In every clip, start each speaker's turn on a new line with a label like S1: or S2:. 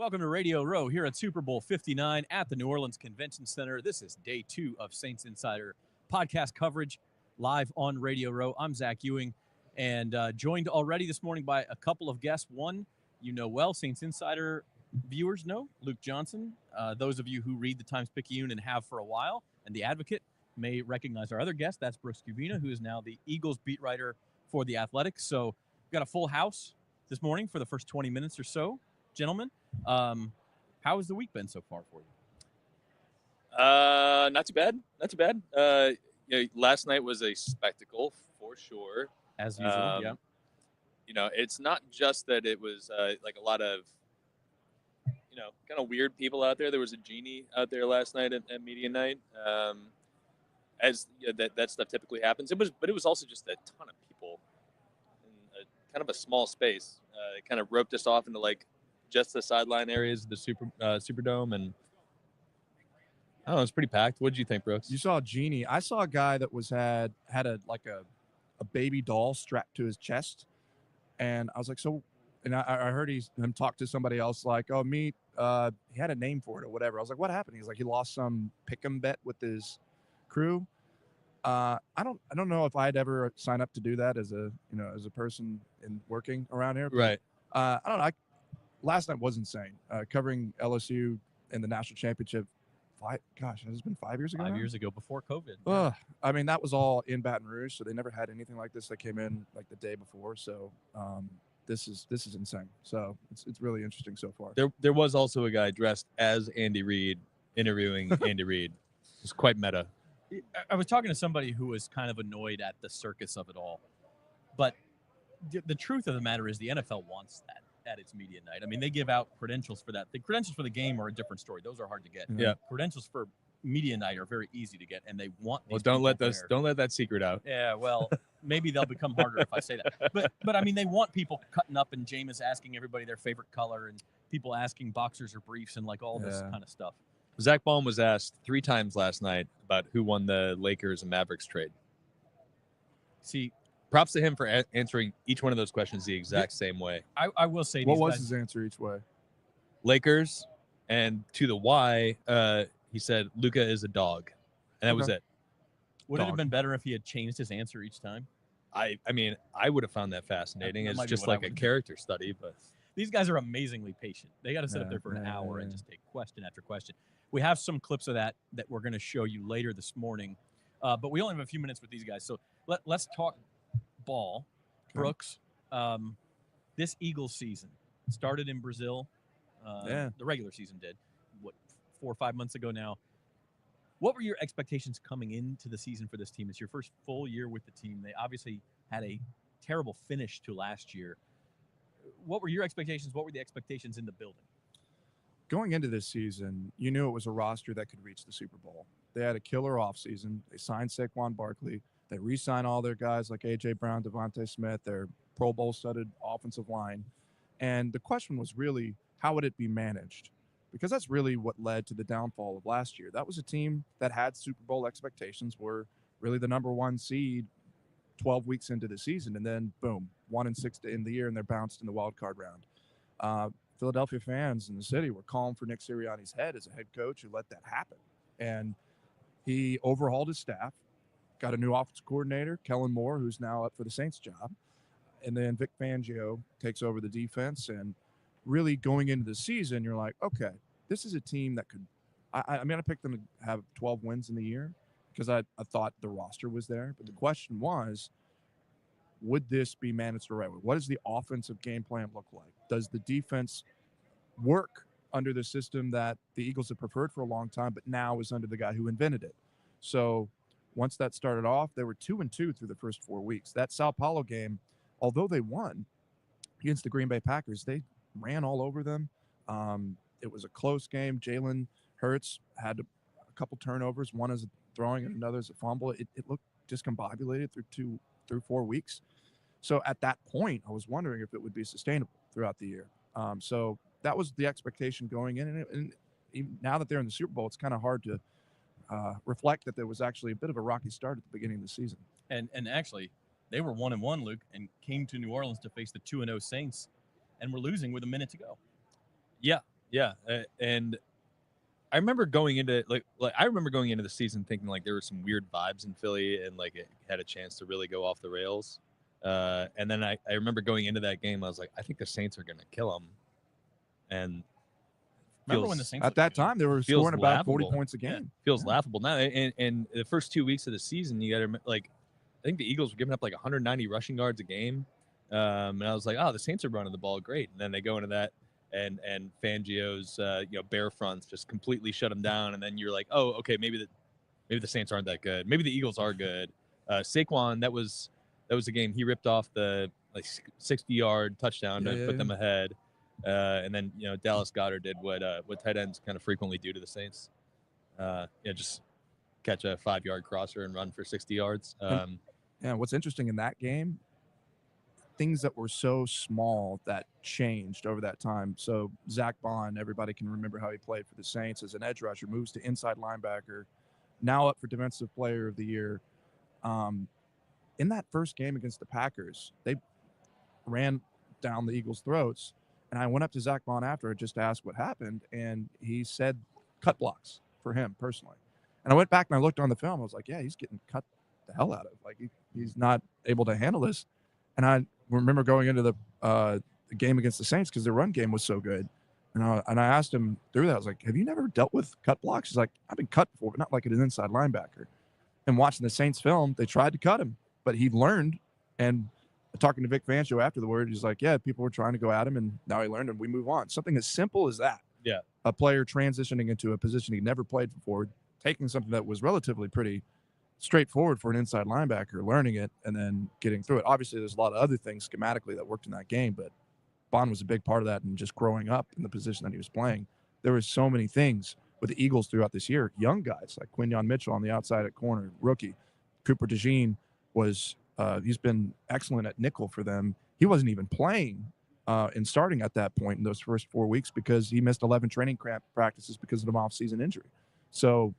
S1: Welcome to Radio Row here at Super Bowl 59 at the New Orleans Convention Center. This is day 2 of Saints Insider podcast coverage live on Radio Row. I'm Zach Ewing, and joined already this morning by a couple of guests. One, you know well, Saints Insider viewers know, Luke Johnson. Those of you who read the Times-Picayune and have for a while, and The Advocate may recognize our other guest. That's Brooks Cuvina, who is now the Eagles beat writer for The Athletic. So we've got a full house this morning for the first 20 minutes or so. Gentlemen, how has the week been so far for you?
S2: Not too bad. Not too bad. Last night was a spectacle for sure.
S1: As usual, yeah.
S2: You know, it's not just that it was like a lot of, kind of weird people out there. There was a genie out there last night at media night. That stuff typically happens. But it was also just a ton of people in kind of a small space. It kind of roped us off into just the sideline areas of the Superdome, and I don't know, it's pretty packed. What did you think, Brooks?
S3: You saw a genie. I saw a guy that had a baby doll strapped to his chest, and I was like, so. And I heard him talk to somebody else like, oh, he had a name for it or whatever. I was like, what happened? He's like, he lost some pick'em bet with his crew. I don't know if I'd ever sign up to do that as a person in working around here.
S2: Right.
S3: I don't know. Last night was insane. Covering LSU in the national championship. Has it been 5 years ago?
S1: 5 years ago, before COVID.
S3: Yeah. I mean, that was all in Baton Rouge, so they never had anything like this that came in like the day before. So this is insane. So it's really interesting so far.
S2: There was also a guy dressed as Andy Reid interviewing Andy Reid. It's quite meta.
S1: I was talking to somebody who was kind of annoyed at the circus of it all, but the truth of the matter is the NFL wants that at its media night. I mean, they give out credentials for that. The credentials for the game are a different story. Those are hard to get.
S2: Yeah.
S1: Credentials for media night are very easy to get, and they want these
S2: don't let that secret out.
S1: Yeah, well, maybe they'll become harder if I say that. But I mean, they want people cutting up, and Jameis asking everybody their favorite color, and people asking boxers or briefs, and like all this kind of stuff.
S2: Zach Baum was asked 3 times last night about who won the Lakers and Mavericks trade.
S1: See,
S2: props to him for answering each one of those questions the exact same way.
S1: I will say,
S3: what was his answer each way?
S2: Lakers, and to the why, he said Luka is a dog, and that was it.
S1: Would it have been better if he had changed his answer each time?
S2: I mean, I would have found that fascinating.
S1: That
S2: it's just like a character study, but
S1: these guys are amazingly patient. They got to sit up there for an hour and just take question after question. We have some clips of that we're going to show you later this morning, but we only have a few minutes with these guys, so let's talk ball. Brooks, this Eagles season started in Brazil. The regular season did. 4 or 5 months ago now. What were your expectations coming into the season for this team? It's your first full year with the team. They obviously had a terrible finish to last year. What were your expectations? What were the expectations in the building?
S3: Going into this season, you knew it was a roster that could reach the Super Bowl. They had a killer offseason. They signed Saquon Barkley. They re-signed all their guys like A.J. Brown, Devontae Smith, their Pro Bowl-studded offensive line. And the question was really, how would it be managed? Because that's really what led to the downfall of last year. That was a team that had Super Bowl expectations, were really the number 1 seed 12 weeks into the season, and then, boom, 1-6 to end the year, and they're bounced in the wild card round. Philadelphia fans in the city were calling for Nick Sirianni's head as a head coach who let that happen. And he overhauled his staff, got a new offensive coordinator, Kellen Moore, who's now up for the Saints job. And then Vic Fangio takes over the defense. And really going into the season, you're like, okay, this is a team that could – I picked them to have 12 wins in the year because I thought the roster was there. But the question was, would this be managed the right way? What does the offensive game plan look like? Does the defense work under the system that the Eagles have preferred for a long time, but now is under the guy who invented it? So once that started off, they were 2-2 through the first 4 weeks. That Sao Paulo game, although they won against the Green Bay Packers, they ran all over them. It was a close game. Jalen Hurts had a couple turnovers, one as a throwing and another as a fumble. It looked discombobulated through 4 weeks. So at that point, I was wondering if it would be sustainable throughout the year. So that was the expectation going in. And even now that they're in the Super Bowl, it's kind of hard to reflect that there was actually a bit of a rocky start at the beginning of the season.
S1: And actually, they were 1-1, Luke, and came to New Orleans to face the 2-0 Saints, and were losing with a minute to go.
S2: Yeah. Yeah, and I remember going into the season thinking like there were some weird vibes in Philly and like it had a chance to really go off the rails. And then I remember going into that game, I was like, I think the Saints are going to kill them. And
S1: Remember when the Saints
S3: at that time they were scoring about 40 points a game?
S2: Yeah, feels laughable now. And the first 2 weeks of the season, you got to like, I think the Eagles were giving up like 190 rushing yards a game, and I was like, oh, the Saints are running the ball great. And then they go into that. And Fangio's bear fronts just completely shut them down, and then you're like, oh, okay, maybe the Saints aren't that good. Maybe the Eagles are good. Saquon, that was the game he ripped off the 60-yard touchdown to put them ahead, and then Dallas Goedert did what tight ends kind of frequently do to the Saints, just catch a 5-yard crosser and run for 60 yards.
S3: What's interesting in that game, things that were so small that changed over that time. So Zach Bond, everybody can remember how he played for the Saints as an edge rusher, moves to inside linebacker, now up for Defensive Player of the Year. In that first game against the Packers, they ran down the Eagles' throats, and I went up to Zach Bond after just to ask what happened, and he said cut blocks for him personally. And I went back and I looked on the film. I was like, yeah, he's getting cut the hell out of. Like he's not able to handle this. And I remember going into the game against the Saints because their run game was so good. And I asked him through that, I was like, have you never dealt with cut blocks? He's like, I've been cut before, but not like an inside linebacker. And watching the Saints film, they tried to cut him, but he learned. And talking to Vic Fangio after the word, he's like, yeah, people were trying to go at him, and now he learned, and we move on. Something as simple as that.
S2: Yeah.
S3: A player transitioning into a position he never played before, taking something that was relatively pretty straightforward for an inside linebacker, learning it, and then getting through it. Obviously, there's a lot of other things schematically that worked in that game, but Bond was a big part of that, and just growing up in the position that he was playing. There was so many things with the Eagles throughout this year. Young guys like Quinyon Mitchell on the outside at corner, rookie. Cooper DeJean was he's been excellent at nickel for them. He wasn't even playing and starting at that point in those first 4 weeks because he missed 11 training practices because of an off-season injury. So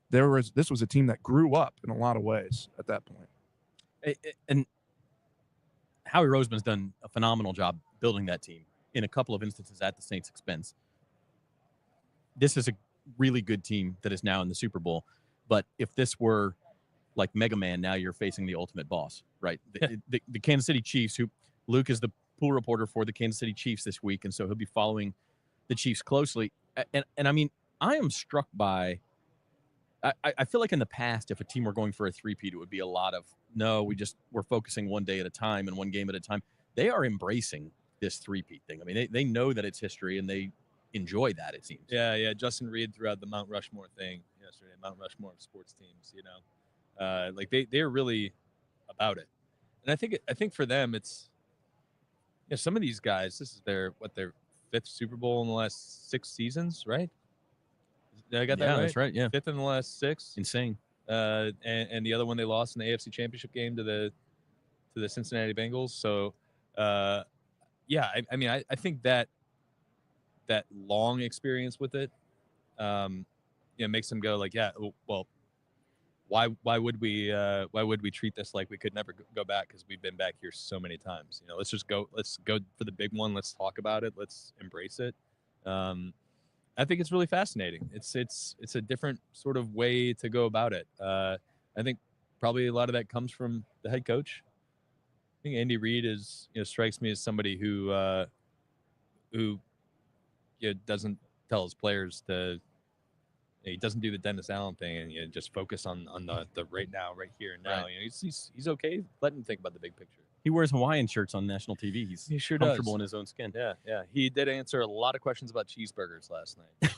S3: this was a team that grew up in a lot of ways at that point.
S1: And Howie Roseman's done a phenomenal job building that team in a couple of instances at the Saints' expense. This is a really good team that is now in the Super Bowl. But if this were like Mega Man, now you're facing the ultimate boss, right? The Kansas City Chiefs, who Luke is the pool reporter for the Kansas City Chiefs this week, and so he'll be following the Chiefs closely. And I mean, I am struck by I feel like in the past, if a team were going for a three-peat, it would be a lot of, no, we're focusing one day at a time and one game at a time. They are embracing this three-peat thing. I mean, they know that it's history, and they enjoy that, it seems.
S2: Yeah. Justin Reed threw out the Mount Rushmore thing yesterday, Mount Rushmore of sports teams, like they're really about it. And I think for them, it's, some of these guys, this is their fifth Super Bowl in the last 6 seasons, right? Did I got that right?
S1: That's right. Yeah,
S2: 5th in the last 6.
S1: Insane.
S2: And the other one they lost in the AFC Championship game to the Cincinnati Bengals. So, I mean, I think that long experience with it, makes them go like, yeah, well, why would we treat this like we could never go back because we've been back here so many times? Let's go for the big one. Let's talk about it. Let's embrace it. I think it's really fascinating. It's a different sort of way to go about it. I think probably a lot of that comes from the head coach. I think Andy Reid strikes me as somebody who doesn't tell his players to. He doesn't do the Dennis Allen thing and just focus on the right now, right here and now. Right. He's okay. Let him think about the big picture.
S1: He wears Hawaiian shirts on national TV.
S2: He sure
S1: comfortable
S2: does.
S1: in his own skin.
S2: Yeah. He did answer a lot of questions about cheeseburgers last night.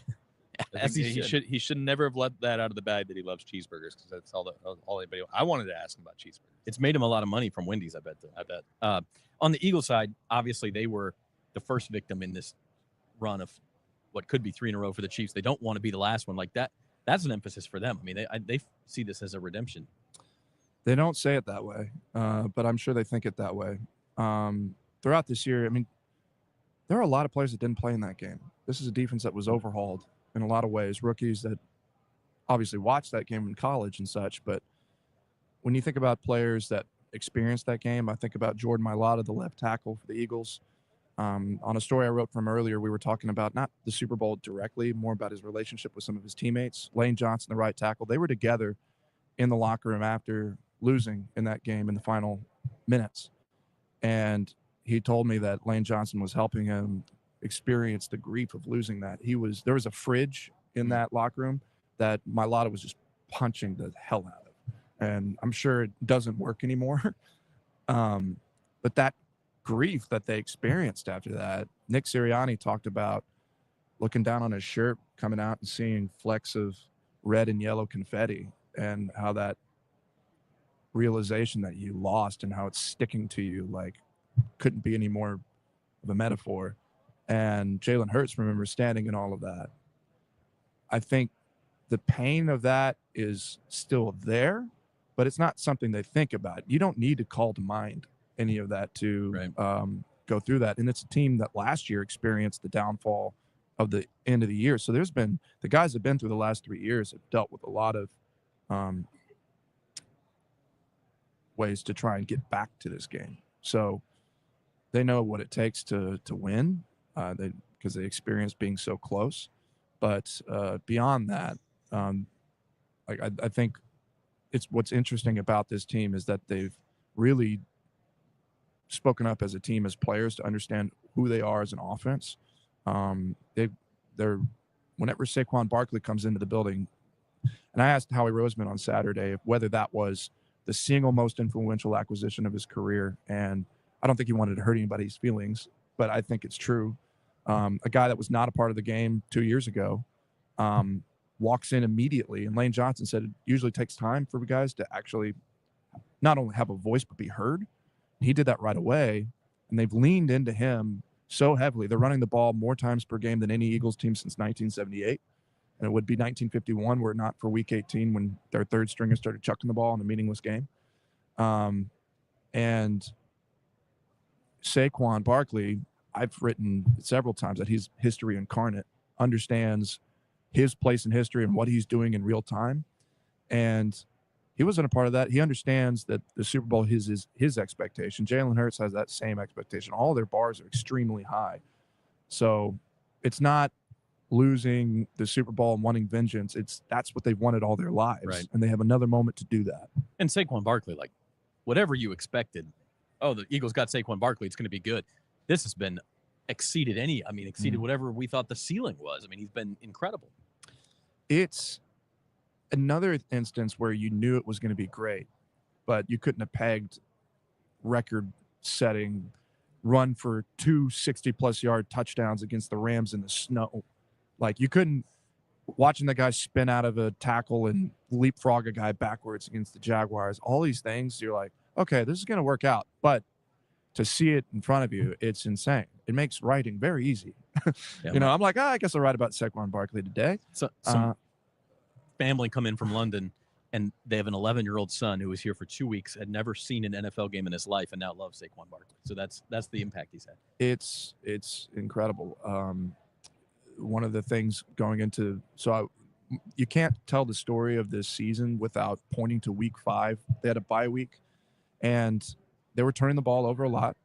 S1: As he should.
S2: He should never have let that out of the bag that he loves cheeseburgers because that's all anybody. I wanted to ask him about cheeseburgers.
S1: It's made him a lot of money from Wendy's, I bet. On the Eagles side, obviously they were the first victim in this run of what could be 3 in a row for the Chiefs. They don't want to be the last one like that. That's an emphasis for them. I mean, they see this as a redemption.
S3: They don't say it that way, but I'm sure they think it that way. Throughout this year, I mean, there are a lot of players that didn't play in that game. This is a defense that was overhauled in a lot of ways. Rookies that obviously watched that game in college and such. But when you think about players that experienced that game, I think about Jordan Mailata, the left tackle for the Eagles. On a story I wrote from earlier, we were talking about not the Super Bowl directly, more about his relationship with some of his teammates. Lane Johnson, the right tackle, they were together in the locker room after losing in that game in the final minutes. And he told me that Lane Johnson was helping him experience the grief of losing that. There was a fridge in that locker room that Mailata was just punching the hell out of. And I'm sure it doesn't work anymore. But that grief that they experienced after that, Nick Sirianni talked about looking down on his shirt, coming out and seeing flecks of red and yellow confetti, and how that realization that you lost and how it's sticking to you, like, couldn't be any more of a metaphor. And Jalen Hurts remembers standing in all of that. I think the pain of that is still there, but it's not something they think about. You don't need to call to mind any of that to go through that. And it's a team that last year experienced the downfall of the end of the year. So there's been the guys that have been through the last 3 years have dealt with a lot of ways to try and get back to this game. So they know what it takes to win, because they experienced being so close. But beyond that, I think it's what's interesting about this team is that they've really spoken up as a team, as players, to understand who they are as an offense. They're whenever Saquon Barkley comes into the building, and I asked Howie Roseman on Saturday whether that was the single most influential acquisition of his career, and I don't think he wanted to hurt anybody's feelings, but I think it's true. A guy that was not a part of the game 2 years ago walks in immediately, and Lane Johnson said it usually takes time for guys to actually not only have a voice but be heard. He did that right away, and they've leaned into him so heavily. They're running the ball more times per game than any Eagles team since 1978, and it would be 1951 were it not for Week 18 when their third stringer started chucking the ball in a meaningless game. And Saquon Barkley, I've written several times that he's history incarnate, understands his place in history and what he's doing in real time. And he wasn't a part of that. He understands that the Super Bowl is his expectation. Jalen Hurts has that same expectation. All their bars are extremely high. So it's not losing the Super Bowl and wanting vengeance. That's what they've wanted all their lives.
S1: Right.
S3: And they have another moment to do that.
S1: And Saquon Barkley, like, whatever you expected, the Eagles got Saquon Barkley, it's going to be good. This has been exceeded whatever we thought the ceiling was. I mean, he's been incredible. It's
S3: another instance where you knew it was going to be great, but you couldn't have pegged record-setting run for 2 60-plus yard touchdowns against the Rams in the snow. Like, you couldn't – watching the guy spin out of a tackle and leapfrog a guy backwards against the Jaguars, all these things, you're like, okay, this is going to work out. But to see it in front of you, it's insane. It makes writing very easy. I'm like, I guess I'll write about Saquon Barkley today.
S1: So, some family come in from London, and they have an 11-year-old son who was here for 2 weeks, had never seen an NFL game in his life, and now loves Saquon Barkley. So that's the impact he's had.
S3: It's incredible. One of the things going into you can't tell the story of this season without pointing to Week 5. They had a bye week, and they were turning the ball over a lot.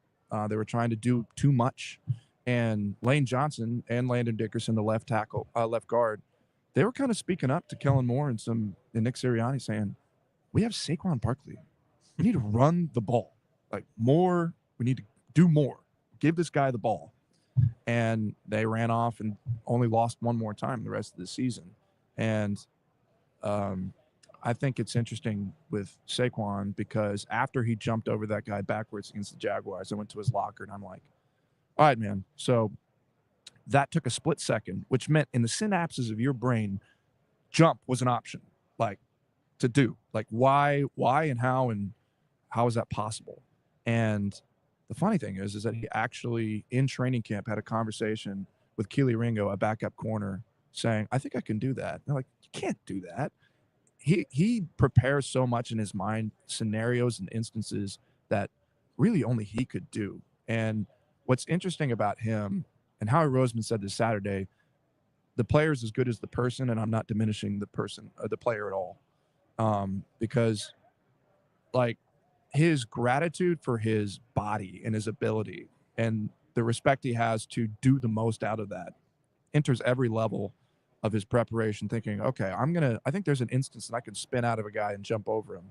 S3: They were trying to do too much, and Lane Johnson and Landon Dickerson, the left guard, they were kind of speaking up to Kellen Moore and Nick Sirianni, saying, "We have Saquon Barkley. We need to run the ball more. We need to do more. Give this guy the ball." And they ran off and only lost one more time the rest of the season. And I think it's interesting with Saquon because after he jumped over that guy backwards against the Jaguars, I went to his locker and I'm like, all right, man. So that took a split second, which meant in the synapses of your brain, jump was an option, to do. Why and how is that possible? And the funny thing is that he actually, in training camp, had a conversation with Keely Ringo, a backup corner, saying, I think I can do that. And they're like, you can't do that. He prepares so much in his mind, scenarios and instances that really only he could do. And what's interesting about him, and Howie Roseman said this Saturday, the player is as good as the person, and I'm not diminishing the player at all. Because, his gratitude for his body and his ability and the respect he has to do the most out of that, enters every level of his preparation thinking, okay, I think there's an instance that I can spin out of a guy and jump over him,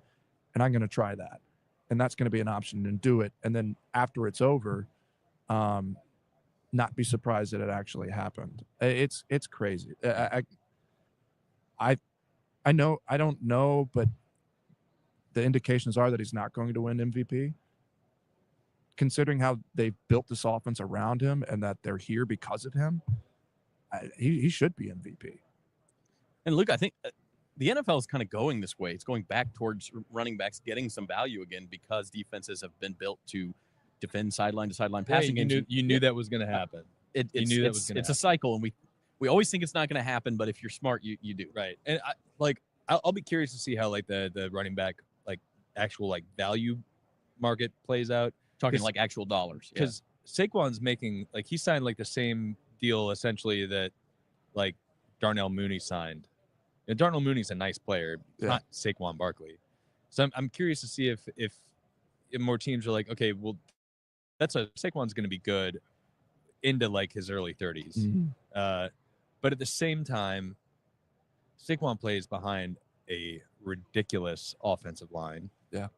S3: and I'm going to try that. And that's going to be an option, and do it. And then after it's over, not be surprised that it actually happened. It's crazy. I know, I don't know, but the indications are that he's not going to win MVP. Considering how they've built this offense around him and that they're here because of him, he should be MVP.
S1: And Luke, I think the NFL is kind of going this way. It's going back towards running backs getting some value again because defenses have been built to defend sideline to sideline passing games.
S2: You knew that was going to happen.
S1: It's a cycle, and we always think it's not going to happen, but if you're smart, you do.
S2: Right. And I'll be curious to see how like the running back like actual like value market plays out.
S1: Talking like actual dollars.
S2: Because Saquon's making like he signed like the same deal essentially that like Darnell Mooney signed. And Darnell Mooney's a nice player, not Saquon Barkley. So I'm curious to see if more teams are like, okay, well, Saquon's going to be good into like his early 30s. Mm-hmm. But at the same time, Saquon plays behind a ridiculous offensive line.
S3: Yeah.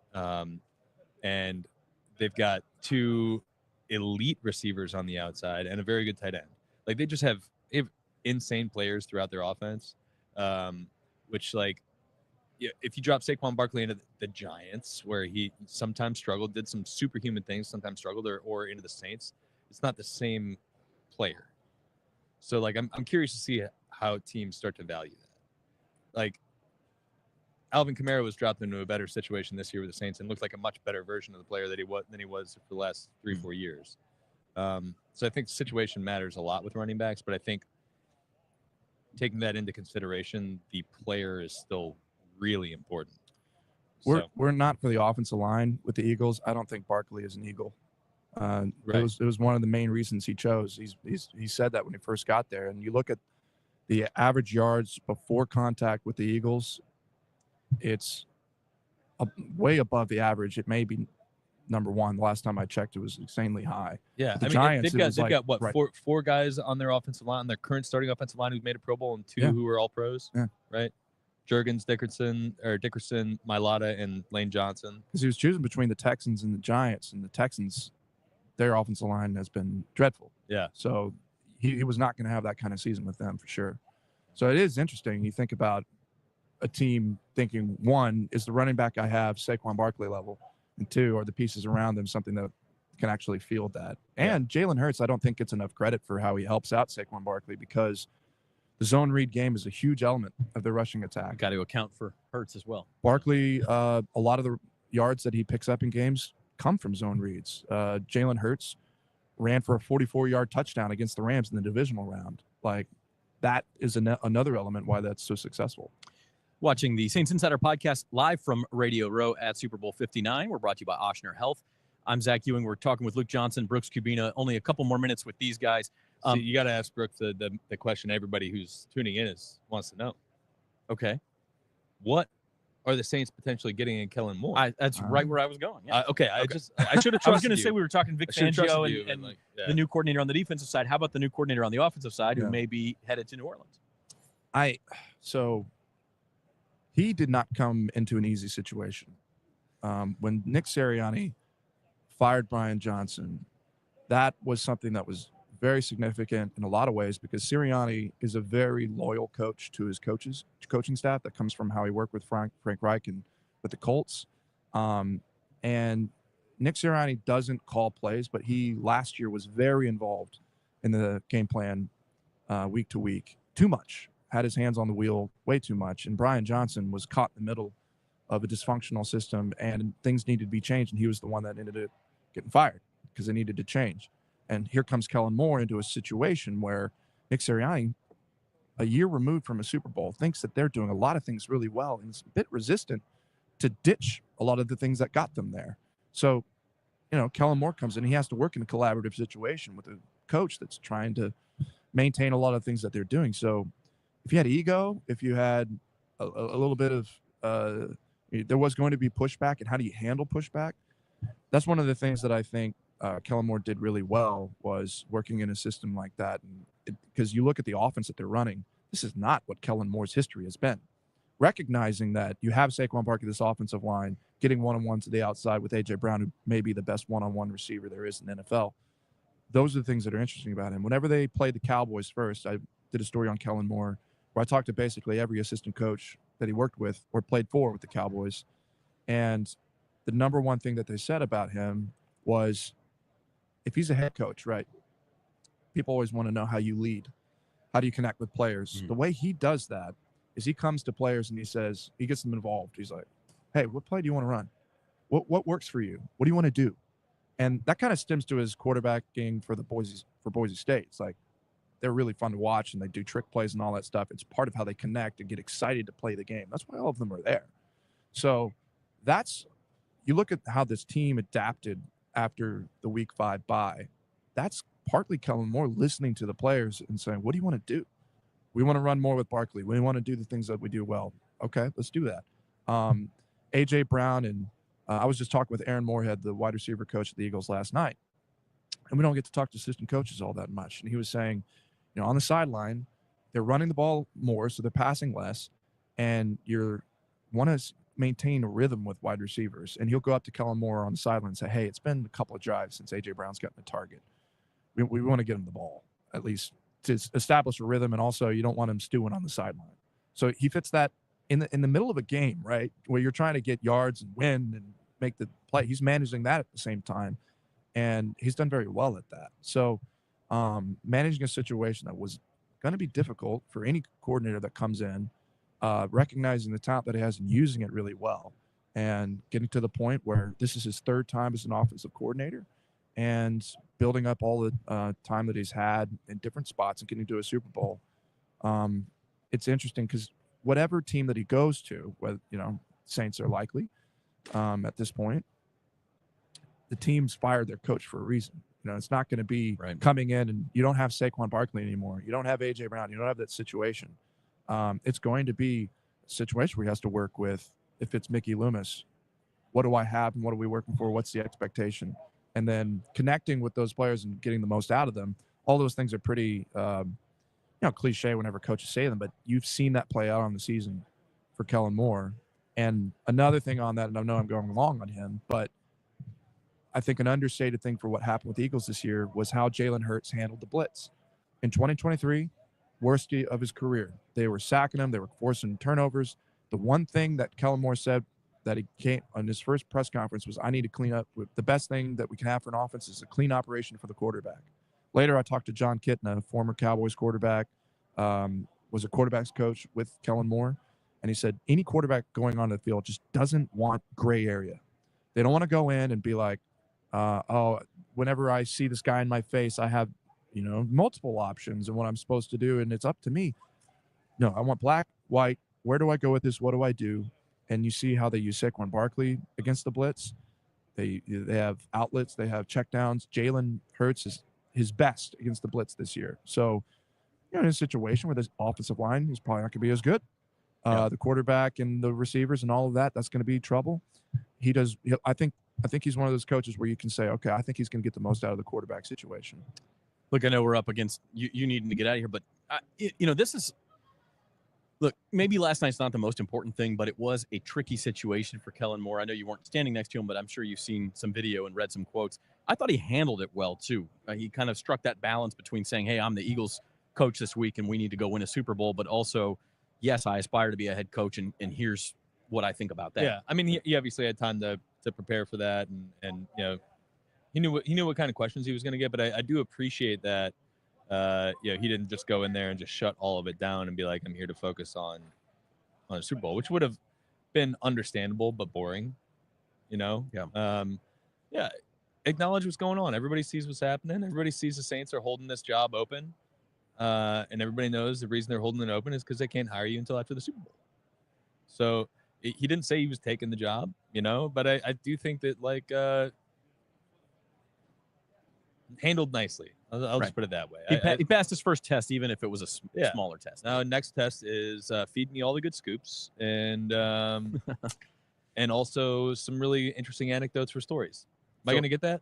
S2: And they've got 2 elite receivers on the outside and a very good tight end. Like they just have insane players throughout their offense, which like, if you drop Saquon Barkley into the Giants, where he sometimes struggled, did some superhuman things, sometimes struggled, or into the Saints, it's not the same player. So like, I'm curious to see how teams start to value that. Like, Alvin Kamara was dropped into a better situation this year with the Saints and looked like a much better version of the player than he was for the last 3-4 years. So I think situation matters a lot with running backs, but I think taking that into consideration, the player is still really important.
S3: We're not for the offensive line with the Eagles. I don't think Barkley is an Eagle. Right. It was one of the main reasons he chose. He said that when he first got there. And you look at the average yards before contact with the Eagles, it's way above the average. It may be number one. The last time I checked, it was insanely high.
S2: Yeah,
S3: the Giants,
S2: they've got what, four guys on their offensive line, on their current starting offensive line who've made a Pro Bowl, and 2 who are all pros.
S3: Yeah.
S2: Right. Jurgens, Dickerson, Mailata, and Lane Johnson.
S3: Because he was choosing between the Texans and the Giants, and the Texans, their offensive line has been dreadful.
S2: Yeah.
S3: So he was not going to have that kind of season with them for sure. So it is interesting. You think about a team thinking, 1, is the running back I have Saquon Barkley level, and 2, are the pieces around them something that can actually field that. And Jalen Hurts, I don't think gets enough credit for how he helps out Saquon Barkley, because the zone read game is a huge element of the rushing attack.
S1: Got to account for Hurts as well.
S3: Barkley, a lot of the yards that he picks up in games come from zone reads. Jalen Hurts ran for a 44-yard touchdown against the Rams in the divisional round. Like, that is another element why that's so successful.
S1: Watching the Saints Insider podcast live from Radio Row at Super Bowl 59. We're brought to you by Ochsner Health. I'm Zach Ewing. We're talking with Luke Johnson, Brooks Kubina. Only a couple more minutes with these guys.
S2: So you got to ask Brooks the question everybody who's tuning in wants to know.
S1: Okay.
S2: What are the Saints potentially getting in Kellen Moore?
S1: That's right where I was going. Yeah.
S2: Okay. I should have trusted
S1: I was going to
S2: you.
S1: say we were talking Vic Fangio and the new coordinator on the defensive side. How about the new coordinator on the offensive side who may be headed to New Orleans?
S3: He did not come into an easy situation. When Nick Sirianni fired Brian Johnson, that was something that was very significant in a lot of ways, because Sirianni is a very loyal coach to his coaching staff. That comes from how he worked with Frank Reich and with the Colts. And Nick Sirianni doesn't call plays, but he last year was very involved in the game plan week to week. Too much. Had his hands on the wheel way too much. And Brian Johnson was caught in the middle of a dysfunctional system, and things needed to be changed. And he was the one that ended up getting fired because they needed to change. And here comes Kellen Moore into a situation where Nick Sirianni, a year removed from a Super Bowl, thinks that they're doing a lot of things really well and is a bit resistant to ditch a lot of the things that got them there. So, Kellen Moore comes in. He has to work in a collaborative situation with a coach that's trying to maintain a lot of things that they're doing. So if you had ego, if you had a little bit of there was going to be pushback, and how do you handle pushback? That's one of the things that I think Kellen Moore did really well was working in a system like that. And because you look at the offense that they're running, this is not what Kellen Moore's history has been. Recognizing that you have Saquon Barkley, this offensive line, getting one-on-one to the outside with A.J. Brown, who may be the best one-on-one receiver there is in the NFL. Those are the things that are interesting about him. Whenever they played the Cowboys first, I did a story on Kellen Moore where I talked to basically every assistant coach that he worked with or played for with the Cowboys. And the number one thing that they said about him was, if he's a head coach, right, people always want to know how you lead. How do you connect with players? The way he does that is he comes to players and he says, he gets them involved. He's like, hey, what play do you want to run? What works for you? What do you want to do? And that kind of stems to his quarterbacking for Boise State. It's like, they're really fun to watch and they do trick plays and all that stuff. It's part of how they connect and get excited to play the game. That's why all of them are there. So you look at how this team adapted after the Week 5 bye. That's partly Kellen Moore listening to the players and saying, what do you want to do? We want to run more with Barkley. We want to do the things that we do well. Okay, let's do that. A.J. Brown and I was just talking with Aaron Moorhead, the wide receiver coach of the Eagles last night. And we don't get to talk to assistant coaches all that much. And he was saying, on the sideline, they're running the ball more, so they're passing less. And you want to maintain a rhythm with wide receivers. And he'll go up to Kellen Moore on the sideline and say, hey, it's been a couple of drives since A.J. Brown's gotten a target. We want to get him the ball, at least to establish a rhythm. And also, you don't want him stewing on the sideline. So he fits that in the middle of a game, right, where you're trying to get yards and win and make the play. He's managing that at the same time. And he's done very well at that. So managing a situation that was going to be difficult for any coordinator that comes in, recognizing the talent that he has and using it really well, and getting to the point where this is his third time as an offensive coordinator and building up all the time that he's had in different spots and getting to a Super Bowl. It's interesting because whatever team that he goes to, whether, Saints are likely at this point, the team's fired their coach for a reason. It's not going to be coming in and you don't have Saquon Barkley anymore. You don't have A.J. Brown. You don't have that situation. It's going to be a situation where he has to work with, if it's Mickey Loomis, what do I have and what are we working for? What's the expectation? And then connecting with those players and getting the most out of them. All those things are pretty, cliche whenever coaches say them, but you've seen that play out on the season for Kellen Moore. And another thing on that, and I know I'm going long on him, but I think an understated thing for what happened with the Eagles this year was how Jalen Hurts handled the blitz. In 2023, worst of his career. They were sacking him. They were forcing turnovers. The one thing that Kellen Moore said that he came on his first press conference was, I need to clean up. The best thing that we can have for an offense is a clean operation for the quarterback. Later, I talked to John Kitna, a former Cowboys quarterback, was a quarterback's coach with Kellen Moore. And he said, any quarterback going onto the field just doesn't want gray area. They don't want to go in and be like, whenever I see this guy in my face, I have, multiple options and what I'm supposed to do, and it's up to me. No, I want black, white. Where do I go with this? What do I do? And you see how they use Saquon Barkley against the blitz. They have outlets. They have checkdowns. Jalen Hurts is his best against the blitz this year. So, in a situation where this offensive line is probably not going to be as good, the quarterback and the receivers and all of that, that's going to be trouble. I think he's one of those coaches where you can say, okay, I think he's going to get the most out of the quarterback situation.
S1: Look, I know we're up against you needing to get out of here, but this is, look, maybe last night's not the most important thing, but it was a tricky situation for Kellen Moore. I know you weren't standing next to him, but I'm sure you've seen some video and read some quotes. I thought he handled it well too. He kind of struck that balance between saying, hey, I'm the Eagles coach this week and we need to go win a Super Bowl, but also, yes, I aspire to be a head coach, and here's what I think about that.
S2: Yeah, I mean, he obviously had time to prepare for that, and he knew what kind of questions he was going to get. But I do appreciate that. He didn't just go in there and just shut all of it down and be like, I'm here to focus on a Super Bowl, which would have been understandable but boring. Acknowledge what's going on. Everybody sees what's happening. Everybody sees the Saints are holding this job open, and everybody knows the reason they're holding it open is because they can't hire you until after the Super Bowl. So he didn't say he was taking the job, but I do think that handled nicely. I'll just put it that way.
S1: He passed his first test, even if it was a smaller test.
S2: Now, next test is feed me all the good scoops and and also some really interesting anecdotes for stories. Am I going to get that?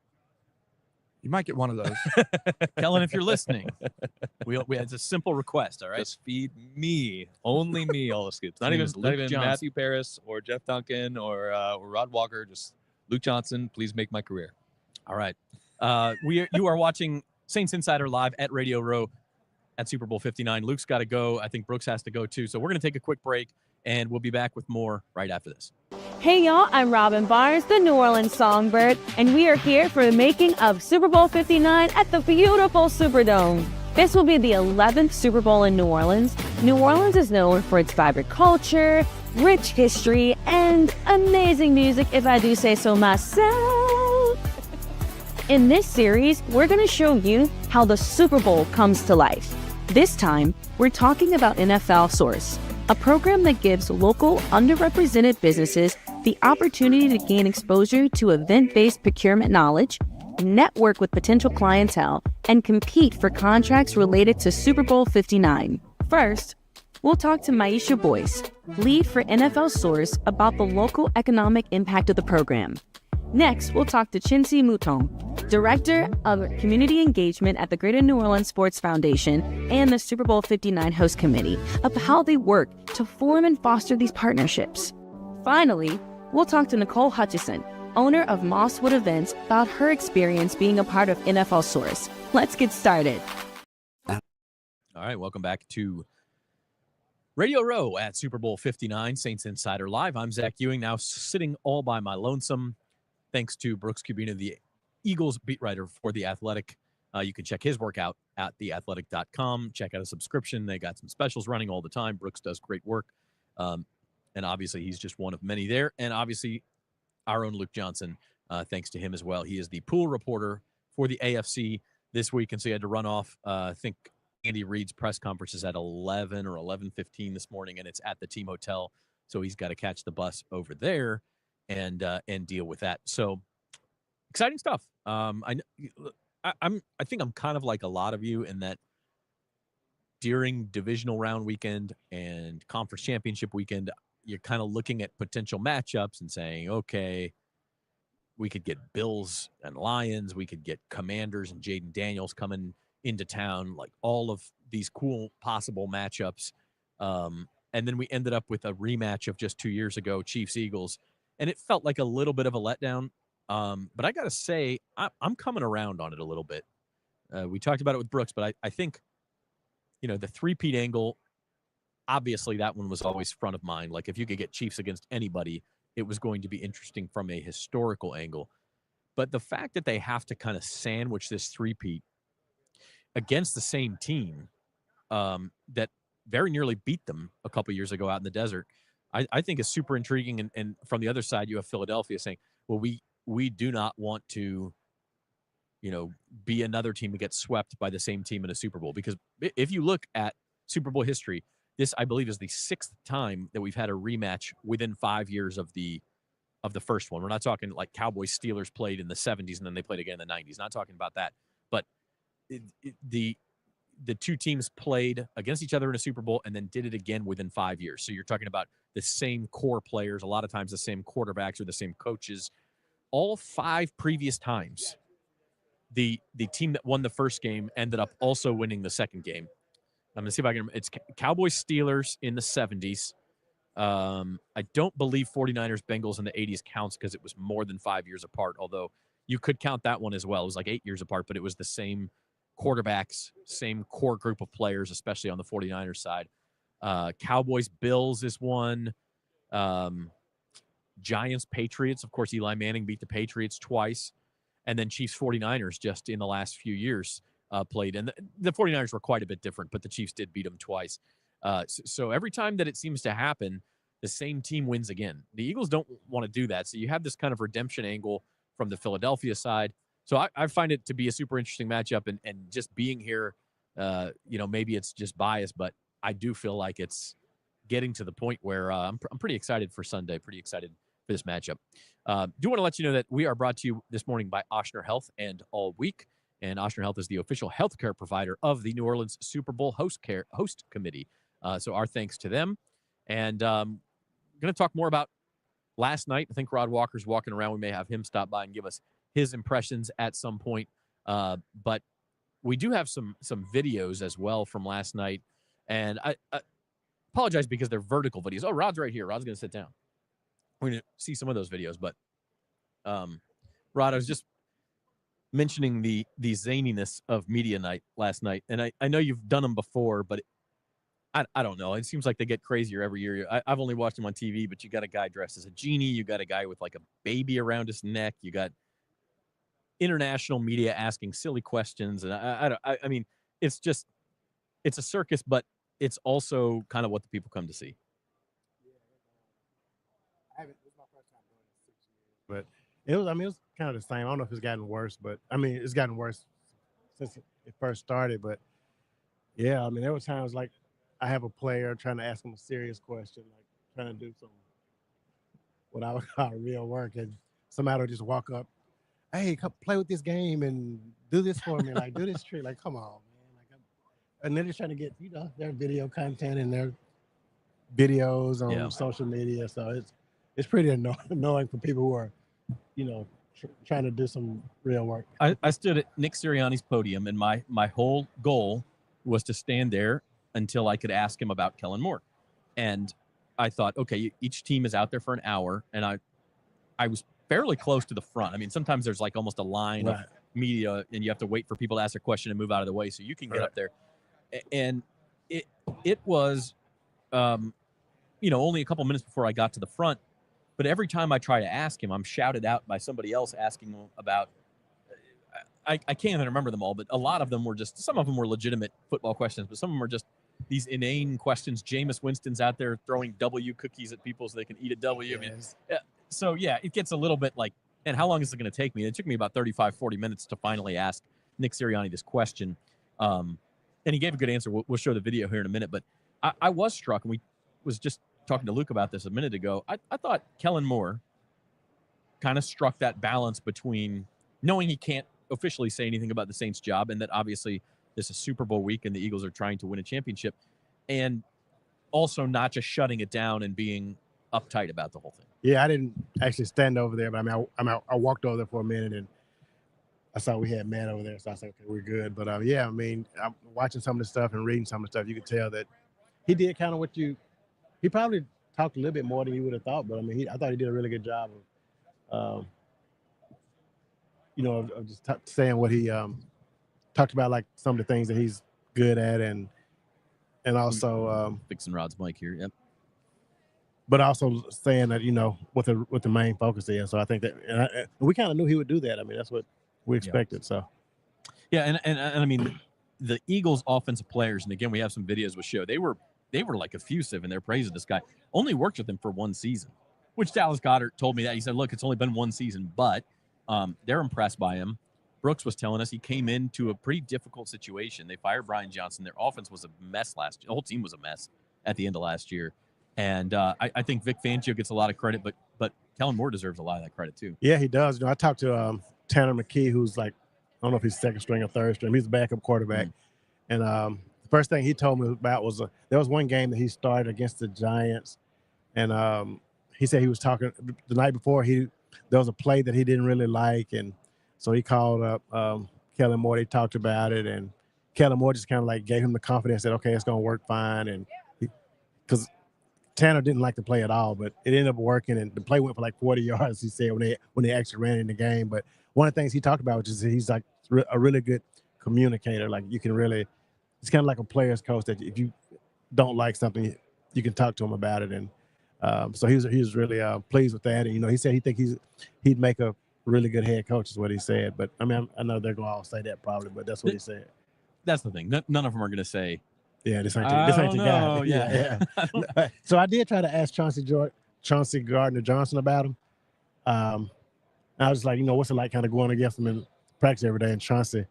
S3: You might get one of those.
S1: Kellen, if you're listening, it's a simple request, all right?
S2: Just feed me, only me, all the scoops. Not even Matthew Paris or Jeff Duncan or Rod Walker. Just Luke Johnson. Please make my career.
S1: All right. You are watching Saints Insider live at Radio Row at Super Bowl 59. Luke's got to go. I think Brooks has to go too. So we're going to take a quick break, and we'll be back with more right after this.
S4: Hey y'all, I'm Robin Barnes, the New Orleans Songbird, and we are here for the making of Super Bowl 59 at the beautiful Superdome. This will be the 11th Super Bowl in New Orleans. New Orleans is known for its vibrant culture, rich history, and amazing music, if I do say so myself. In this series, we're going to show you how the Super Bowl comes to life. This time, we're talking about NFL Source, a program that gives local underrepresented businesses the opportunity to gain exposure to event-based procurement knowledge, network with potential clientele, and compete for contracts related to Super Bowl 59. First, we'll talk to Maisha Boyce, lead for NFL Source, about the local economic impact of the program. Next, we'll talk to Chinsi Mouton, Director of Community Engagement at the Greater New Orleans Sports Foundation and the Super Bowl 59 Host Committee, of how they work to form and foster these partnerships. Finally, we'll talk to Nicole Hutchison, owner of Mosswood Events, about her experience being a part of NFL Source. Let's get started.
S1: All right, welcome back to Radio Row at Super Bowl 59, Saints Insider Live. I'm Zach Ewing, now sitting all by my lonesome, thanks to Brooks Kubina, the Eagles beat writer for The Athletic. You can check his work out at theathletic.com. Check out a subscription. They got some specials running all the time. Brooks does great work. And obviously, he's just one of many there. And obviously, our own Luke Johnson, thanks to him as well. He is the pool reporter for the AFC this week. And so he had to run off, I think, Andy Reid's press conference is at 11 or 11:15 this morning, and it's at the team hotel. So he's got to catch the bus over there and deal with that. So exciting stuff. I think I'm kind of like a lot of you in that during divisional round weekend and conference championship weekend, you're kind of looking at potential matchups and saying, okay, we could get Bills and Lions. We could get Commanders and Jaden Daniels coming into town, like all of these cool possible matchups. And then we ended up with a rematch of just 2 years ago, Chiefs-Eagles, and it felt like a little bit of a letdown. But I got to say, I'm coming around on it a little bit. We talked about it with Brooks, but I think, the three-peat angle, obviously that one was always front of mind. Like if you could get Chiefs against anybody, it was going to be interesting from a historical angle. But the fact that they have to kind of sandwich this three-peat against the same team that very nearly beat them a couple years ago out in the desert, I think is super intriguing. And from the other side, you have Philadelphia saying, well, we do not want to, be another team to get swept by the same team in a Super Bowl. Because if you look at Super Bowl history, this, I believe, is the 6th time that we've had a rematch within 5 years of the first one. We're not talking like Cowboys-Steelers played in the 70s and then they played again in the 90s. Not talking about that. But the two teams played against each other in a Super Bowl and then did it again within 5 years. So you're talking about the same core players, a lot of times the same quarterbacks or the same coaches. All 5 previous times, the team that won the first game ended up also winning the second game. I'm going to see if I can. It's Cowboys-Steelers in the 70s. I don't believe 49ers Bengals in the 80s counts because it was more than 5 years apart, although you could count that one as well. It was like 8 years apart, but it was the same quarterbacks, same core group of players, especially on the 49ers side. Cowboys-Bills is one. Giants-Patriots. Of course, Eli Manning beat the Patriots twice. And then Chiefs-49ers just in the last few years played. And the 49ers were quite a bit different, but the Chiefs did beat them twice. So every time that it seems to happen, the same team wins again. The Eagles don't want to do that. So you have this kind of redemption angle from the Philadelphia side. So I find it to be a super interesting matchup. And just being here, maybe it's just bias, but I do feel like it's getting to the point where I'm pretty excited for Sunday, pretty excited for this matchup. Do want to let you know that we are brought to you this morning by Ochsner Health and all week. And Ochsner Health is the official healthcare provider of the New Orleans Super Bowl Host Committee. So our thanks to them. And going to talk more about last night. I think Rod Walker's walking around. We may have him stop by and give us his impressions at some point. But we do have some videos as well from last night, and I apologize because they're vertical videos. Oh, Rod's right here. Rod's going to sit down. We're going to see some of those videos, but Rod, I was just mentioning the zaniness of media night last night, and I know you've done them before, but I don't know. It seems like they get crazier every year. I've only watched them on TV, but you got a guy dressed as a genie. You got a guy with like a baby around his neck. You got international media asking silly questions, and I mean, it's a circus, but it's also kind of what the people come to see.
S5: This is my first time doing it in 6 years, but it was kind of the same. I don't know if it's gotten worse, but I mean, it's gotten worse since it first started. But yeah, I mean, there were times like I have a player trying to ask him a serious question, like trying to do some what I would call real work, and somebody will just walk up, hey, come play with this game and do this for me, like do this trick, like come on, man, like and they're just trying to get their video content and their videos on social media, so it's pretty annoying for people who are, trying to do some real work.
S1: I stood at Nick Sirianni's podium, and my whole goal was to stand there until I could ask him about Kellen Moore. And I thought, okay, each team is out there for an hour, and I was fairly close to the front. I mean, sometimes there's like almost a line of media, and you have to wait for people to ask a question and move out of the way so you can get up there. And it was, only a couple minutes before I got to the front. But every time I try to ask him, I'm shouted out by somebody else asking him about. I can't even remember them all, but a lot of them were just, some of them were legitimate football questions, but some of them are just these inane questions. Jameis Winston's out there throwing W cookies at people so they can eat a W.
S5: Yes.
S1: I mean, so yeah, it gets a little bit like, and how long is it going to take me? It took me about 35, 40 minutes to finally ask Nick Sirianni this question. And he gave a good answer. We'll show the video here in a minute, but I was struck, and we was just talking to Luke about this a minute ago. I thought Kellen Moore kind of struck that balance between knowing he can't officially say anything about the Saints' job, and that obviously this is Super Bowl week and the Eagles are trying to win a championship, and also not just shutting it down and being uptight about the whole thing.
S5: Yeah, I didn't actually stand over there, but I walked over there for a minute, and I saw we had Matt over there, so I said, okay, we're good. But yeah, I mean, I'm watching some of the stuff and reading some of the stuff. You could tell that he did kind of he probably talked a little bit more than you would have thought, but I mean, I thought he did a really good job of just saying what he talked about, like some of the things that he's good at, and also
S1: fixing Rod's mic here. Yep.
S5: But also saying that what the main focus is. So I think that, and we kind of knew he would do that. I mean, that's what we expected. So
S1: yeah, and I mean, the Eagles' offensive players, and again, we have some videos with show. They were like effusive in their praise of this guy. Only worked with him for one season, which Dallas Goedert told me that. He said, look, it's only been one season, but they're impressed by him. Brooks was telling us he came into a pretty difficult situation. They fired Brian Johnson. Their offense was a mess last year. The whole team was a mess at the end of last year. And I think Vic Fangio gets a lot of credit, but Kellen Moore deserves a lot of that credit too.
S5: Yeah, he does. I talked to Tanner McKee, who's like, I don't know if he's second string or third string. He's a backup quarterback. And the first thing he told me about was there was one game that he started against the Giants, and he said he was talking the night before. There was a play that he didn't really like, and so he called up Kellen Moore. They talked about it, and Kellen Moore just kind of like gave him the confidence that okay, it's gonna work fine, and because Tanner didn't like the play at all, but it ended up working, and the play went for like 40 yards. He said when they actually ran in the game. But one of the things he talked about was he's like a really good communicator. Like you can really, it's kind of like a player's coach that if you don't like something, you can talk to him about it. And so he was really pleased with that. And he said he'd make a really good head coach is what he said. But I mean, I know they're gonna all say that probably, but that's what he said.
S1: That's the thing. None of them are gonna say,
S5: yeah, this ain't your guy.
S1: Yeah.
S5: So I did try to ask Chauncey Gardner-Johnson about him. I was like, what's it like kind of going against him in practice every day? And Chauncey,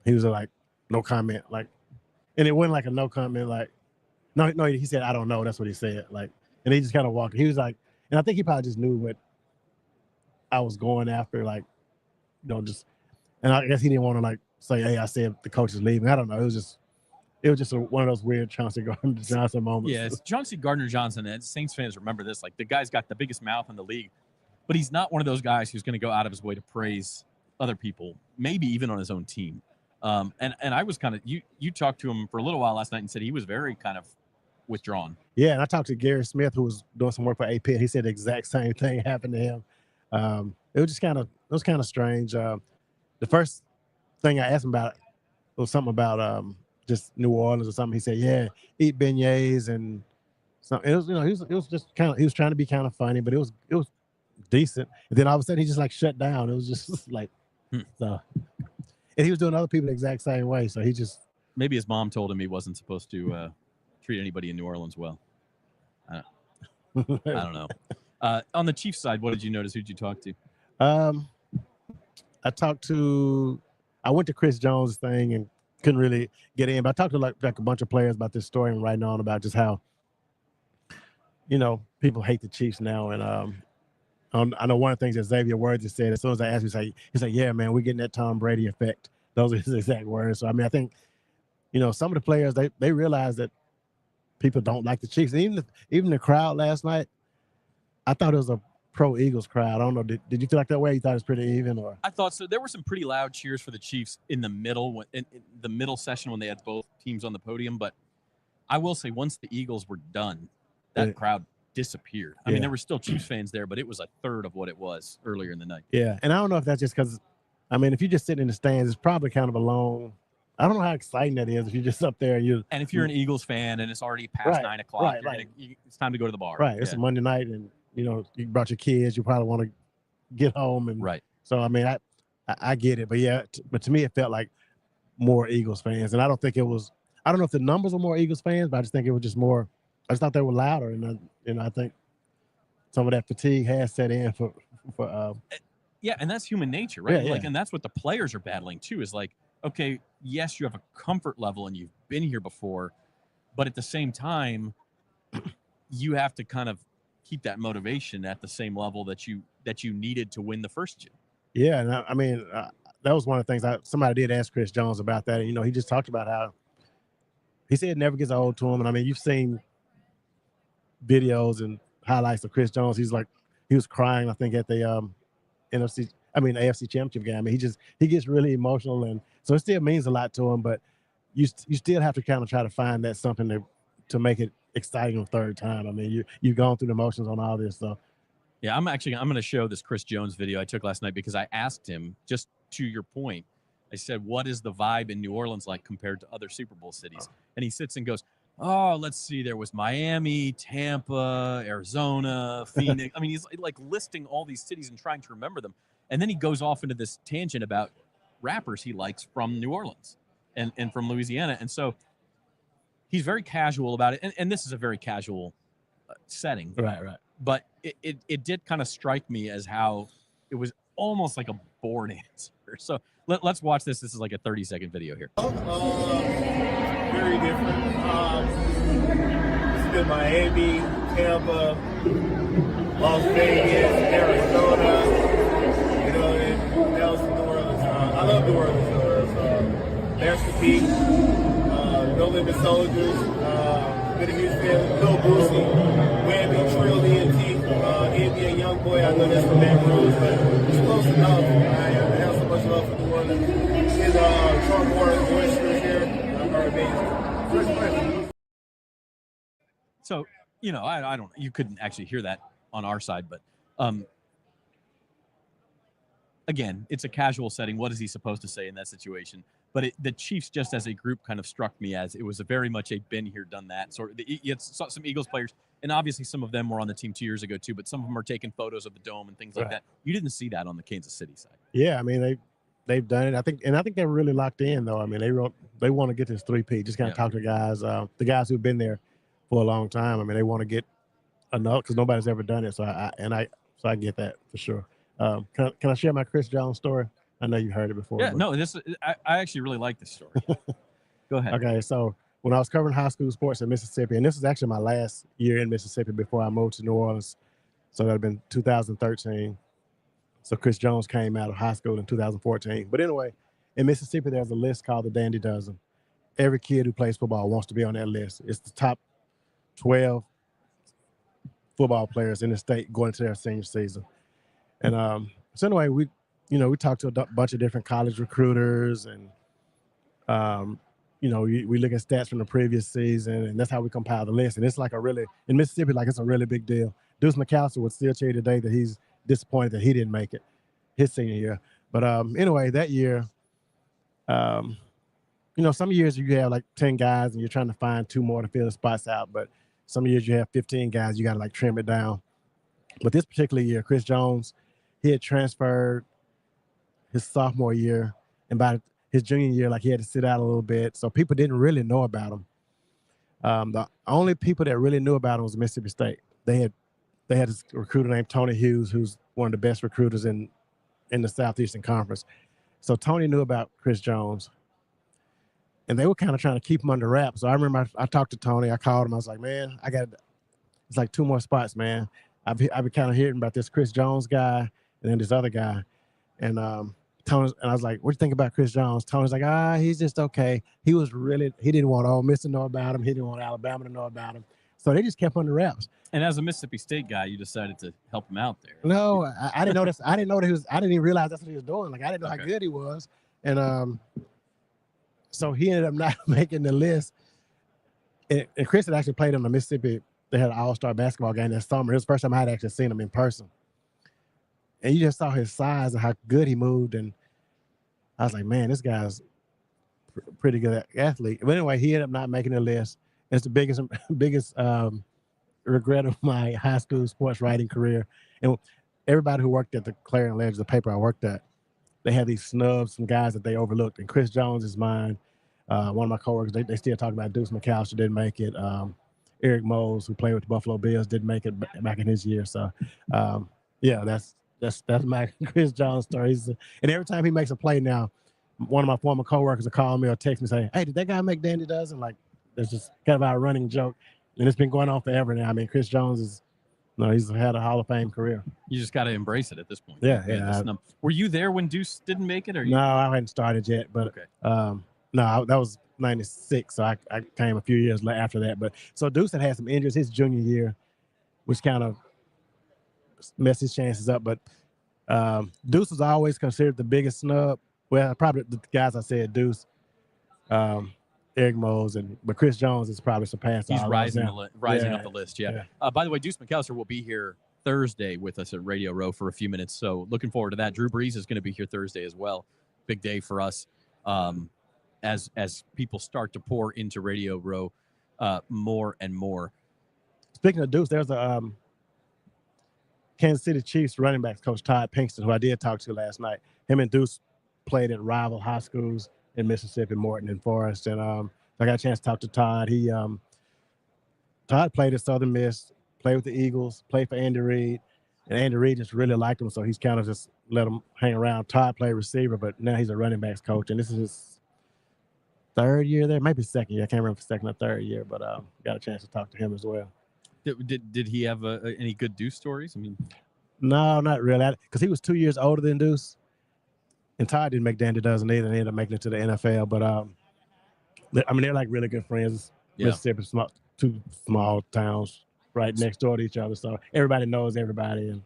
S5: he was like, no comment. Like, and it wasn't like a no comment. Like, no, he said, I don't know. That's what he said. Like, and he just kind of walked. He was like, and I think he probably just knew what I was going after. Like, just, and I guess he didn't want to like say, hey, I said the coach is leaving. I don't know. It was just one of those weird Chauncey Gardner-Johnson moments.
S1: Yeah, it's Chauncey Gardner-Johnson, and Saints fans remember this. Like, the guy's got the biggest mouth in the league, but he's not one of those guys who's going to go out of his way to praise other people, maybe even on his own team. And I was kind of you talked to him for a little while last night and said he was very kind of withdrawn.
S5: Yeah, and I talked to Gary Smith, who was doing some work for AP, and he said the exact same thing happened to him. It was kind of strange. The first thing I asked him about was something about just New Orleans or something. He said, "Yeah, eat beignets and something." It was, it was just kind of, he was trying to be kind of funny, but it was decent. And then all of a sudden, he just like shut down. It was just like, so. And he was doing other people the exact same way. So he just,
S1: maybe his mom told him he wasn't supposed to treat anybody in New Orleans well. I don't know. On the Chiefs side, what did you notice? Who'd you talk to?
S5: I went to Chris Jones' thing and couldn't really get in, but I talked to like a bunch of players about this story and writing on about just how, people hate the Chiefs now. And I know one of the things that Xavier Worthy said, as soon as I asked him, he's like, "Yeah, man, we're getting that Tom Brady effect." Those are his exact words. So, I mean, I think, some of the players, they realize that people don't like the Chiefs. And even the crowd last night, I thought it was a pro-Eagles crowd. I don't know. Did you feel like that way? You thought it was pretty even? Or
S1: I thought so. There were some pretty loud cheers for the Chiefs in the middle, in the middle session when they had both teams on the podium. But I will say, once the Eagles were done, that crowd disappeared. I mean, there were still Chiefs fans there, but it was a third of what it was earlier in the night.
S5: Yeah, and I don't know if that's just because, I mean, if you just sit in the stands, it's probably kind of a long. I don't know how exciting that is if you're just up there. And
S1: if you're an Eagles fan and it's already past 9 o'clock, it's time to go to the bar.
S5: Right. It's a Monday night, and you brought your kids. You probably want to get home, and so I mean, I get it, but but to me, it felt like more Eagles fans, and I don't think it was. I don't know if the numbers were more Eagles fans, but I just think it was just more. I just thought they were louder, and I think some of that fatigue has set in for.
S1: And that's human nature, right?
S5: Yeah,
S1: and that's what the players are battling too. Is like, okay, yes, you have a comfort level and you've been here before, but at the same time, you have to kind of keep that motivation at the same level that you needed to win the first two.
S5: Yeah, and I mean, that was one of the things somebody did ask Chris Jones about that. And, he just talked about how he said it never gets old to him. And I mean, you've seen videos and highlights of Chris Jones. He was crying, I think, at the AFC Championship game. I mean, he gets really emotional, and so it still means a lot to him. But you still have to kind of try to find that something to make it exciting the third time. I mean, you've gone through the emotions on all this, so.
S1: Yeah, I'm going to show this Chris Jones video I took last night because I asked him, just to your point, I said, "What is the vibe in New Orleans like compared to other Super Bowl cities?" And he sits and goes, "Oh, let's see. There was Miami, Tampa, Arizona, Phoenix." I mean, he's like listing all these cities and trying to remember them. And then he goes off into this tangent about rappers he likes from New Orleans and from Louisiana. And so he's very casual about it. And this is a very casual setting.
S5: Right.
S1: But it did kind of strike me as how it was almost like a bored answer. So let's watch this. This is like a 30-second video here.
S6: Very different. It's been Miami, Tampa, Las Vegas, Arizona, and now it's New Orleans. I love New Orleans. There's the Peak, No Limit Soldiers, been a huge fan. Bill Boosie, Whammy, Trill, ENT, NBA Young Boy. I know that's from Baton Rouge, but it's close enough. I have so much love for New Orleans. And Trump Warren, boisterous here. Are amazing.
S1: So, I don't, you couldn't actually hear that on our side, but again, it's a casual setting. What is he supposed to say in that situation? But the Chiefs, just as a group, kind of struck me as it was very much a been here, done that sort of. You had some Eagles players, and obviously some of them were on the team 2 years ago too, but some of them are taking photos of the dome and things like that. You didn't see that on the Kansas City side.
S5: Yeah, I mean, they've done it. I think they're really locked in, though. I mean, they want to get this 3P. Just kind of talk to guys, the guys who've been there for a long time. I mean, they want to get enough because nobody's ever done it. So I get that for sure. Can I share my Chris Jones story? I know you heard it before.
S1: Yeah, no, I actually really like this story. Go ahead.
S5: Okay, so when I was covering high school sports in Mississippi, and this was actually my last year in Mississippi before I moved to New Orleans, so that had been 2013. So Chris Jones came out of high school in 2014. But anyway, in Mississippi, there's a list called the Dandy Dozen. Every kid who plays football wants to be on that list. It's the top 12 football players in the state going into their senior season. And so anyway, we talked to a bunch of different college recruiters, and we look at stats from the previous season, and that's how we compile the list. And it's like in Mississippi, like it's a really big deal. Deuce McAllister would still tell you today that he's disappointed that he didn't make it his senior year. But anyway, that year, some years you have like 10 guys and you're trying to find 2 more to fill the spots out. But some years you have 15 guys, you got to like trim it down. But this particular year, Chris Jones, he had transferred his sophomore year, and by his junior year, like he had to sit out a little bit. So people didn't really know about him. The only people that really knew about him was Mississippi State. They had this recruiter named Tony Hughes, who's one of the best recruiters in the Southeastern Conference. So Tony knew about Chris Jones, and they were kind of trying to keep him under wraps. So I remember I talked to Tony. I called him. I was like, man, it's like 2 more spots, man. I've been kind of hearing about this Chris Jones guy and then this other guy. And Tony, and I was like, what do you think about Chris Jones? Tony's like, he's just okay. He didn't want Ole Miss to know about him. He didn't want Alabama to know about him. So they just kept under wraps.
S1: And as a Mississippi State guy, you decided to help him out there.
S5: No, I didn't know this. I didn't know that I didn't even realize that's what he was doing. Like, I didn't know how good he was. And so he ended up not making the list. And Chris had actually played on the Mississippi. They had an all-star basketball game that summer. It was the first time I had actually seen him in person. And you just saw his size and how good he moved. And I was like, man, this guy's pretty good athlete. But anyway, he ended up not making the list. It's the biggest regret of my high school sports writing career. And everybody who worked at the Clarion Ledger, the paper I worked at, they had these snubs, some guys that they overlooked. And Chris Jones is mine. One of my coworkers, they still talk about Deuce McAllister didn't make it. Eric Mose, who played with the Buffalo Bills, didn't make it back in his year. So, that's my Chris Jones story. And every time he makes a play now, one of my former coworkers will call me or text me saying, hey, did that guy make Dandy Dozen? Like, that's just kind of our running joke. And it's been going on forever now. I mean, Chris Jones he's had a Hall of Fame career.
S1: You just got to embrace it at this point.
S5: Yeah.
S1: Were you there when Deuce didn't make it?
S5: No, I hadn't started yet. But
S1: okay.
S5: That was 96, so I came a few years after that. But so Deuce had some injuries his junior year, which kind of messed his chances up. But Deuce was always considered the biggest snub. Well, probably the guys I said, Deuce, Eric Mose, but Chris Jones is probably surpassed.
S1: He's
S5: all
S1: rising
S5: now.
S1: up the list. Yeah. By the way, Deuce McAllister will be here Thursday with us at Radio Row for a few minutes. So looking forward to that. Drew Brees is going to be here Thursday as well. Big day for us. As people start to pour into Radio Row more and more.
S5: Speaking of Deuce, there's a Kansas City Chiefs running backs coach Todd Pinkston, who I did talk to last night. Him and Deuce played at rival high schools in Mississippi, Morton and Forest. And I got a chance to talk to Todd. Todd played at Southern Miss, played with the Eagles, played for Andy Reid. And Andy Reid just really liked him, so he's kind of just let him hang around. Todd played receiver, but now he's a running backs coach. And this is his 3rd year there, maybe 2nd year. I can't remember if 2nd or 3rd year, but got a chance to talk to him as well.
S1: Did he have any good Deuce stories? I mean,
S5: no, not really, because he was 2 years older than Deuce, and Todd didn't make Dandy Dozen either. They ended up making it to the NFL, but they're like really good friends.
S1: Yeah.
S5: Mississippi, two small towns right next door to each other, so everybody knows everybody, and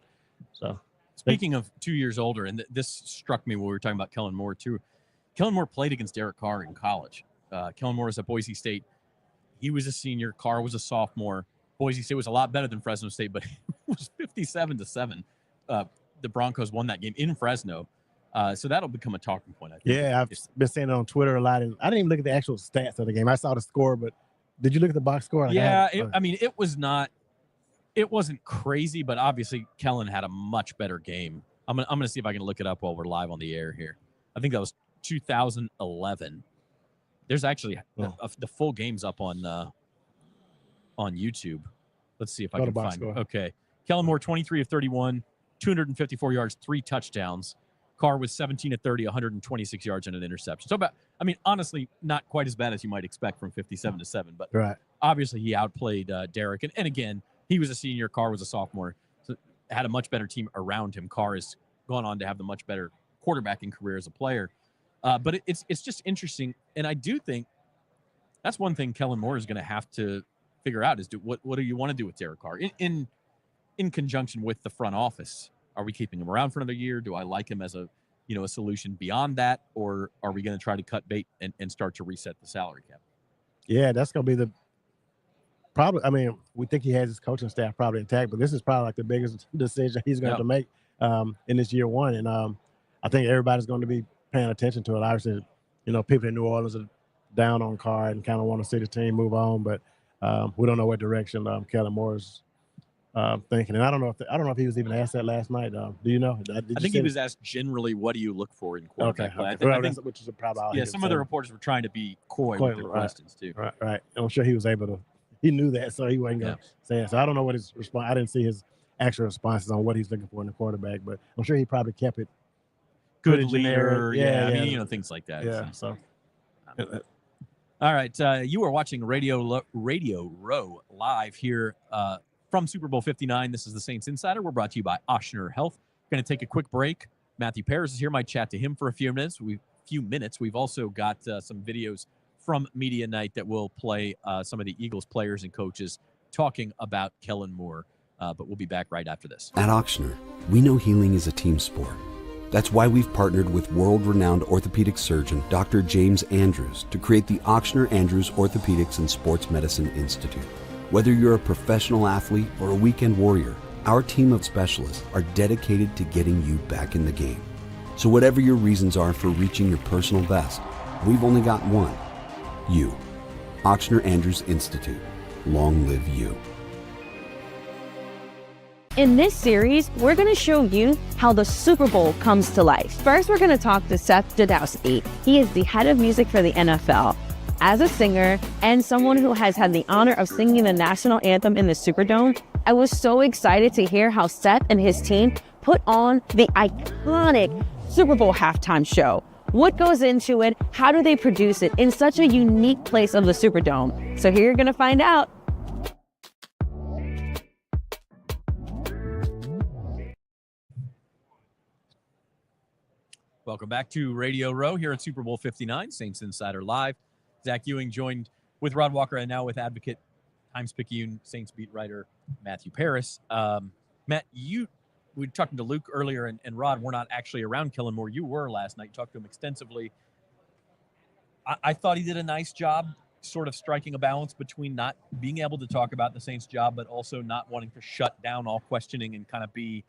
S5: so.
S1: Speaking of 2 years older, and this struck me when we were talking about Kellen Moore too. Kellen Moore played against Derek Carr in college. Kellen Moore is at Boise State. He was a senior. Carr was a sophomore. Boise State was a lot better than Fresno State, but it was 57-7. The Broncos won that game in Fresno. So that'll become a talking point, I think.
S5: Yeah, I've been seeing it on Twitter a lot, and I didn't even look at the actual stats of the game. I saw the score, but did you look at the box score?
S1: Yeah, it wasn't crazy, but obviously Kellen had a much better game. I'm gonna see if I can look it up while we're live on the air here. I think that was 2011. There's actually the full game's up on YouTube. Let's see if I can find it. Okay. Kellen Moore, 23 of 31, 254 yards, 3 touchdowns. Carr was 17 of 30, 126 yards and an interception. So honestly, not quite as bad as you might expect from 57-7, but obviously he outplayed Derek. And again, he was a senior, Carr was a sophomore, so had a much better team around him. Carr has gone on to have the much better quarterbacking career as a player. But it's just interesting, and I do think that's one thing Kellen Moore is going to have to figure out is what do you want to do with Derek Carr in conjunction with the front office? Are we keeping him around for another year? Do I like him as a a solution beyond that, or are we going to try to cut bait and start to reset the salary cap?
S5: Yeah, that's going to be the probably. I mean, we think he has his coaching staff probably intact, but this is probably like the biggest decision he's going to make in this year one. And I think everybody's going to be paying attention to it. Obviously, people in New Orleans are down on Carr and kind of want to see the team move on, but we don't know what direction Kellen Moore's thinking. And I don't know if he was even asked that last night. Do you know?
S1: I think he was asked generally, what do you look for in quarterback play? I think
S5: which is probably all
S1: some of the reporters were trying to be coy with their questions too.
S5: Right. I'm sure he was able to. He knew that, so he wasn't going to say it. So I don't know what his response. I didn't see his actual responses on what he's looking for in the quarterback, but I'm sure he probably kept it.
S1: Good leader, I mean, things like that.
S5: Yeah. So.
S1: All right, you are watching Radio Row live here from Super Bowl 59. This is the Saints Insider. We're brought to you by Ochsner Health. Going to take a quick break. Matthew Paris is here. Might chat to him for a few minutes. We've also got some videos from Media Night that will play some of the Eagles players and coaches talking about Kellen Moore. But we'll be back right after this.
S7: At Ochsner, we know healing is a team sport. That's why we've partnered with world-renowned orthopedic surgeon Dr. James Andrews to create the Ochsner Andrews Orthopedics and Sports Medicine Institute. Whether you're a professional athlete or a weekend warrior, our team of specialists are dedicated to getting you back in the game. So whatever your reasons are for reaching your personal best, we've only got one. You. Ochsner Andrews Institute. Long live you.
S4: In this series, we're going to show you how the Super Bowl comes to life. First, we're going to talk to Seth Jadowski. He is the head of music for the NFL. As a singer and someone who has had the honor of singing the national anthem in the Superdome, I was so excited to hear how Seth and his team put on the iconic Super Bowl halftime show. What goes into it? How do they produce it in such a unique place of the Superdome? So here you're going to find out.
S1: Welcome back to Radio Row here at Super Bowl 59, Saints Insider Live. Zach Ewing joined with Rod Walker and now with Advocate Times-Picayune Saints beat writer Matthew Paris. Matt, we were talking to Luke earlier, and Rod, we're not actually around Kellen Moore. You were last night. You talked to him extensively. I thought he did a nice job sort of striking a balance between not being able to talk about the Saints' job, but also not wanting to shut down all questioning and kind of be,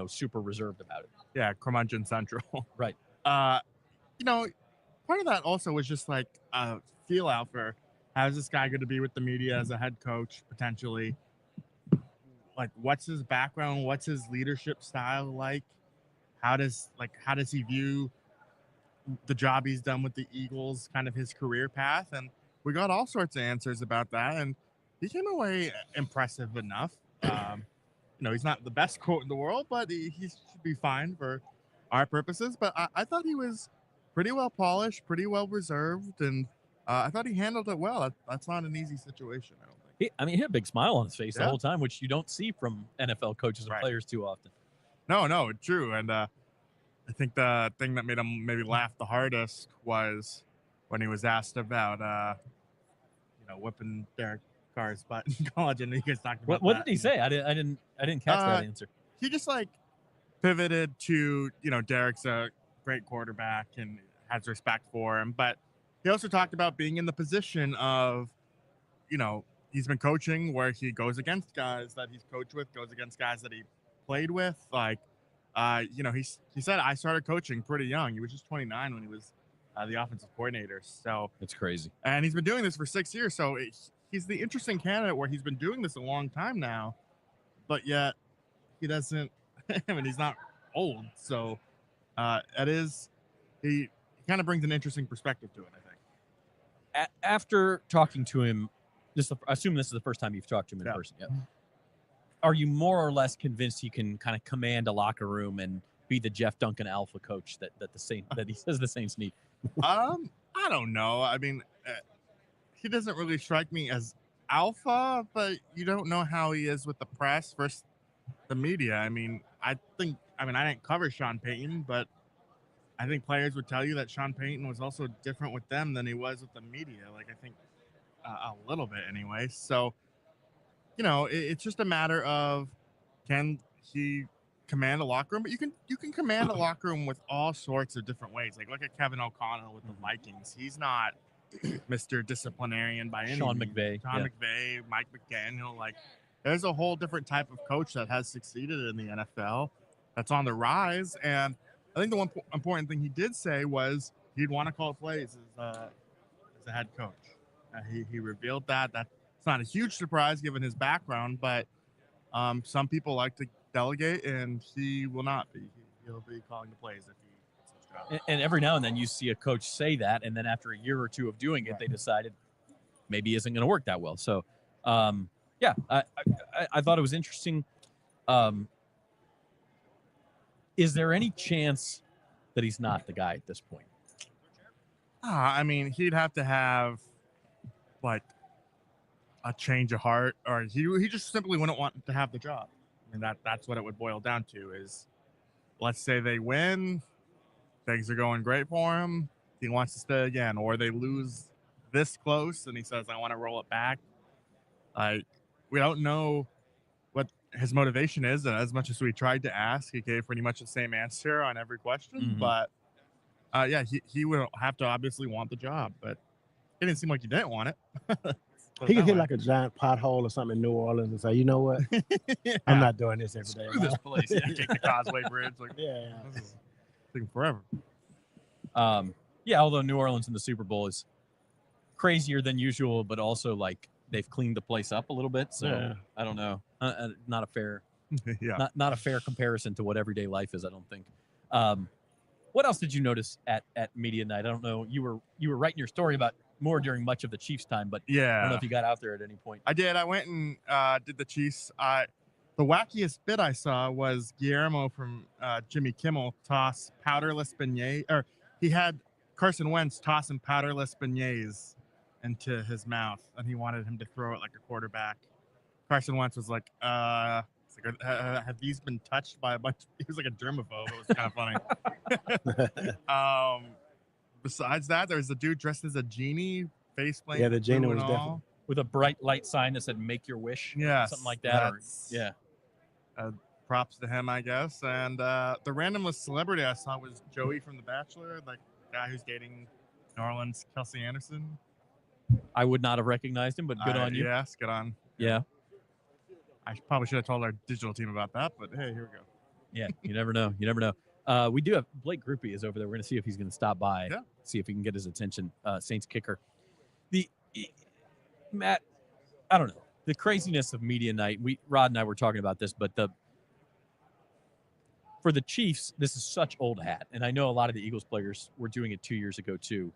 S1: super reserved about it.
S8: Yeah, curmudgeon central.
S1: Right.
S8: Part of that also was just like a feel out for how's this guy going to be with the media as a head coach potentially. Like, what's his background? What's his leadership style like? How does he view the job he's done with the Eagles, kind of his career path? And we got all sorts of answers about that, and he came away impressive enough. He's not the best quote in the world, but he should be fine for our purposes. But I thought he was pretty well polished, pretty well reserved, and I thought he handled it well. That's not an easy situation, I don't think.
S1: He had a big smile on his face the whole time, which you don't see from NFL coaches and players too often.
S8: No, true. And I think the thing that made him maybe laugh the hardest was when he was asked about, whipping Derek Carr's butt in college, and he was talking about
S1: what did he say? I didn't catch that answer.
S8: He just pivoted to Derek's a great quarterback and has respect for him, but he also talked about being in the position of he's been coaching where he goes against guys that he's coached with, goes against guys that he played with. He said I started coaching pretty young. He was just 29 when he was the offensive coordinator. So
S1: it's crazy, and
S8: he's been doing this for 6 years. So he's the interesting candidate where he's been doing this a long time now, but yet he doesn't. I mean, he's not old, so he kind of brings an interesting perspective to it, I think.
S1: After talking to him, I assume this is the first time you've talked to him in person. Yeah. Are you more or less convinced he can kind of command a locker room and be the Jeff Duncan alpha coach that he says the Saints need?
S8: I don't know. I mean, he doesn't really strike me as alpha, but you don't know how he is with the press versus the media. I mean, I didn't cover Sean Payton, but I think players would tell you that Sean Payton was also different with them than he was with the media. I think a little bit anyway. So, it's just a matter of can he command a locker room, but you can command a locker room with all sorts of different ways. Like look at Kevin O'Connell with the Vikings. He's not Mr. Disciplinarian by any
S1: Sean
S8: means.
S1: McVay,
S8: Sean McVay, Mike McDaniel, like there's a whole different type of coach that has succeeded in the NFL that's on the rise. And I think the one important thing he did say was he'd want to call plays as a head coach. He revealed that. That's not a huge surprise given his background, but some people like to delegate, and he will not be. He'll be calling the plays if he gets his job.
S1: And every now and then you see a coach say that, and then after a year or two of doing it,
S8: Right.
S1: they decided maybe isn't going to work that well. So, yeah, I thought it was interesting. Is there any chance that he's not the guy at this point?
S8: I mean, he'd have to have like a change of heart, or he just simply wouldn't want to have the job. I mean, that's what it would boil down to. Is let's say they win, things are going great for him. He wants to stay again, or they lose this close, and he says, "I want to roll it back." Like we don't know what his motivation is, and as much as we tried to ask, he gave pretty much the same answer on every question.
S1: Mhm.
S8: But yeah, he would have to obviously want the job, but it didn't seem like he didn't want it.
S5: He could hit like a giant pothole or something in New Orleans and say, you know what? I'm not doing this every day.
S1: Screw this place. Yeah.
S8: Take the Causeway Bridge. Like,
S5: Yeah.
S8: this is taking forever.
S1: Yeah, although New Orleans in the Super Bowl is crazier than usual, but also like they've cleaned the place up a little bit. So
S5: Yeah.
S1: I don't know. Not a fair,
S8: Yeah.
S1: not a fair comparison to what everyday life is, I don't think. What else did you notice at media night? I don't know. You were writing your story about more during much of the Chiefs time, but I don't know
S8: Yeah.
S1: if you got out there at any point.
S8: I did. I went and did the Chiefs. The wackiest bit I saw was Guillermo from Jimmy Kimmel toss powderless beignets, or he had Carson Wentz tossing powderless beignets into his mouth, and he wanted him to throw it like a quarterback. Carson Wentz was like, have these been touched by a bunch? He was like a germaphobe. It was kind of funny. Besides that, there's a dude dressed as a genie, face paint.
S5: Yeah, the genie
S8: blue
S5: was
S8: and all.
S1: With a bright light sign that said "Make your wish,"
S8: Yeah,
S1: something like that. Or, yeah,
S8: props to him, I guess. And the randomest celebrity I saw was Joey from The Bachelor, like guy who's dating New Orleans Kelsey Anderson.
S1: I would not have recognized him, but good on you.
S8: Yes, good on.
S1: Yeah,
S8: I probably should have told our digital team about that, but hey, here we go.
S1: yeah. You never know. You never know. We do have Blake Groupie is over there. We're going to see if he's going to stop by,
S8: Yeah.
S1: see if he can get his attention. Saints kicker. Matt, I don't know. The craziness of media night. Rod and I were talking about this, but for the Chiefs, this is such old hat. And I know a lot of the Eagles players were doing it 2 years ago too.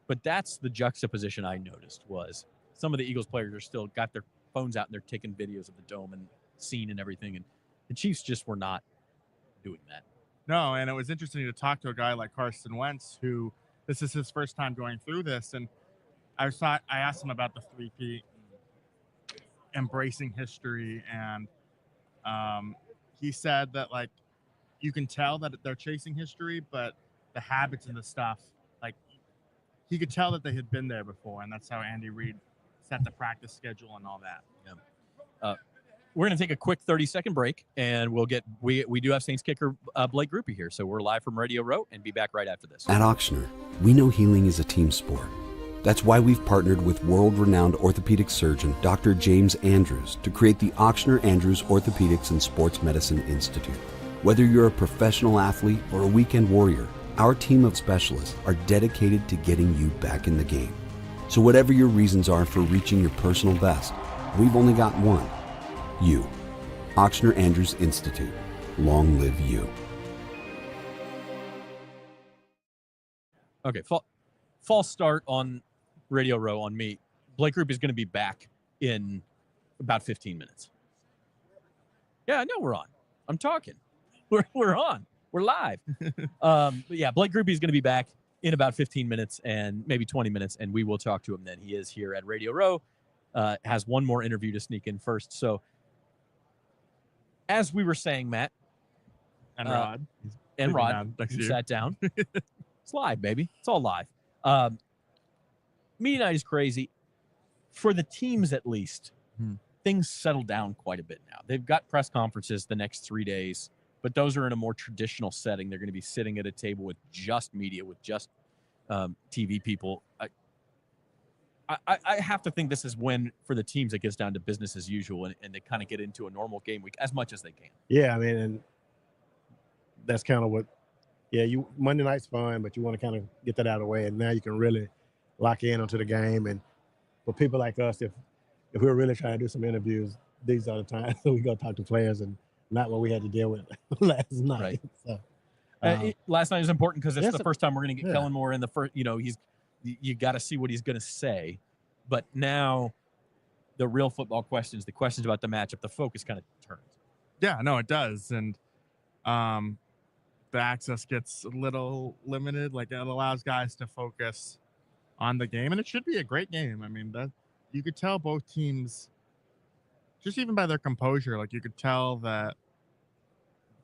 S1: But that's the juxtaposition I noticed was some of the Eagles players are still got their phones out and they're taking videos of the dome and scene and everything. And the Chiefs just were not doing that.
S8: No, and it was interesting to talk to a guy like Carson Wentz, who this is his first time going through this. And I asked him about the 3P, embracing history, and he said that like you can tell that they're chasing history, but the habits and the stuff, like he could tell that they had been there before, and that's how Andy Reid set the practice schedule and all that.
S1: Yeah. We're going to take a quick 30-second break, and we do have Saints kicker Blake Groupie here, so we're live from Radio Row and be back right after this.
S7: At Auctioner, we know healing is a team sport. That's why we've partnered with world-renowned orthopedic surgeon Dr. James Andrews to create the Auctioner Andrews Orthopedics and Sports Medicine Institute. Whether you're a professional athlete or a weekend warrior, our team of specialists are dedicated to getting you back in the game. So whatever your reasons are for reaching your personal best, we've only got one. You. Auctioner Andrews Institute. Long live you.
S1: Okay, false start on Radio Row on me. Blake Group is going to be back in about 15 minutes. Yeah, I know we're on. I'm talking. We're on. We're live. But yeah, Blake Groupie is going to be back in about 15 minutes and maybe 20 minutes, and we will talk to him then. He is here at Radio Row. Has one more interview to sneak in first. So as we were saying, Matt.
S8: And Rod.
S1: And Rod,
S8: next
S1: you
S8: year.
S1: sat down. It's live, baby. It's all live. Media night is crazy. For the teams, at least, things settle down quite a bit now. They've got press conferences the next 3 days. but those are in a more traditional setting. They're going to be sitting at a table with just media, with just TV people. I have to think this is when, for the teams, it gets down to business as usual, and they kind of get into a normal game week as much as they can.
S5: Yeah, I mean, and that's kind of what. Yeah, Monday night's fun, but you want to kind of get that out of the way, and now you can really lock in onto the game. And for people like us, if we're really trying to do some interviews, these are the times we go talk to players, and not what we had to deal with last night.
S1: Right.
S5: So,
S1: last night is important because it's the first time we're going to get
S5: yeah.
S1: Kellen Moore in the first. You got to see what he's going to say, but now the real football questions, the questions about the matchup, the focus kind of turns.
S8: Yeah, no, it does, and the access gets a little limited. Like, it allows guys to focus on the game, and it should be a great game. I mean, that you could tell both teams, just even by their composure, like you could tell that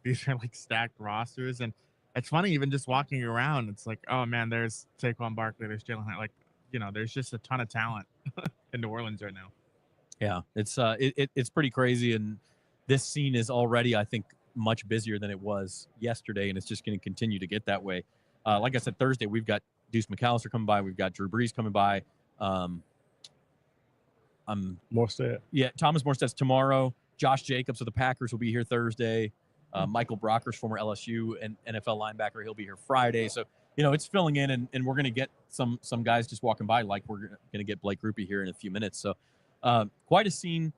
S8: these are like stacked rosters. And it's funny, even just walking around, it's like, oh man, there's Saquon Barkley, there's Jalen Hurts. Like, there's just a ton of talent in New Orleans right now.
S1: Yeah, it's pretty crazy, and this scene is already, I think, much busier than it was yesterday, and it's just going to continue to get that way. Like I said, Thursday we've got Deuce McAllister coming by, we've got Drew Brees coming by.
S5: Morstead.
S1: Yeah, Thomas Morstead's tomorrow. Josh Jacobs of the Packers will be here Thursday. Michael Brockers, former LSU and NFL linebacker, he'll be here Friday. So, it's filling in, and we're going to get some guys just walking by, like we're going to get Blake Rupe here in a few minutes. So, quite a scene.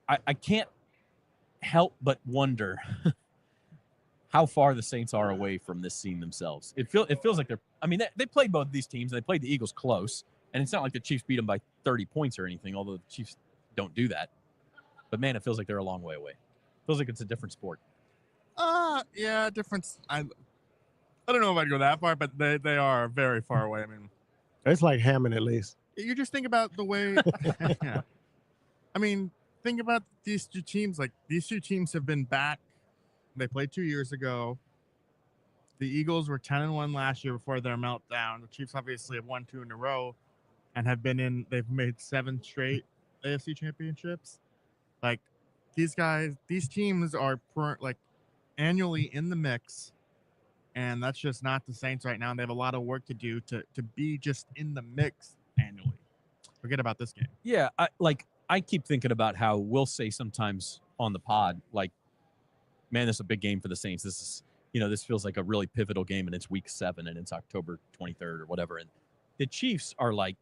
S1: I can't help but wonder how far the Saints are away from this scene themselves. It feels like they played both these teams, and they played the Eagles close, and it's not like the Chiefs beat them by 30 points or anything, although the Chiefs don't do that. But man, it feels like they're a long way away. Feels like it's a different sport.
S8: Yeah, difference. I don't know if I'd go that far, but they are very far away. I mean,
S5: it's like Hammond at least.
S8: You just think about the way. Yeah. I mean, think about these two teams. Like, these two teams have been back. They played 2 years ago. The Eagles were 10-1 last year before their meltdown. The Chiefs obviously have won 2 in a row and have been in. They've made 7 straight AFC championships. Like, these teams are annually in the mix, and that's just not the Saints right now. And they have a lot of work to do to be just in the mix annually. Forget about this game.
S1: Yeah, I keep thinking about how we'll say sometimes on the pod, like, man, this is a big game for the Saints. This is, this feels like a really pivotal game, and it's week 7 and it's October 23rd or whatever. And the Chiefs are like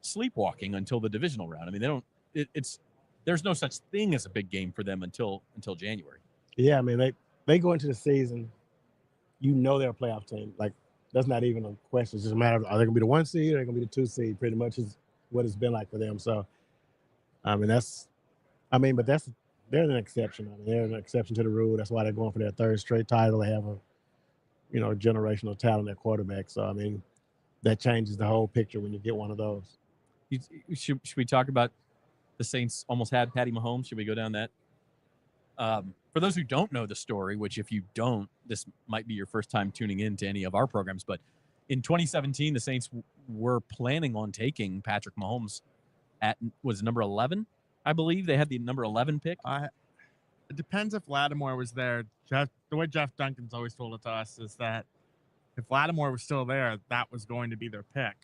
S1: sleepwalking until the divisional round. I mean, there's no such thing as a big game for them until January.
S5: Yeah, I mean, they go into the season, they're a playoff team. Like, that's not even a question. It's just a matter of, are they going to be the 1 seed or are they going to be the 2 seed? Pretty much is what it's been like for them. So, but they're an exception. I mean, they're an exception to the rule. That's why they're going for their 3rd straight title. They have a generational talent at quarterback. So, I mean, that changes the whole picture when you get one of those.
S1: Should we talk about the Saints almost had Patty Mahomes? Should we go down that? For those who don't know the story, which if you don't, this might be your first time tuning in to any of our programs, but in 2017, the Saints were planning on taking Patrick Mahomes was number 11, I believe. They had the number 11 pick.
S8: It depends if Lattimore was there. The way Jeff Duncan's always told it to us is that if Lattimore was still there, that was going to be their pick.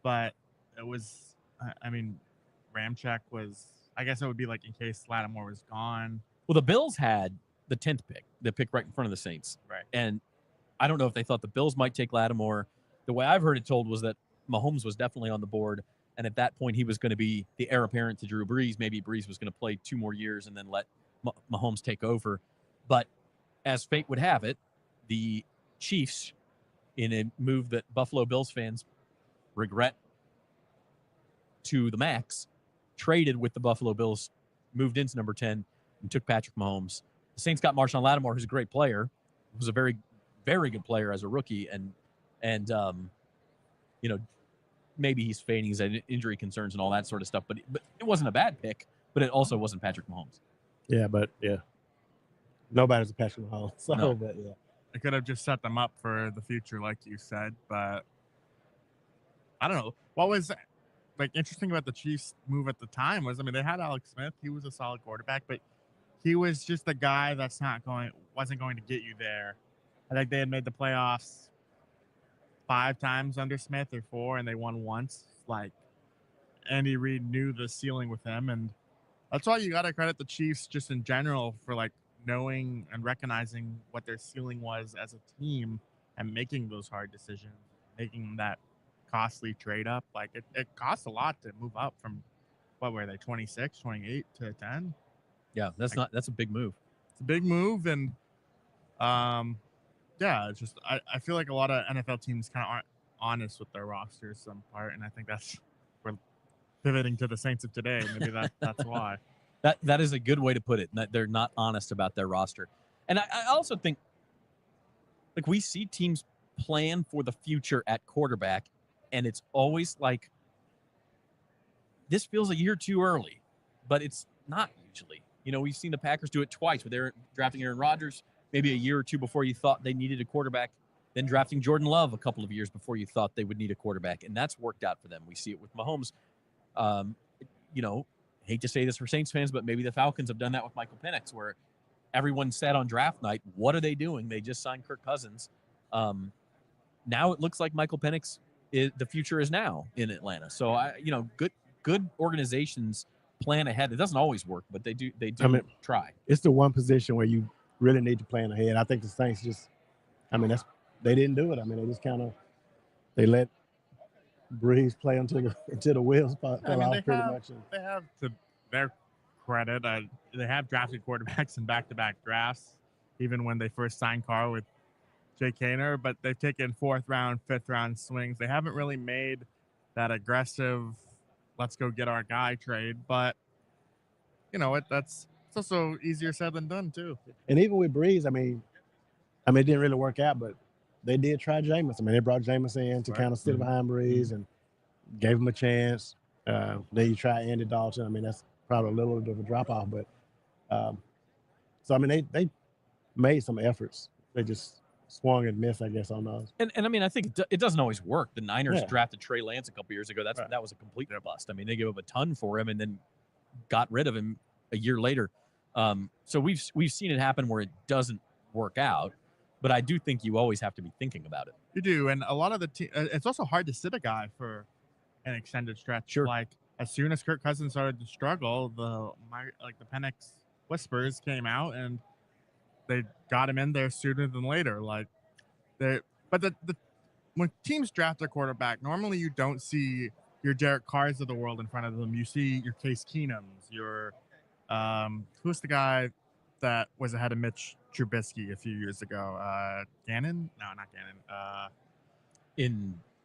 S8: But it was, Ramczyk was, I guess it would be like in case Lattimore was gone.
S1: Well, the Bills had the 10th pick, the pick right in front of the Saints.
S8: Right.
S1: And I don't know if they thought the Bills might take Lattimore. The way I've heard it told was that Mahomes was definitely on the board. And at that point, he was going to be the heir apparent to Drew Brees. Maybe Brees was going to play 2 more years and then let Mahomes take over. But as fate would have it, the Chiefs, in a move that Buffalo Bills fans regret to the max, traded with the Buffalo Bills, moved into number 10, and took Patrick Mahomes. The Saints got Marshawn Lattimore, who's a great player, was a very, very good player as a rookie, and maybe he's fading his injury concerns and all that sort of stuff, but it wasn't a bad pick, but it also wasn't Patrick Mahomes.
S5: Yeah, but nobody's a Patrick Mahomes. So,
S1: No.
S5: But yeah.
S8: It could have just set them up for the future, like you said, but I don't know. What was interesting about the Chiefs' move at the time was, they had Alex Smith. He was a solid quarterback, but he was just the guy that's wasn't going to get you there. I think they had made the playoffs 5 times under Smith or 4, and they won once. Like, Andy Reid knew the ceiling with him, and that's why you got to credit the Chiefs just in general for like knowing and recognizing what their ceiling was as a team and making those hard decisions, making that costly trade up. Like it costs a lot to move up from, what were they, 26, 28 to 10?
S1: Yeah, that's a big move.
S8: It's a big move, and yeah, it's just I feel like a lot of NFL teams kind of aren't honest with their rosters some part, and I think we're pivoting to the Saints of today. Maybe that's why.
S1: That is a good way to put it. That they're not honest about their roster. And I also think, like, we see teams plan for the future at quarterback, and it's always like, this feels a year too early, but it's not usually. You know, we've seen the Packers do it twice with drafting Aaron Rodgers, maybe a year or two before you thought they needed a quarterback, then drafting Jordan Love a couple of years before you thought they would need a quarterback, and that's worked out for them. We see it with Mahomes. You know, hate to say this for Saints fans, but maybe the Falcons have done that with Michael Penix, where everyone said on draft night, what are they doing? They just signed Kirk Cousins. Now it looks like Michael Penix, the future is now in Atlanta. So, good organizations plan ahead. It doesn't always work, but they do try.
S5: It's the one position where you really need to plan ahead. I think the Saints they didn't do it. I mean, they just they let Breeze play until the wheels fell off pretty much.
S8: They have, to their credit, they have drafted quarterbacks in back-to-back drafts, even when they first signed Carr with Jay Kaner, but they've taken 4th round, 5th round swings. They haven't really made that aggressive, let's go get our guy trade, but you know what? It's also easier said than done too.
S5: And even with Breeze, it didn't really work out, but they did try Jameis. They brought Jameis in to kind of sit behind Breeze and gave him a chance. Then you try Andy Dalton. That's probably a little bit of a drop off, but they made some efforts. They just swung and missed, I guess, on those.
S1: And I think it doesn't always work. The Niners drafted Trey Lance a couple years ago. That was a complete bust. They gave up a ton for him and then got rid of him a year later. So we've seen it happen where it doesn't work out. But I do think you always have to be thinking about it.
S8: You do, and a lot of the it's also hard to sit a guy for an extended stretch.
S1: Sure.
S8: Like, as soon as Kirk Cousins started to struggle, the Penix whispers came out, and they got him in there sooner than later. When teams draft a quarterback, normally you don't see your Derek Carrs of the world in front of them. You see your Case Keenums, your who's the guy that was ahead of Mitch Trubisky a few years ago? Gannon? No, not Gannon.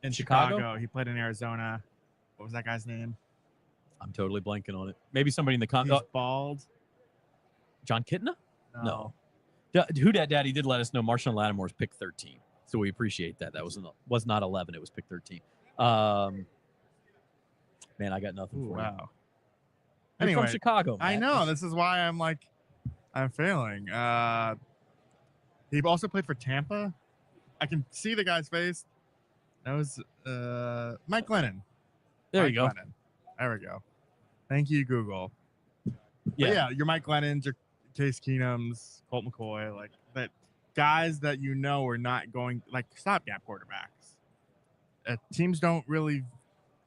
S1: In Chicago?
S8: He played in Arizona. What was that guy's name?
S1: I'm totally blanking on it. Maybe somebody in the
S8: He's bald.
S1: John Kitna?
S8: No.
S1: Who Dat Daddy did let us know Marshawn Lattimore's pick 13. So we appreciate that. That was not 11. It was pick 13. Man, I got nothing for you.
S8: Wow.
S1: You're
S8: Anyway,
S1: from Chicago, Matt.
S8: I know. This is why I'm failing. He also played for Tampa. I can see the guy's face. That was Mike Glennon.
S1: There you go.
S8: Glennon. There we go. Thank you, Google.
S1: Yeah,
S8: your Mike Glennons, your Case Keenums, Colt McCoy, like that, guys that are not going, like, stopgap quarterbacks. Teams don't really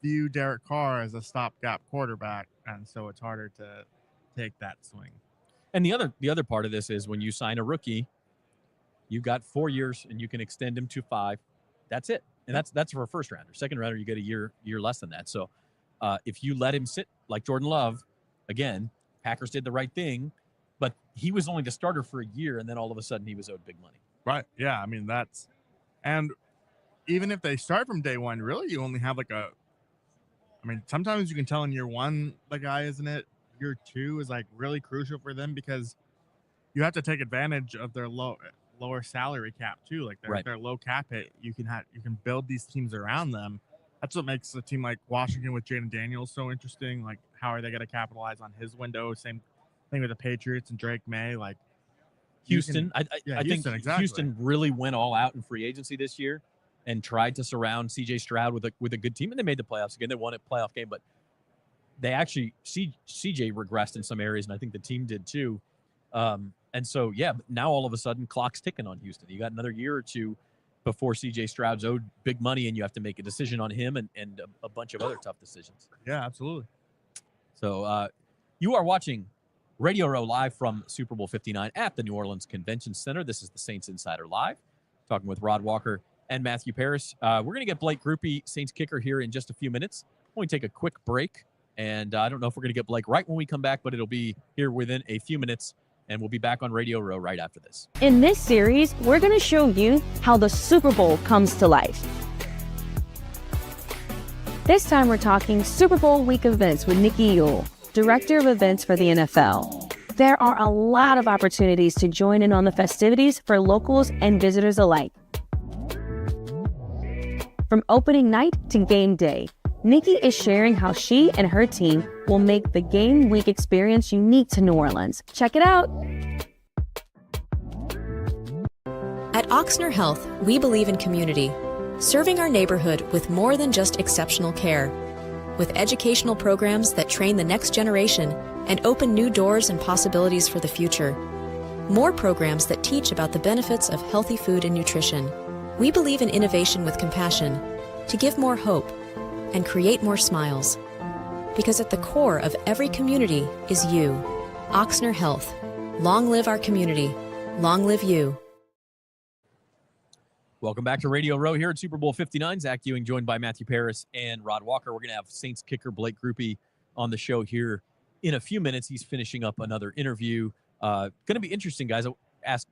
S8: view Derek Carr as a stopgap quarterback, and so it's harder to take that swing.
S1: And the other part of this is when you sign a rookie, you got 4 years and you can extend him to 5. That's it. And that's for a first rounder. Second rounder, you get a year less than that. So if you let him sit like Jordan Love, again, Packers did the right thing, but he was only the starter for a year, and then all of a sudden he was owed big money.
S8: Right. Yeah. And even if they start from day one, really, you only have sometimes you can tell in year one the guy isn't it. Year 2 is really crucial for them because you have to take advantage of their lower salary cap too. Like their low cap hit, you can build these teams around them. That's what makes a team like Washington with Jaden Daniels so interesting. Like, how are they going to capitalize on his window? Same thing with the Patriots and Drake May. Like
S1: Houston, I think
S8: exactly.
S1: Houston really went all out in free agency this year and tried to surround C.J. Stroud with a good team, and they made the playoffs again. They won a playoff game, but they actually CJ regressed in some areas, and I think the team did too. And so, yeah, but now all of a sudden, clock's ticking on Houston. You got another year or two before C.J. Stroud's owed big money, and you have to make a decision on him and a bunch of other tough decisions.
S8: Yeah, absolutely.
S1: So you are watching Radio Row live from Super Bowl 59 at the New Orleans Convention Center. This is the Saints Insider Live, talking with Rod Walker and Matthew Paris. We're going to get Blake Grupe, Saints kicker, here in just a few minutes. We'll take a quick break, and I don't know if we're going to get Blake right when we come back, but it'll be here within a few minutes, and we'll be back on Radio Row right after this.
S4: In this series, we're going to show you how the Super Bowl comes to life. This time we're talking Super Bowl week events with Nikki Yule, Director of Events for the NFL. There are a lot of opportunities to join in on the festivities for locals and visitors alike. From opening night to game day, Nikki is sharing how she and her team will make the game week experience unique to New Orleans. Check it out.
S9: At Ochsner Health, we believe in community, serving our neighborhood with more than just exceptional care. With educational programs that train the next generation and open new doors and possibilities for the future. More programs that teach about the benefits of healthy food and nutrition. We believe in innovation with compassion to give more hope and create more smiles. Because at the core of every community is you. Ochsner Health. Long live our community. Long live you.
S1: Welcome back to Radio Row here at Super Bowl 59. Zach Ewing joined by Matthew Paris and Rod Walker. We're going to have Saints kicker Blake Grupe on the show here in a few minutes. He's finishing up another interview. Going to be interesting, guys. I'll ask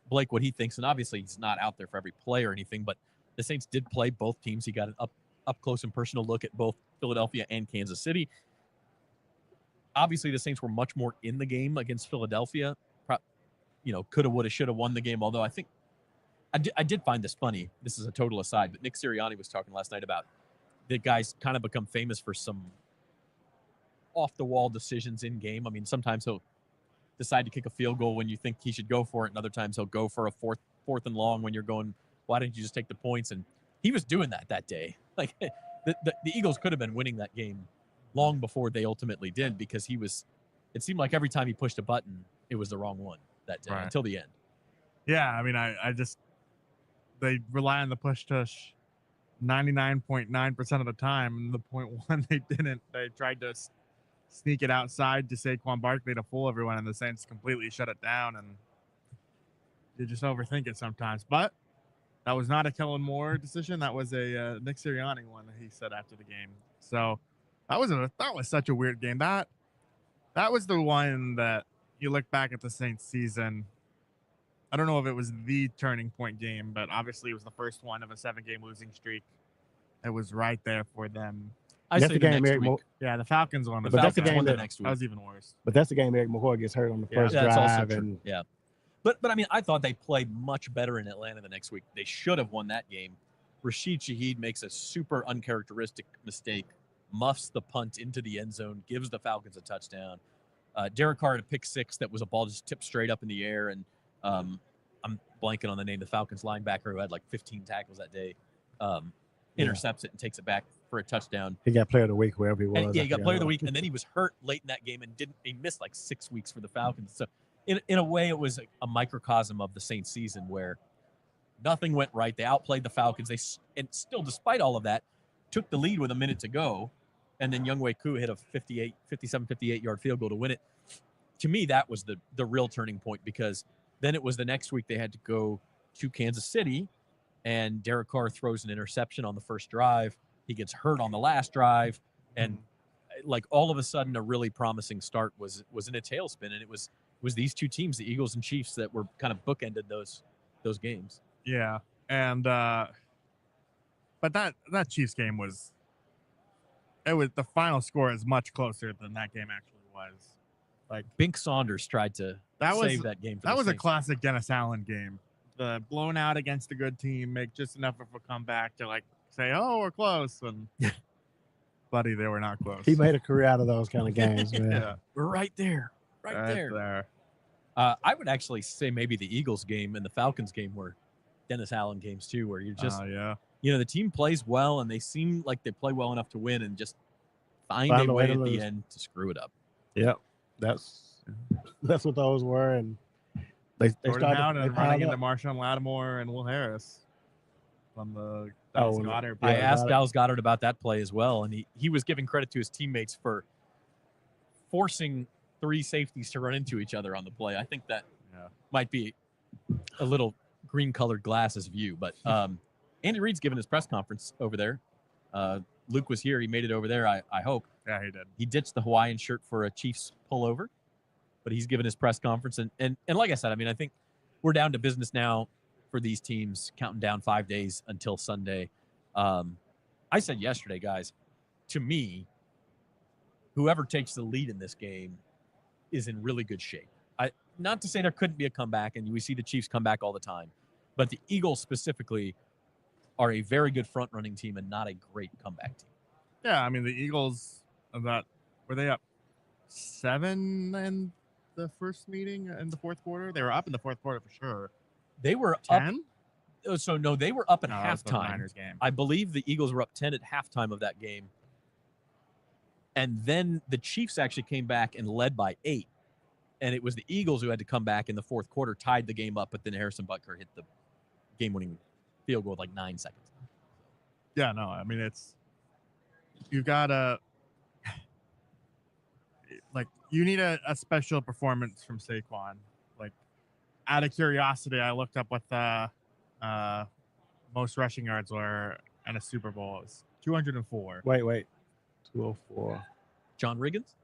S1: Blake what he thinks, and obviously he's not out there for every play or anything, but the Saints did play both teams. He got an up close and personal look at both Philadelphia and Kansas City. Obviously, the Saints were much more in the game against Philadelphia. Coulda, woulda, shoulda won the game, although I think I did find this funny. This is a total aside, but Nick Sirianni was talking last night about the guys kind of become famous for some off-the-wall decisions in game. I mean, sometimes he'll decide to kick a field goal when you think he should go for it, and other times he'll go for a fourth and long when you're going, why didn't you just take the points? And he was doing that day. Like the Eagles could have been winning that game long before they ultimately did, because it seemed like every time he pushed a button, it was the wrong one that day until the end.
S8: Yeah, I mean, they rely on the push-tush 99.9% of the time, and the 0.1 they didn't. They tried to sneak it outside to Saquon Barkley to fool everyone, and the Saints completely shut it down, and you just overthink it sometimes. But that was not a Kellen Moore decision. That was a Nick Sirianni one that he said after the game. So that was such a weird game. That was the one that you look back at the Saints season. I don't know if it was the turning point game, but obviously it was the first one of a 7-game losing streak. It was right there for them.
S1: That's the game,
S8: Eric yeah, the Falcons won.
S1: But that's the game
S8: that next week. That was even worse.
S5: But that's the game Eric McCoy gets hurt on the first drive.
S1: Yeah. But I mean, I thought they played much better in Atlanta the next week. They should have won that game. Rashid Shaheed makes a super uncharacteristic mistake, muffs the punt into the end zone, gives the Falcons a touchdown. Derek Carr had a pick six that was a ball just tipped straight up in the air, and I'm blanking on the name. The Falcons linebacker who had like 15 tackles that day intercepts it and takes it back for a touchdown.
S5: He got player of the week wherever he was.
S1: And, he got player of the week, and then he was hurt late in that game and he missed like 6 weeks for the Falcons. So in a way, it was a microcosm of the Saints season where nothing went right. They outplayed the Falcons. And still, despite all of that, took the lead with a minute to go, and then Younghoe Koo hit a 57-58-yard field goal to win it. To me, that was the real turning point, because then it was the next week they had to go to Kansas City, and Derek Carr throws an interception on the first drive. He gets hurt on the last drive, and like all of a sudden a really promising start was in a tailspin, and it was these two teams, the Eagles and Chiefs, that were kind of bookended those games.
S8: Yeah, and but that Chiefs game was the final score is much closer than that game actually was. Like
S1: Bink Saunders tried to save that game.
S8: That was a classic Dennis Allen game. The blown out against a good team, make just enough of a comeback to like say, "Oh, we're close," and buddy, they were not close.
S5: He made a career out of those kind of games, man.
S1: Yeah. We're right there. Right there. I would actually say maybe the Eagles game and the Falcons game were Dennis Allen games too, where you're just, the team plays well and they seem like they play well enough to win, and just find a way at the end to screw it up.
S5: Yep. That's That's what those were, and they
S8: Jordan
S5: started
S8: Howden
S5: they
S8: running
S5: piled
S8: into
S5: up.
S8: Marshawn Lattimore and Will Harris on the
S5: Oh,
S8: Dallas
S5: and-
S8: Goddard.
S1: I
S5: Yeah,
S1: asked
S5: Goddard.
S1: Dallas Goddard about that play as well, and he was giving credit to his teammates for forcing 3 safeties to run into each other on the play. I think that might be a little green-colored glasses view, but Andy Reid's giving his press conference over there. Luke was here. He made it over there, I hope.
S8: Yeah, he did.
S1: He ditched the Hawaiian shirt for a Chiefs pullover, but he's given his press conference. And like I said, I mean, I think we're down to business now for these teams, counting down 5 days until Sunday. I said yesterday, guys, to me, whoever takes the lead in this game is in really good shape. Not to say there couldn't be a comeback, and we see the Chiefs come back all the time, but the Eagles specifically are a very good front-running team and not a great comeback team.
S8: Yeah, I mean the Eagles were they up 7 in the first meeting in the fourth quarter? They were up in the fourth quarter for sure.
S1: They were
S8: 10?
S1: up. So no, they were up at
S8: No, that was the
S1: halftime.
S8: Niners game.
S1: I believe the Eagles were up 10 at halftime of that game. And then the Chiefs actually came back and led by 8. And it was the Eagles who had to come back in the fourth quarter, tied the game up, but then Harrison Butker hit the game-winning field goal with like 9 seconds.
S8: Yeah, no, I mean you gotta you need a special performance from Saquon. Like, out of curiosity, I looked up what the most rushing yards were in a Super Bowl. It was 204.
S5: Wait. 204.
S1: John Riggins?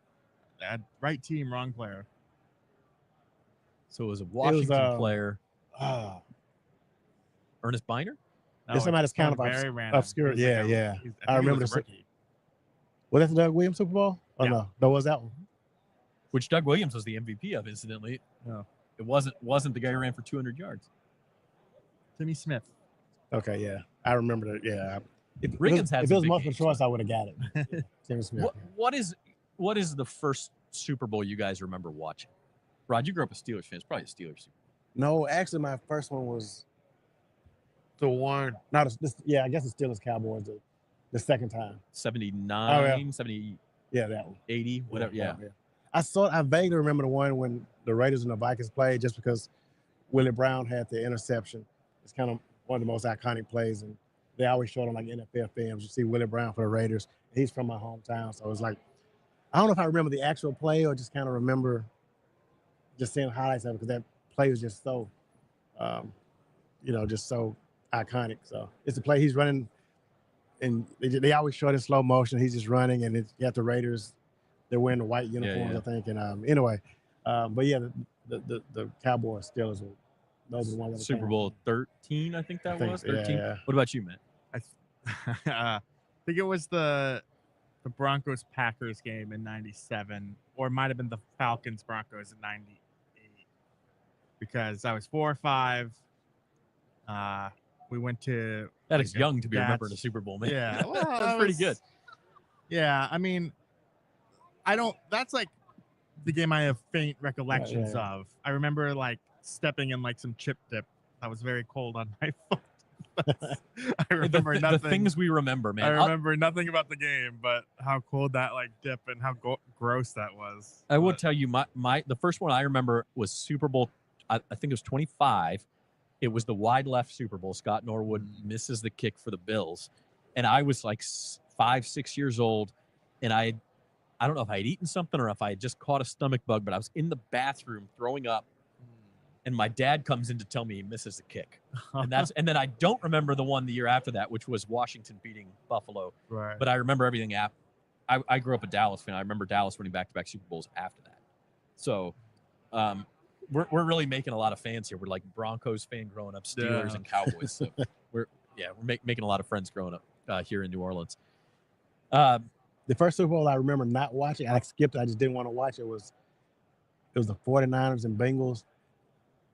S8: Right team, wrong player.
S1: So it was a Washington player.
S5: Ernest
S1: Ernest Biner?
S5: It's somebody that's kind of
S8: very random.
S5: obscure.
S8: He's
S5: Yeah,
S8: like
S5: yeah.
S8: I
S5: remember
S8: this.
S5: this. Was that the Doug Williams Super Bowl? Oh,
S8: Yeah.
S5: no. No, was that one?
S1: Which Doug Williams was the MVP of, incidentally.
S8: Yeah.
S1: It wasn't the guy who ran for 200 yards.
S8: Timmy Smith.
S5: Okay, yeah. I remember that. Yeah.
S1: Riggins had
S5: If it
S1: some
S5: was
S1: big
S5: multiple
S1: games.
S5: choice, I would have got it. Timmy Smith.
S1: What is the first Super Bowl you guys remember watching? Rod, you grew up a Steelers fan. It's probably a Steelers Super Bowl.
S5: No, actually, my first one was the one. Not yeah, I guess the Steelers Cowboys the second time.
S1: 79, 70,
S5: Yeah, that one.
S1: 80, whatever. Yeah.
S5: I vaguely remember the one when the Raiders and the Vikings played, just because Willie Brown had the interception. It's kind of one of the most iconic plays, and they always showed on like NFL films. You see Willie Brown for the Raiders. He's from my hometown, so it's like, I don't know if I remember the actual play or just kind of remember just seeing highlights of it, because that play was just so, just so iconic. So it's a play he's running, and they always show it in slow motion. He's just running, and you got the Raiders. They're wearing the white uniforms, I think. And anyway, but yeah, the Cowboys, Steelers, those are the ones.
S1: Super Bowl 13, I think that was 13.
S5: Yeah.
S1: What about you, Matt?
S8: I think it was the Broncos Packers game in '97, or it might have been the Falcons Broncos in '98, because I was 4 or 5. We went to.
S1: That is young to be remembering a Super Bowl, man.
S8: Yeah, well,
S1: that's pretty good.
S8: Yeah, I mean, that's like the game I have faint recollections of. I remember like stepping in like some chip dip that was very cold on my foot. I remember nothing.
S1: The things we remember, man.
S8: I remember nothing about the game, but how cold that like dip and how gross that was.
S1: I will tell you, the first one I remember was Super Bowl. I think it was 25. It was the wide left Super Bowl. Scott Norwood misses the kick for the Bills, and I was like 5, 6 years old, and I don't know if I had eaten something or if I had just caught a stomach bug, but I was in the bathroom throwing up, and my dad comes in to tell me he misses the kick. And then I don't remember the one the year after that, which was Washington beating Buffalo.
S8: Right.
S1: But I remember everything I grew up a Dallas fan. I remember Dallas winning back-to-back Super Bowls after that. So we're really making a lot of fans here. We're like Broncos fan growing up, Steelers and Cowboys. So we're making a lot of friends growing up here in New Orleans.
S5: The first Super Bowl I remember not watching, I skipped it. I just didn't want to watch it. It was the 49ers and Bengals.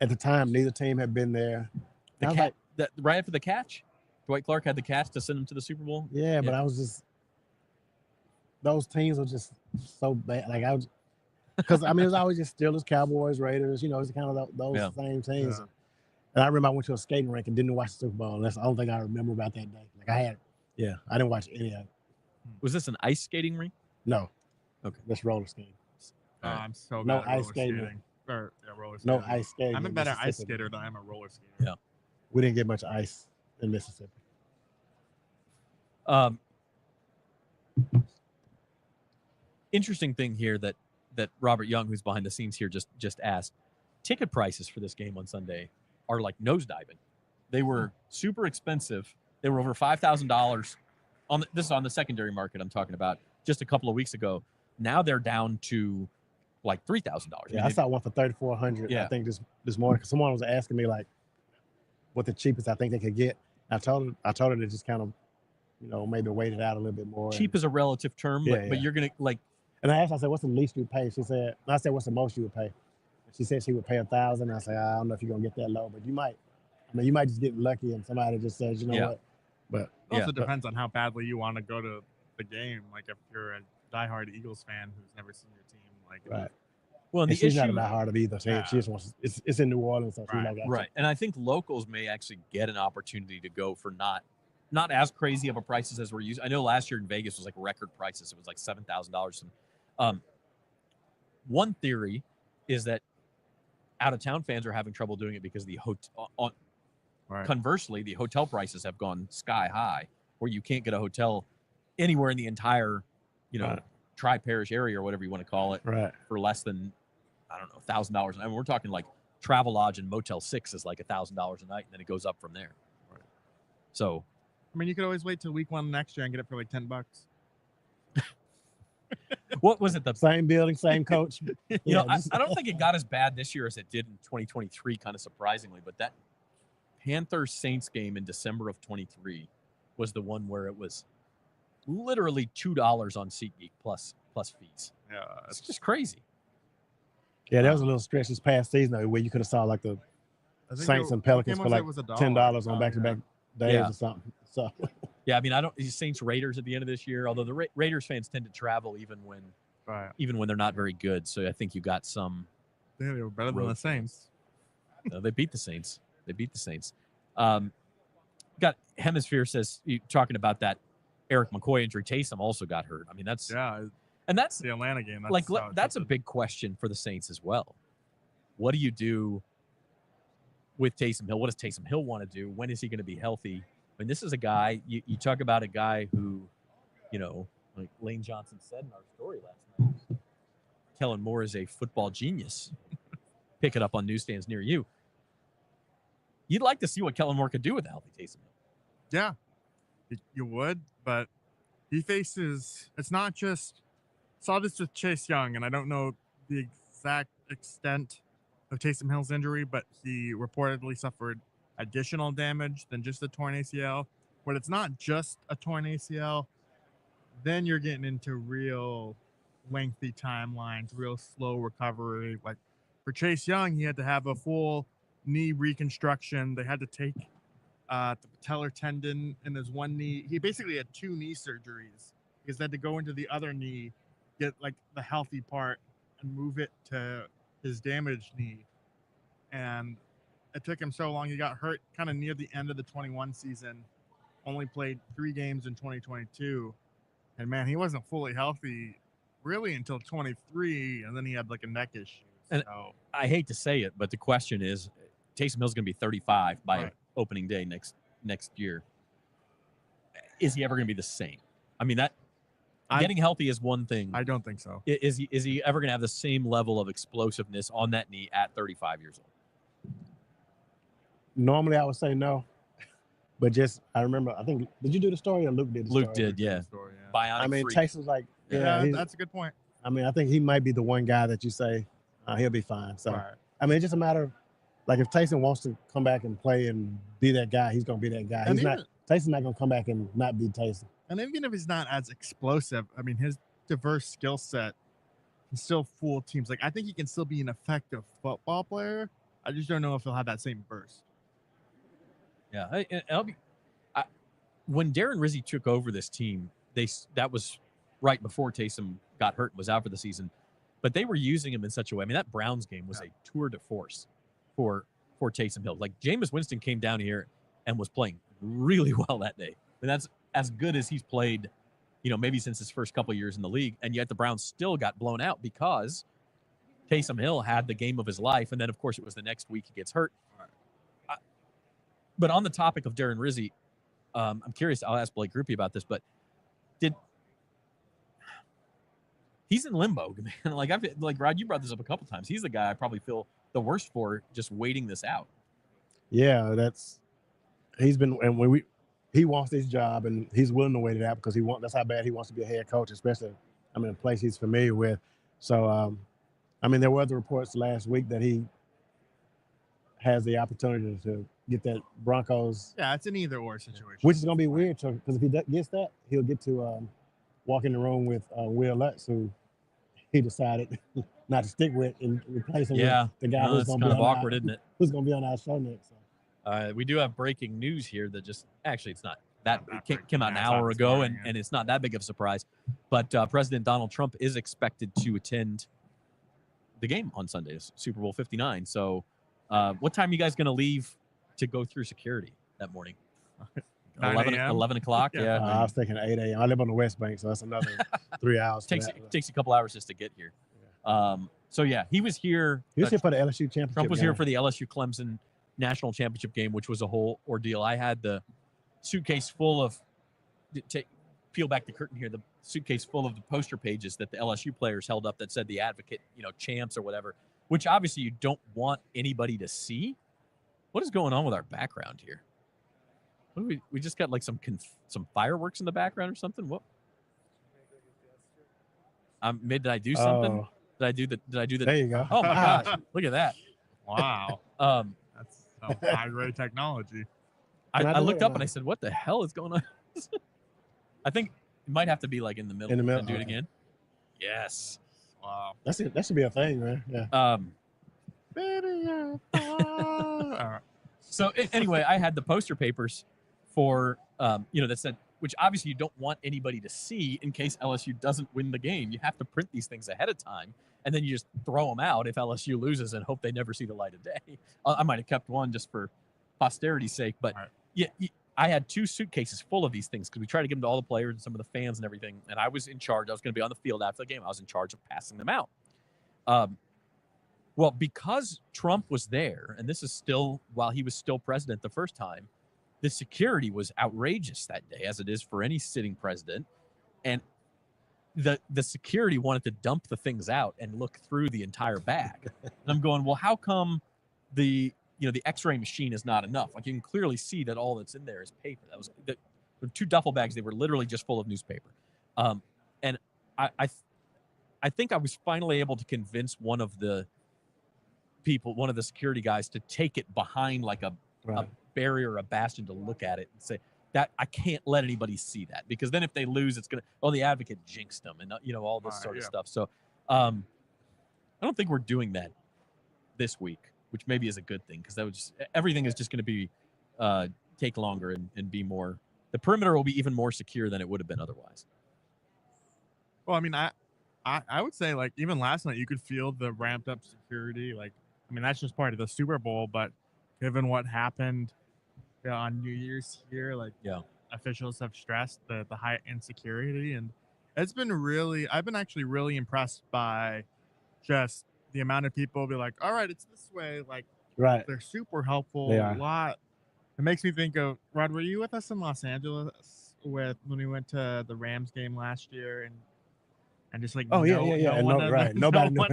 S5: At the time, neither team had been there.
S1: Right after the catch, Dwight Clark had the catch to send him to the Super Bowl.
S5: Yeah, but I was just, those teams were just so bad. Like I was, because I mean, it was always just Steelers, Cowboys, Raiders. It's kind of those same teams.
S8: Yeah.
S5: And I remember I went to a skating rink and didn't watch the Super Bowl. And that's the only thing I remember about that day. Like I didn't watch any of it.
S1: Was this an ice skating rink?
S5: No.
S1: Okay.
S5: Just roller skating.
S8: I'm so
S5: No
S8: bad at
S5: ice
S8: roller
S5: skating.
S8: skating. Roller
S5: No
S8: skating.
S5: ice skating.
S8: I'm a
S5: in
S8: better ice
S5: Mississippi.
S8: skater than I am a roller skater.
S1: Yeah.
S5: We didn't get much ice in Mississippi.
S1: Interesting thing here that Robert Young, who's behind the scenes here, just asked. Ticket prices for this game on Sunday are like nosediving. They were super expensive. They were over $5,000 this is on the secondary market I'm talking about just a couple of weeks ago. Now they're down to like $3,000.
S5: Yeah, I saw one for $3,400.
S1: Yeah.
S5: I think this morning, because someone was asking me like what the cheapest I think they could get. I told her to just kind of, maybe wait it out a little bit more.
S1: Cheap is a relative term, but you're gonna like.
S5: And I said, what's the least you pay? She said, I said, what's the most you would pay? She said she would pay $1,000. I said, I don't know if you're gonna get that low, but you might. I mean, you might just get lucky and somebody just says, what. But
S8: it also depends on how badly you want to go to the game. Like if you're a diehard Eagles fan who's never seen your team, like
S5: right.
S1: Well, and
S5: she's not a diehard of either team.
S8: Yeah.
S5: She just wants. It's in New Orleans, so she's like,
S1: right. And I think locals may actually get an opportunity to go for not as crazy of a prices as we're used. I know last year in Vegas was like record prices. It was like $7,000. One theory is that out of town fans are having trouble doing it because the hotel. Conversely, the hotel prices have gone sky high, where you can't get a hotel anywhere in the entire, tri-parish area or whatever you want to call it, for less than, I don't know, $1,000. I mean, we're talking like Travelodge and Motel 6 is like $1,000 a night, and then it goes up from there. Right. So,
S8: I mean, you could always wait till week 1 next year and get it for like $10.
S1: What was it? The
S5: same building, same coach.
S1: I don't think it got as bad this year as it did in 2023, kind of surprisingly, but that Panthers Saints game in December of 23 was the one where it was literally $2 on SeatGeek plus fees.
S8: Yeah,
S1: it's just crazy.
S5: Yeah, there was a little stretch this past season though, where you could have saw like the Saints and Pelicans for like $10 on back-to-back days or something. So
S1: yeah, I mean, Saints Raiders at the end of this year, although the Raiders fans tend to travel even when they're not very good. So I think you got some.
S8: They were better than the Saints.
S1: No, they beat the Saints. Got Hemisphere says, you talking about that Eric McCoy injury. Taysom also got hurt. I mean, that's
S8: the Atlanta game.
S1: That's a big question for the Saints as well. What do you do with Taysom Hill? What does Taysom Hill want to do? When is he going to be healthy? I mean, this is a guy, you talk about a guy who, like Lane Johnson said in our story last night, Kellen Moore is a football genius. Pick it up on newsstands near you. You'd like to see what Kellen Moore could do with a healthy Taysom Hill.
S8: Yeah, you would, but he faces, it's not just, saw this with Chase Young, and I don't know the exact extent of Taysom Hill's injury, but he reportedly suffered additional damage than just a torn ACL. But it's not just a torn ACL. Then you're getting into real lengthy timelines, real slow recovery. Like for Chase Young, he had to have a full knee reconstruction. They had to take the patellar tendon in his one knee. He basically had 2 knee surgeries because they had to go into the other knee, get like the healthy part and move it to his damaged knee. And it took him so long. He got hurt kind of near the end of the 21 season, only played 3 games in 2022. And man, he wasn't fully healthy really until 23. And then he had like a neck issue.
S1: And I hate to say it, but the question is, Taysom Hill's going to be 35 by opening day next year. Is he ever going to be the same? I mean, getting healthy is one thing.
S8: I don't think so.
S1: Is he ever going to have the same level of explosiveness on that knee at 35 years old?
S5: Normally, I would say no. But I remember, I think, did you do the story or Luke did the story?
S1: Luke did, yeah.
S5: I mean,
S1: freak.
S5: Taysom's like,
S8: that's a good point.
S5: I mean, I think he might be the one guy that you say, he'll be fine. So, I mean, it's just a matter of, like, if Taysom wants to come back and play and be that guy, he's going to be that guy. Taysom's not going to come back and not be Taysom.
S8: And even if he's not as explosive, I mean, his diverse skill set can still fool teams. Like, I think he can still be an effective football player. I just don't know if he'll have that same burst.
S1: Yeah. When Darren Rizzi took over this team, that was right before Taysom got hurt and was out for the season. But they were using him in such a way. I mean, that Browns game was a tour de force for Taysom Hill. Like, Jameis Winston came down here and was playing really well that day. And that's as good as he's played, maybe since his first couple of years in the league. And yet the Browns still got blown out because Taysom Hill had the game of his life, and then of course it was the next week he gets hurt. But on the topic of Darren Rizzi, I'm curious. I'll ask Blake Grupe about this, but he's in limbo, man. Like Rod, you brought this up a couple times. He's the guy I probably feel the worst for, just waiting this out.
S5: Yeah, he's been, and when he wants this job and he's willing to wait it out because that's how bad he wants to be a head coach, especially a place he's familiar with. So there were other reports last week that he has the opportunity to get that Broncos.
S8: Yeah, it's an either or situation.
S5: Which is going to be weird because if he gets that, he'll get to walk in the room with Will Lutz, who he decided not to stick with and replace him with the guy who's going to be
S1: awkward, isn't it?
S5: Who's going to be on our show next. So.
S1: We do have breaking news here that it's not that it came out an hour ago, and it's not that big of a surprise. But President Donald Trump is expected to attend the game on Sunday, Super Bowl 59. So what time are you guys going to leave to go through security that morning? 11 o'clock? Yeah.
S5: I was thinking 8 a.m. I live on the West Bank, so that's another 3 hours.
S1: It takes a couple hours just to get here. So, yeah, he was here.
S5: He was here for the LSU championship.
S1: Trump was here for the LSU-Clemson national championship game, which was a whole ordeal. I had the suitcase full of peel back the curtain here, the suitcase full of the poster pages that the LSU players held up that said the advocate, champs or whatever, which obviously you don't want anybody to see. What is going on with our background here? What do we just got like some fireworks in the background or something? What? Did I do something? Did I do the?
S5: There you go.
S1: Oh my gosh! Look at that!
S8: Wow. That's high-grade technology.
S1: I looked up and I said, "What the hell is going on?" I think it might have to be like in the middle. And do it again. Yes.
S8: Wow.
S5: That's it. That should be a thing, man. Yeah.
S1: So anyway, I had the poster papers for that said, which obviously you don't want anybody to see in case LSU doesn't win the game. You have to print these things ahead of time, and then you just throw them out if LSU loses and hope they never see the light of day. I might have kept one just for posterity's sake, but I had 2 suitcases full of these things because we tried to give them to all the players and some of the fans and everything. And I was in charge. I was going to be on the field after the game. I was in charge of passing them out. Well, because Trump was there, and this is still while he was still president the first time, the security was outrageous that day, as it is for any sitting president. And the security wanted to dump the things out and look through the entire bag. And I'm going, well, how come the X-ray machine is not enough? Like, you can clearly see that all that's in there is paper. That was the 2 duffel bags. They were literally just full of newspaper. And I think I was finally able to convince one of the security guys, to take it behind like a barrier, a bastion, to look at it and say that I can't let anybody see that, because then if they lose, it's going to, the advocate jinxed them and, all this sort of stuff. So I don't think we're doing that this week, which maybe is a good thing, because everything is just going to be take longer and be more, the perimeter will be even more secure than it would have been otherwise.
S8: Well, I would say, like, even last night you could feel the ramped up security. Like, that's just part of the Super Bowl, but given what happened on New Year's here, like, officials have stressed the high insecurity, and I've been actually really impressed by just the amount of people be like, all right, it's this way. Like, they're super helpful. A lot. It makes me think of, Rod, were you with us in Los Angeles when we went to the Rams game last year, and just like,
S5: nobody knew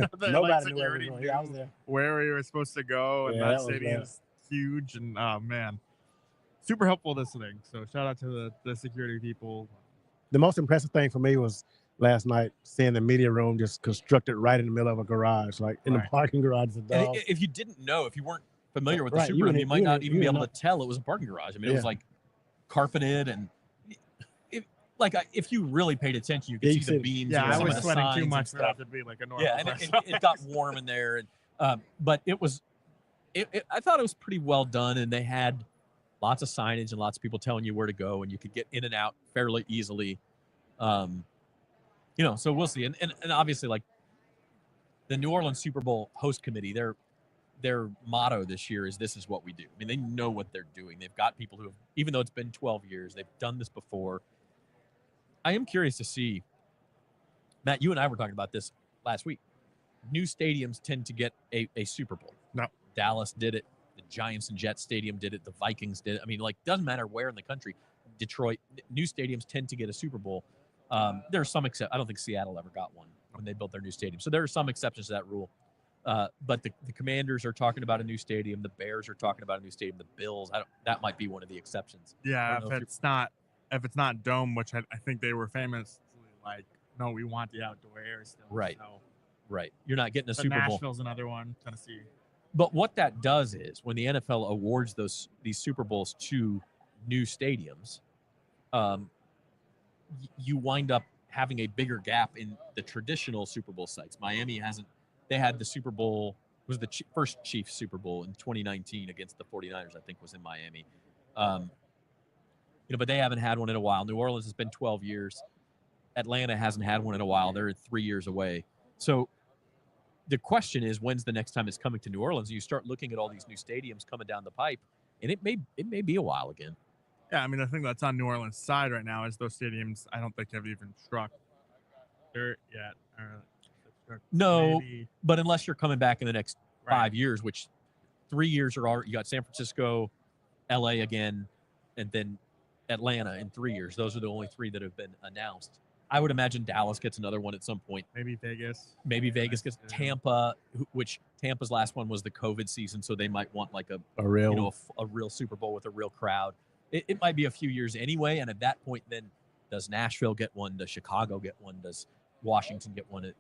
S8: security knew where we were supposed to go, and that stadium is huge, and man, super helpful listening. So shout out to the security people.
S5: The most impressive thing for me was last night seeing the media room just constructed right in the middle of a garage, like in the parking garage.
S1: And if you didn't know, if you weren't familiar with the Superdome, you might not even be able to tell it was a parking garage. It was like carpeted, and if you really paid attention, you could see the beams.
S8: Yeah, I was sweating too much for that to be like a normal.
S1: Yeah, and it got warm in there, and but it was. I thought it was pretty well done, and they had lots of signage and lots of people telling you where to go, and you could get in and out fairly easily. So we'll see. And obviously, like, the New Orleans Super Bowl host committee, their motto this year is, "This is what we do." They know what they're doing. They've got people who have, even though it's been 12 years, they've done this before. I am curious to see, Matt, you and I were talking about this last week. new stadiums tend to get a Super Bowl.
S8: No.
S1: Dallas did it. The Giants and Jets Stadium did it. The Vikings did it. I mean, like, doesn't matter where in the country. Detroit, new stadiums tend to get a Super Bowl. There are some exceptions. I don't think Seattle ever got one when they built their new stadium. So there are some exceptions to that rule. But the Commanders are talking about a new stadium. The Bears are talking about a new stadium. The Bills, that might be one of the exceptions.
S8: Yeah, if it's not dome, which I think they were famously like, no, we want the outdoor air still.
S1: Right.
S8: So.
S1: Right. You're not getting a
S8: But
S1: Super Bowl.
S8: Nashville's another one, Tennessee.
S1: But what that does is when the NFL awards these Super Bowls to new stadiums, you wind up having a bigger gap in the traditional Super Bowl sites. Miami they had the Super Bowl, was the first Chiefs Super Bowl in 2019 against the 49ers, I think was in Miami. But they haven't had one in a while. New Orleans has been 12 years. Atlanta hasn't had one in a while. They're 3 years away. So the question is, when's the next time it's coming to New Orleans? And you start looking at all these new stadiums coming down the pipe, and it may be a while again.
S8: Yeah, I mean, I think that's on New Orleans' side right now, is those stadiums I don't think have even struck dirt yet.
S1: No,
S8: Maybe.
S1: but unless you're coming back in the next
S8: Right.
S1: 5 years, which 3 years are already, you got San Francisco, LA again, and then Atlanta in 3 years. Those are the only three that have been announced. I would imagine Dallas gets another one at some point.
S8: Maybe Vegas.
S1: Maybe Vegas gets Tampa, which Tampa's last one was the COVID season, so they might want like a real Super Bowl with a real crowd. It might be a few years anyway, and at that point, then does Nashville get one? Does Chicago get one? Does Washington get one?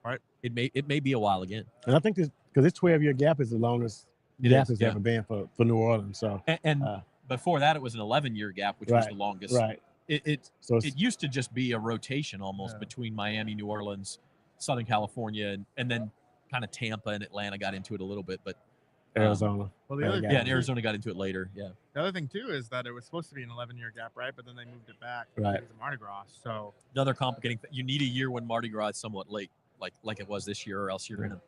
S8: Right.
S1: It may be a while again.
S5: And I think because this 12-year gap is the longest gap has ever been for New Orleans. So
S1: and before that, it was an 11-year gap, which was the longest.
S5: Right.
S1: It used to just be a rotation almost between Miami, New Orleans, Southern California, and then kind of Tampa and Atlanta got into it a little bit, but
S5: Arizona.
S8: Well, the other
S1: and Arizona got into it later. Yeah.
S8: The other thing too is that it was supposed to be an 11-year gap, right? But then they moved it back
S5: Right.
S8: because of Mardi Gras. So
S1: Another complicating thing. You need a year when Mardi Gras is somewhat late, like it was this year, or else you're gonna.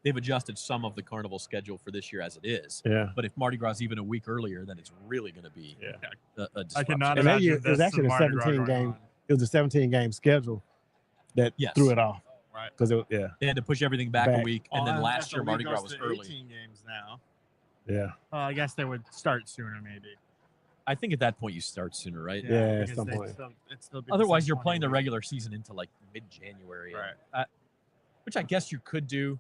S1: They've adjusted some of the carnival schedule for this year as it is.
S5: Yeah.
S1: But if Mardi Gras is even a week earlier, then it's really going to be a
S8: I
S1: disruption.
S8: cannot
S5: And that
S8: imagine
S5: year, it was
S8: this
S5: actually a
S8: Mardi Gras
S5: 17
S8: going
S5: game.
S8: on.
S5: It was a 17 game schedule that threw it off.
S8: Right.
S5: Because
S1: They had to push everything back a
S5: Back.
S1: week, and then
S8: Oh,
S1: last
S8: the
S1: year Mardi
S8: league
S1: Gras
S8: goes
S1: was
S8: to
S1: early.
S8: 18 games now.
S5: Yeah.
S8: Well, I guess they would start sooner, maybe.
S1: I think at that point you start sooner, right?
S5: Yeah, at
S8: because
S5: some
S8: they'd
S5: point.
S8: it'd still be the
S1: Otherwise,
S8: same
S1: you're
S8: 20
S1: playing the
S8: week.
S1: regular season into like mid-January,
S8: Right.
S1: Which I guess you could do.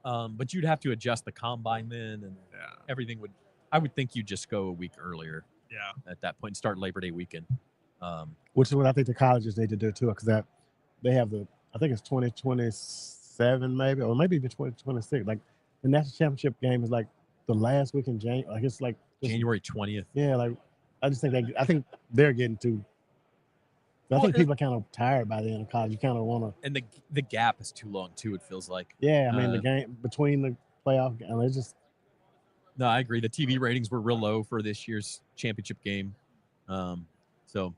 S1: But you'd have to adjust the combine then, and everything would. I would think you'd just go a week earlier.
S8: Yeah.
S1: At that point, start Labor Day weekend.
S5: Which is what I think the colleges need to do too, because they have I think it's 2027 maybe, or maybe even 2026. Like the national championship game is like the last week in January. Like it's like
S1: January 20th.
S5: Yeah, like I just think I think they're getting too. I think people are kind of tired by the end of college. You kind of want to.
S1: And the gap is too long too. It feels like.
S5: Yeah, I mean the game between the playoff, and it's just.
S1: No, I agree. The TV ratings were real low for this year's championship game. So,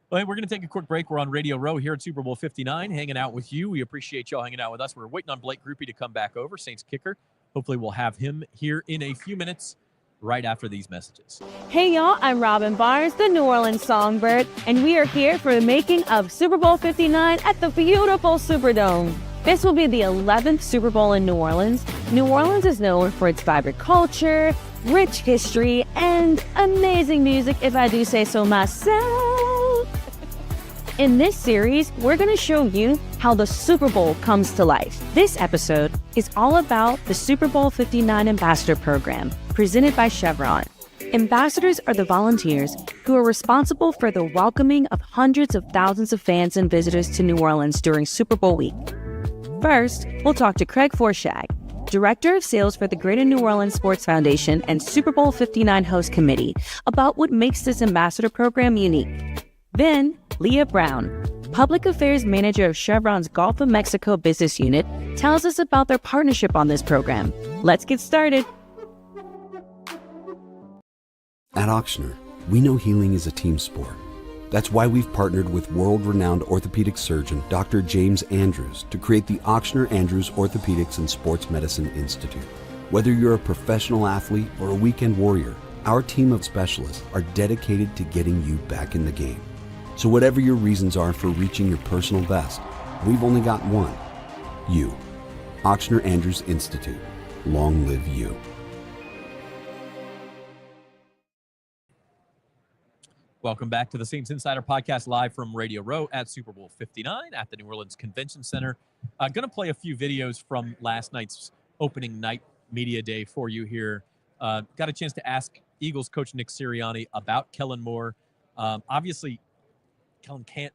S1: well, we're going to take a quick break. We're on Radio Row here at Super Bowl 59, hanging out with you. We appreciate y'all hanging out with us. We're waiting on Blake Grupe to come back over, Saints kicker. Hopefully we'll have him here in a few minutes right after these messages.
S4: Hey y'all, I'm Robin Barnes, the New Orleans Songbird, and we are here for the making of Super Bowl 59 at the beautiful Superdome. This will be the 11th Super Bowl in New Orleans. New Orleans is known for its vibrant culture, rich history, and amazing music, if I do say so myself. In this series, we're going to show you how the Super Bowl comes to life. This episode is all about the Super Bowl 59 Ambassador Program, presented by Chevron. Ambassadors are the volunteers who are responsible for the welcoming of hundreds of thousands of fans and visitors to New Orleans during Super Bowl week. First, we'll talk to Craig Forshag, Director of Sales for the Greater New Orleans Sports Foundation and Super Bowl 59 Host Committee, about what makes this ambassador program unique. Then, Leah Brown, Public Affairs Manager of Chevron's Gulf of Mexico Business Unit, tells us about their partnership on this program. Let's get started.
S7: At Auctioner, we know healing is a team sport. That's why we've partnered with world-renowned orthopedic surgeon Dr. James Andrews to create the Auctioner Andrews Orthopedics and Sports Medicine Institute. Whether you're a professional athlete or a weekend warrior, our team of specialists are dedicated to getting you back in the game. So whatever your reasons are for reaching your personal best, we've only got one. You. Ochsner Andrews Institute. Long live you.
S1: Welcome back to the Saints Insider Podcast, live from Radio Row at Super Bowl 59 at the New Orleans Convention Center. I'm going to play a few videos from last night's opening night media day for you here. Got a chance to ask Eagles coach Nick Sirianni about Kellen Moore. Obviously, Kellen can't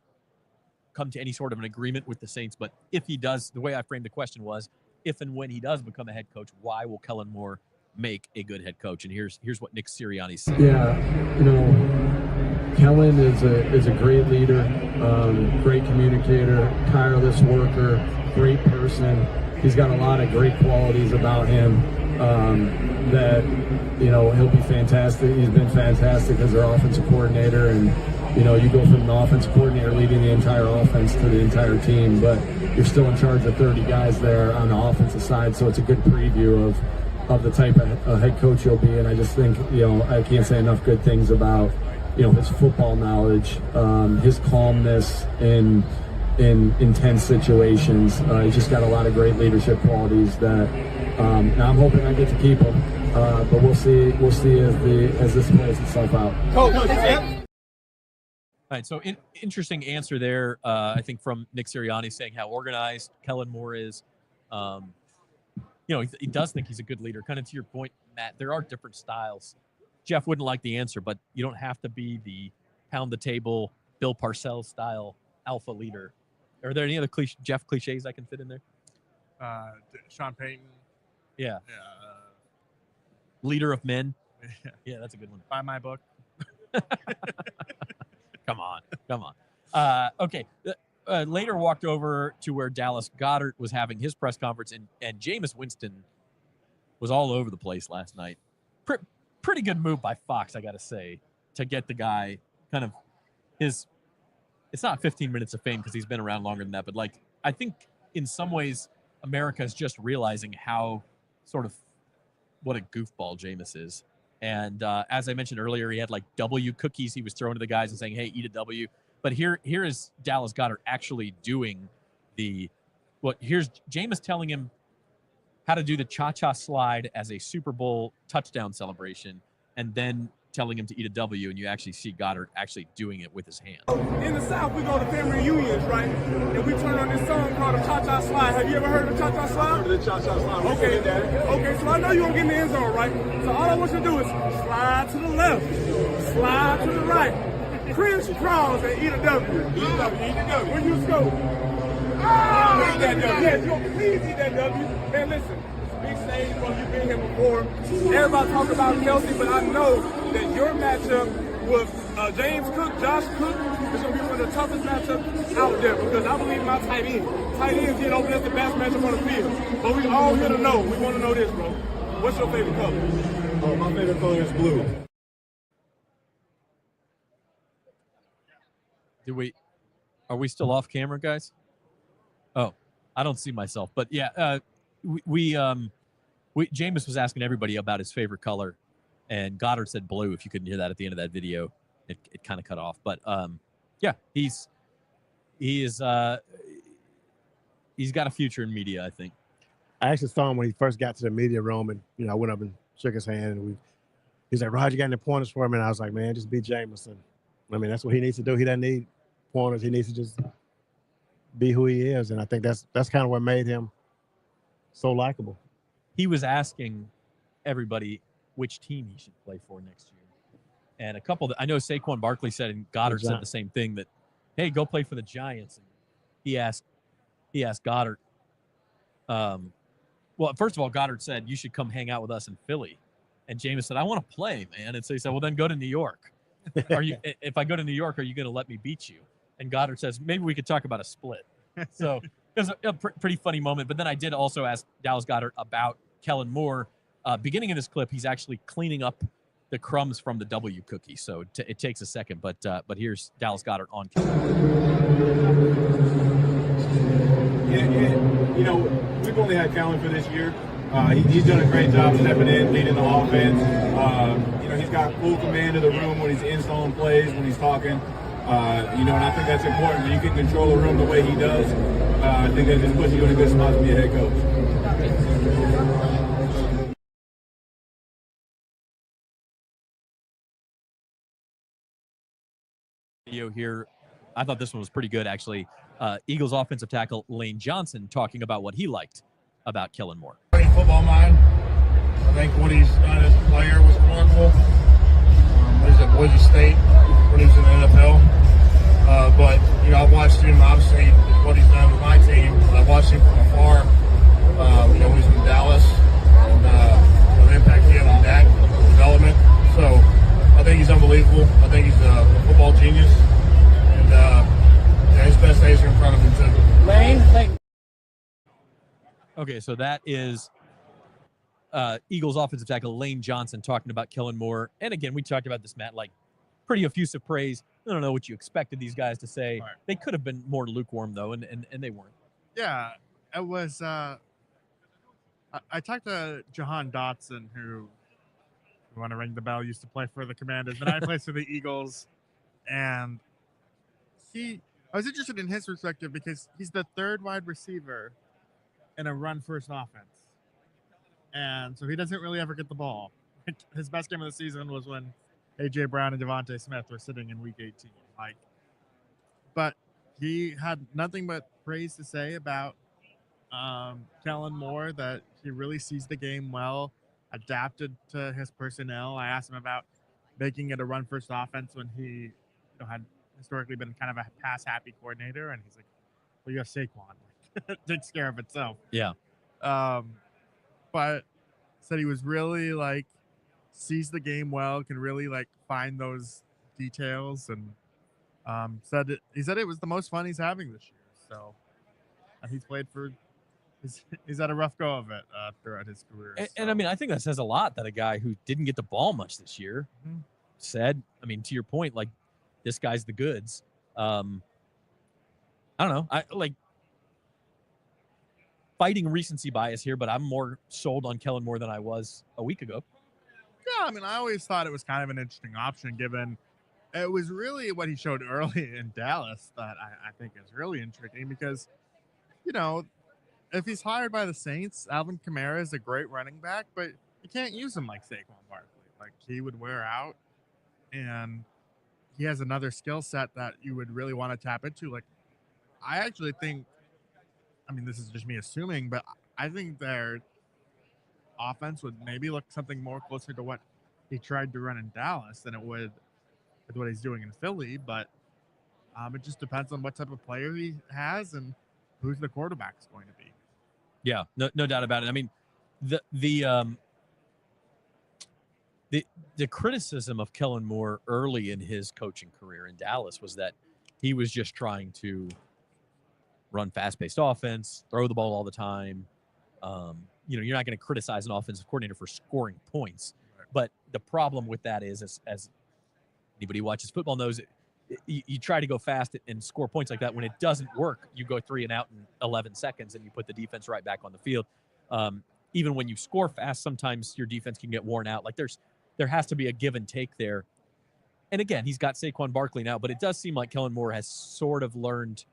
S1: come to any sort of an agreement with the Saints, but if he does, the way I framed the question was, if and when he does become a head coach, why will Kellen Moore make a good head coach? And here's what Nick Sirianni said.
S10: Yeah, Kellen is a great leader, great communicator, tireless worker, great person. He's got a lot of great qualities about him that, he'll be fantastic. He's been fantastic as our offensive coordinator. And, you go from an offensive coordinator leading the entire offense to the entire team, but you're still in charge of 30 guys there on the offensive side. So it's a good preview of the type of head coach you'll be. And I just think, I can't say enough good things about, his football knowledge, his calmness in intense situations. He's just got a lot of great leadership qualities that now I'm hoping I get to keep him. But we'll see as this plays itself out.
S1: All right, so interesting answer there, I think, from Nick Sirianni, saying how organized Kellen Moore is. He does think he's a good leader. Kind of to your point, Matt, there are different styles. Jeff wouldn't like the answer, but you don't have to be the pound the table, Bill Parcells style alpha leader. Are there any other Jeff cliches I can fit in there?
S8: Sean Payton.
S1: Yeah. Leader of men. Yeah, that's a good one.
S8: Buy my book.
S1: Come on. Okay. Later walked over to where Dallas Goedert was having his press conference, and Jameis Winston was all over the place last night. Pretty good move by Fox, I got to say, to get the guy kind of it's not 15 minutes of fame because he's been around longer than that, but I think in some ways America is just realizing how what a goofball Jameis is. And as I mentioned earlier, he had W cookies he was throwing to the guys and saying, hey, eat a W. But here is Dallas Goedert actually doing here's Jameis telling him how to do the cha-cha slide as a Super Bowl touchdown celebration, and then telling him to eat a W, and you actually see Goddard actually doing it with his hand.
S6: In the South, we go to family reunions, right? And we turn on this song called the Cha-Cha Slide. Have you ever heard of the Cha-Cha Slide?
S11: I've heard of the Cha-Cha Slide.
S6: Okay, so I know you're going to get in the end zone, right? So all I want you to do is slide to the left, slide to the right, crunch, crawls, and eat a W.
S11: Eat a W.
S6: When you score. Eat that W. Yes, you please eat that W. Man, listen, it's a big stage, bro. You've been here before. Everybody talk about Kelsey, but I know that your matchup with James Cook, Josh Cook, is going to be one of the toughest matchups out there because I believe my tight end. Tight ends get over, that's the best matchup on the field. But we all here to know. We want to know this, bro. What's your favorite color?
S11: My favorite color is blue.
S1: Are we still off camera, guys? Oh, I don't see myself, but yeah, Jameis was asking everybody about his favorite color, and Goddard said blue. If you couldn't hear that at the end of that video, it kind of cut off. But yeah, he's got a future in media, I think.
S5: I actually saw him when he first got to the media room, and I went up and shook his hand, and he's like, "Roger, you got any pointers for me?" And I was like, "Man, just be Jameson. I mean, that's what he needs to do. He doesn't need pointers. He needs to just be who he is." And I think that's kind of what made him so likable.
S1: He was asking everybody which team he should play for next year. And I know Saquon Barkley said, and Goddard said the same thing, that, hey, go play for the Giants. And he asked Goddard. Well, first of all, Goddard said, you should come hang out with us in Philly. And Jameis said, I want to play, man. And so he said, well, then go to New York. If I go to New York, are you going to let me beat you? And Goddard says, maybe we could talk about a split. So it was a pretty funny moment. But then I did also ask Dallas Goedert about Kellen Moore. Beginning of this clip, he's actually cleaning up the crumbs from the W cookie. So it takes a second. But here's Dallas Goedert on Kellen
S11: Moore. We've only had Kellen for this year. He's done a great job stepping in, leading the offense. He's got full command of the room when he's in zone plays, when he's talking. And I think that's important. When you can control the room the way he does, I think that just puts you in a good spot to be a head coach.
S1: Video here. I thought this one was pretty good, actually. Eagles offensive tackle Lane Johnson talking about what he liked about Kellen Moore.
S8: Football mind. I think what he's done as a player was remarkable. He's at Boise State when he was in the NFL. But I've watched him, obviously, what he's done with my team. I've watched him from afar. When he's in Dallas, and the impact he had on that development. So I think he's unbelievable. I think he's a football genius, and his best days are in front of him too.
S1: Lane. Okay, so that is Eagles offensive tackle Lane Johnson talking about Kellen Moore. And again, we talked about this, Matt, like pretty effusive praise. I don't know what you expected these guys to say. Right. They could have been more lukewarm, though, and they weren't.
S8: Yeah, it was I talked to Jahan Dotson, who, if you want to ring the bell, used to play for the Commanders, but I plays for the Eagles. And I was interested in his perspective because he's the third wide receiver in a run-first offense. And so he doesn't really ever get the ball. His best game of the season was when A.J. Brown and Devontae Smith were sitting in Week 18. But he had nothing but praise to say about Kellen Moore, that he really sees the game well, adapted to his personnel. I asked him about making it a run-first offense when he had historically been kind of a pass-happy coordinator, and he's like, well, you have Saquon. It takes care of itself.
S1: Yeah.
S8: But said he was really sees the game well, can really find those details, and he said it was the most fun he's having this year. So he's played for he's had a rough go of it throughout his career.
S1: And I mean, I think that says a lot that a guy who didn't get the ball much this year said, I mean, to your point, this guy's the goods. I don't know. I fighting recency bias here, but I'm more sold on Kellen Moore than I was a week ago.
S8: Yeah, I mean, I always thought it was kind of an interesting option, given it was really what he showed early in Dallas that I think is really intriguing because, if he's hired by the Saints, Alvin Kamara is a great running back, but you can't use him like Saquon Barkley. He would wear out, and he has another skill set that you would really want to tap into. I actually think, I mean, this is just me assuming, but I think their offense would maybe look something more closer to what he tried to run in Dallas than it would with what he's doing in Philly. But it just depends on what type of player he has and who's the quarterback is going to be.
S1: Yeah, no doubt about it. I mean, the criticism of Kellen Moore early in his coaching career in Dallas was that he was just trying to run fast-paced offense, throw the ball all the time. You're not going to criticize an offensive coordinator for scoring points. Right. But the problem with that is, as anybody who watches football knows, you try to go fast and score points like that. When it doesn't work, you go 3 and out in 11 seconds and you put the defense right back on the field. Even when you score fast, sometimes your defense can get worn out. There has to be a give and take there. And again, he's got Saquon Barkley now, but it does seem like Kellen Moore has sort of learned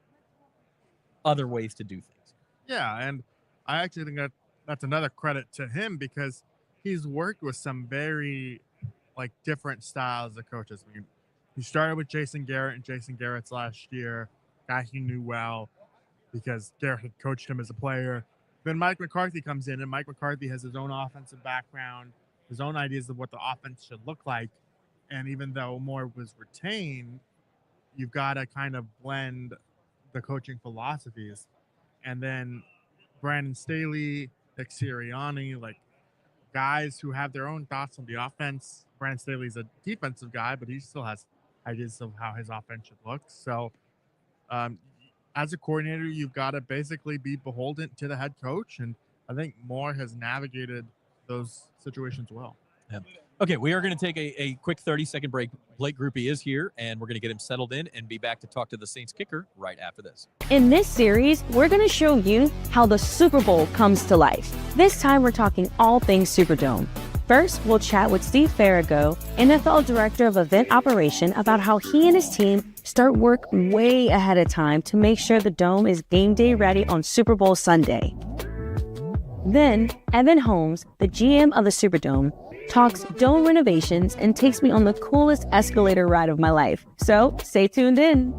S1: other ways to do things.
S8: Yeah, and I actually think that's another credit to him because he's worked with some very different styles of coaches. I mean, he started with Jason Garrett and Jason Garrett's last year, guy he knew well because Garrett had coached him as a player. Then Mike McCarthy comes in, and Mike McCarthy has his own offensive background, his own ideas of what the offense should look like. And even though Moore was retained, you've got to kind of blend the coaching philosophies. And then Brandon Staley, Nick Sirianni, guys who have their own thoughts on the offense. Brandon Staley's a defensive guy, but he still has ideas of how his offense should look. So as a coordinator, you've got to basically be beholden to the head coach. And I think Moore has navigated those situations well.
S1: Yeah. Okay, we are going to take a quick 30-second break. Blake Grupe is here, and we're going to get him settled in and be back to talk to the Saints kicker right after this.
S4: In this series, we're going to show you how the Super Bowl comes to life. This time, we're talking all things Superdome. First, we'll chat with Steve Farrago, NFL Director of Event Operation, about how he and his team start work way ahead of time to make sure the Dome is game day ready on Super Bowl Sunday. Then, Evan Holmes, the GM of the Superdome, talks Dome renovations and takes me on the coolest escalator ride of my life. So, stay tuned in.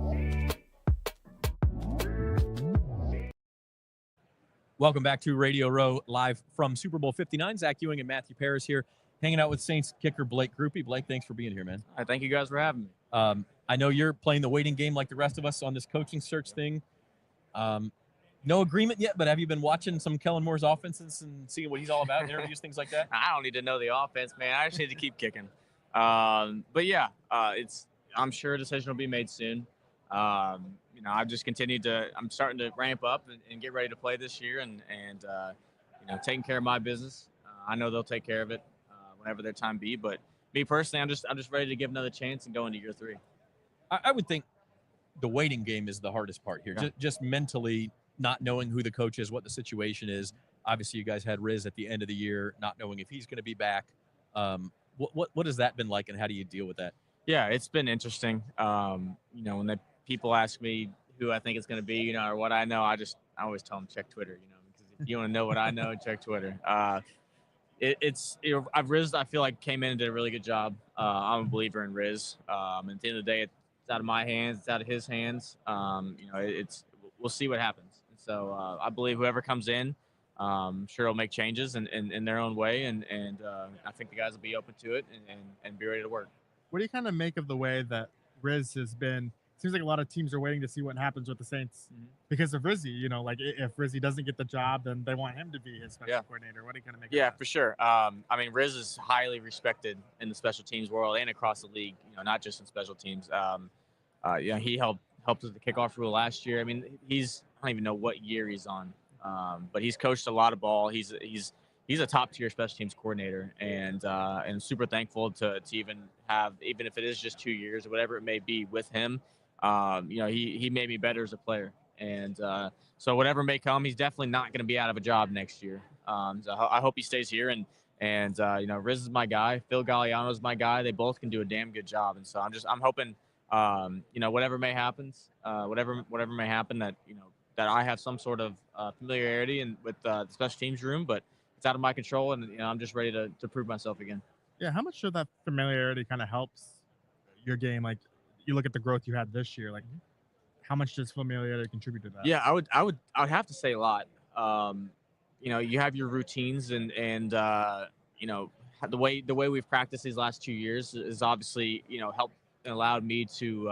S1: Welcome back to Radio Row, live from Super Bowl 59. Zach Ewing and Matthew Paris here, hanging out with Saints kicker Blake Grupe. Blake, thanks for being here, man.
S12: All right, thank you guys for having me.
S1: I know you're playing the waiting game like the rest of us on this coaching search thing. No agreement yet, but have you been watching some Kellen Moore's offenses and seeing what he's all about, interviews, things like that?
S12: I don't need to know the offense, man. I just need to keep kicking. But yeah, I'm sure a decision will be made soon. I've just continued I'm starting to ramp up and get ready to play this year and taking care of my business. I know they'll take care of it whenever their time be, but me personally, I'm just ready to give another chance and go into year 3.
S1: I would think the waiting game is the hardest part here.
S12: Yeah.
S1: Just mentally not knowing who the coach is, what the situation is. Obviously, you guys had Riz at the end of the year, not knowing if he's going to be back. What has that been like, and how do you deal with that?
S12: Yeah, it's been interesting. When people ask me who I think it's going to be, or what I know, I always tell them check Twitter, because if you want to know what I know, check Twitter. Riz, I feel like came in and did a really good job. I'm a believer in Riz. And at the end of the day, it's out of my hands, it's out of his hands. We'll see what happens. And so I believe whoever comes in, sure will make changes in their own way, and I think the guys will be open to it and be ready to work.
S8: What do you kind of make of the way that Riz has been? Seems like a lot of teams are waiting to see what happens with the Saints because of Rizzy. If Rizzy doesn't get the job, then they want him to be his special coordinator. What do you kind of make of that?
S12: For sure. Riz is highly respected in the special teams world and across the league, not just in special teams. He helped with the kickoff rule last year. I don't even know what year he's on, but he's coached a lot of ball. He's a top tier special teams coordinator, and super thankful to even have, even if it is just 2 years or whatever it may be with him. He made me better as a player, and so whatever may come, he's definitely not going to be out of a job next year. So I hope he stays here, and Riz is my guy, Phil Galliano is my guy. They both can do a damn good job, and so I'm hoping whatever may happen, that I have some sort of familiarity with the special teams room, but it's out of my control, and I'm just ready to prove myself again.
S8: Yeah, how much of that familiarity kind of helps your game? Like, you look at the growth you had this year, like how much does familiarity contribute to that?
S12: Yeah, I would have to say a lot. You have your routines and the way we've practiced these last 2 years is obviously helped and allowed me to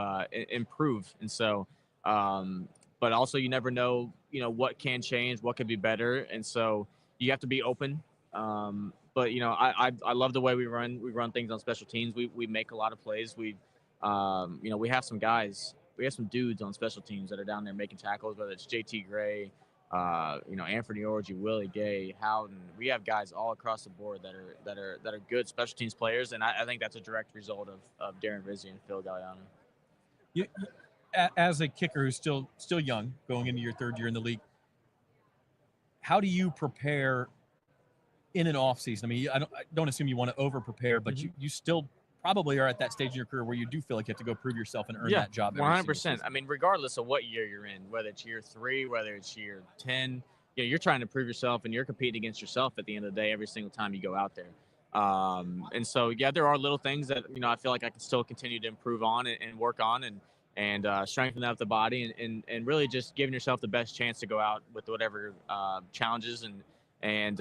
S12: improve, and so but also you never know what can change, what could be better, and so you have to be open. But I love the way we run things on special teams. We make a lot of plays. We have some guys, we have some dudes on special teams that are down there making tackles, whether it's JT Gray, Anthony Orji, Willie Gay, Howden. We have guys all across the board that are good special teams players, and I think that's a direct result of Darren Rizzi and Phil Galliano.
S1: As a kicker who's still young, going into your 3rd year in the league, how do you prepare in an off season? I don't assume you want to over prepare, but you still probably are at that stage in your career where you do feel like you have to go prove yourself and earn that job.
S12: 100%. Regardless of what year you're in, whether it's year 3, whether it's year 10, you're trying to prove yourself, and you're competing against yourself at the end of the day every single time you go out there. And so, there are little things that, I feel like I can still continue to improve on and work on and strengthen up the body and really just giving yourself the best chance to go out with whatever challenges and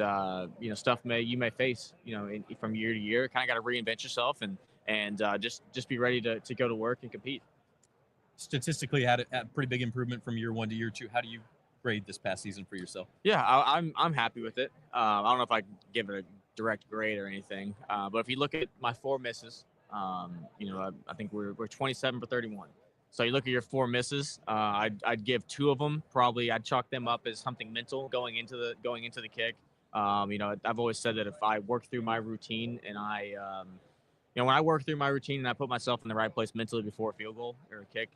S12: stuff you may face, from year to year. Kind of got to reinvent yourself and just be ready to go to work and compete.
S1: Statistically, had a pretty big improvement from year 1 to year 2. How do you grade this past season for yourself?
S12: Yeah, I'm happy with it. I don't know if I can give it a direct grade or anything, but if you look at my 4 misses, I think we're 27 for 31. So you look at your 4 misses, I'd give 2 of them, probably I'd chalk them up as something mental going into the kick. I've always said that if I work through my routine and when I work through my routine and I put myself in the right place mentally before a field goal or a kick,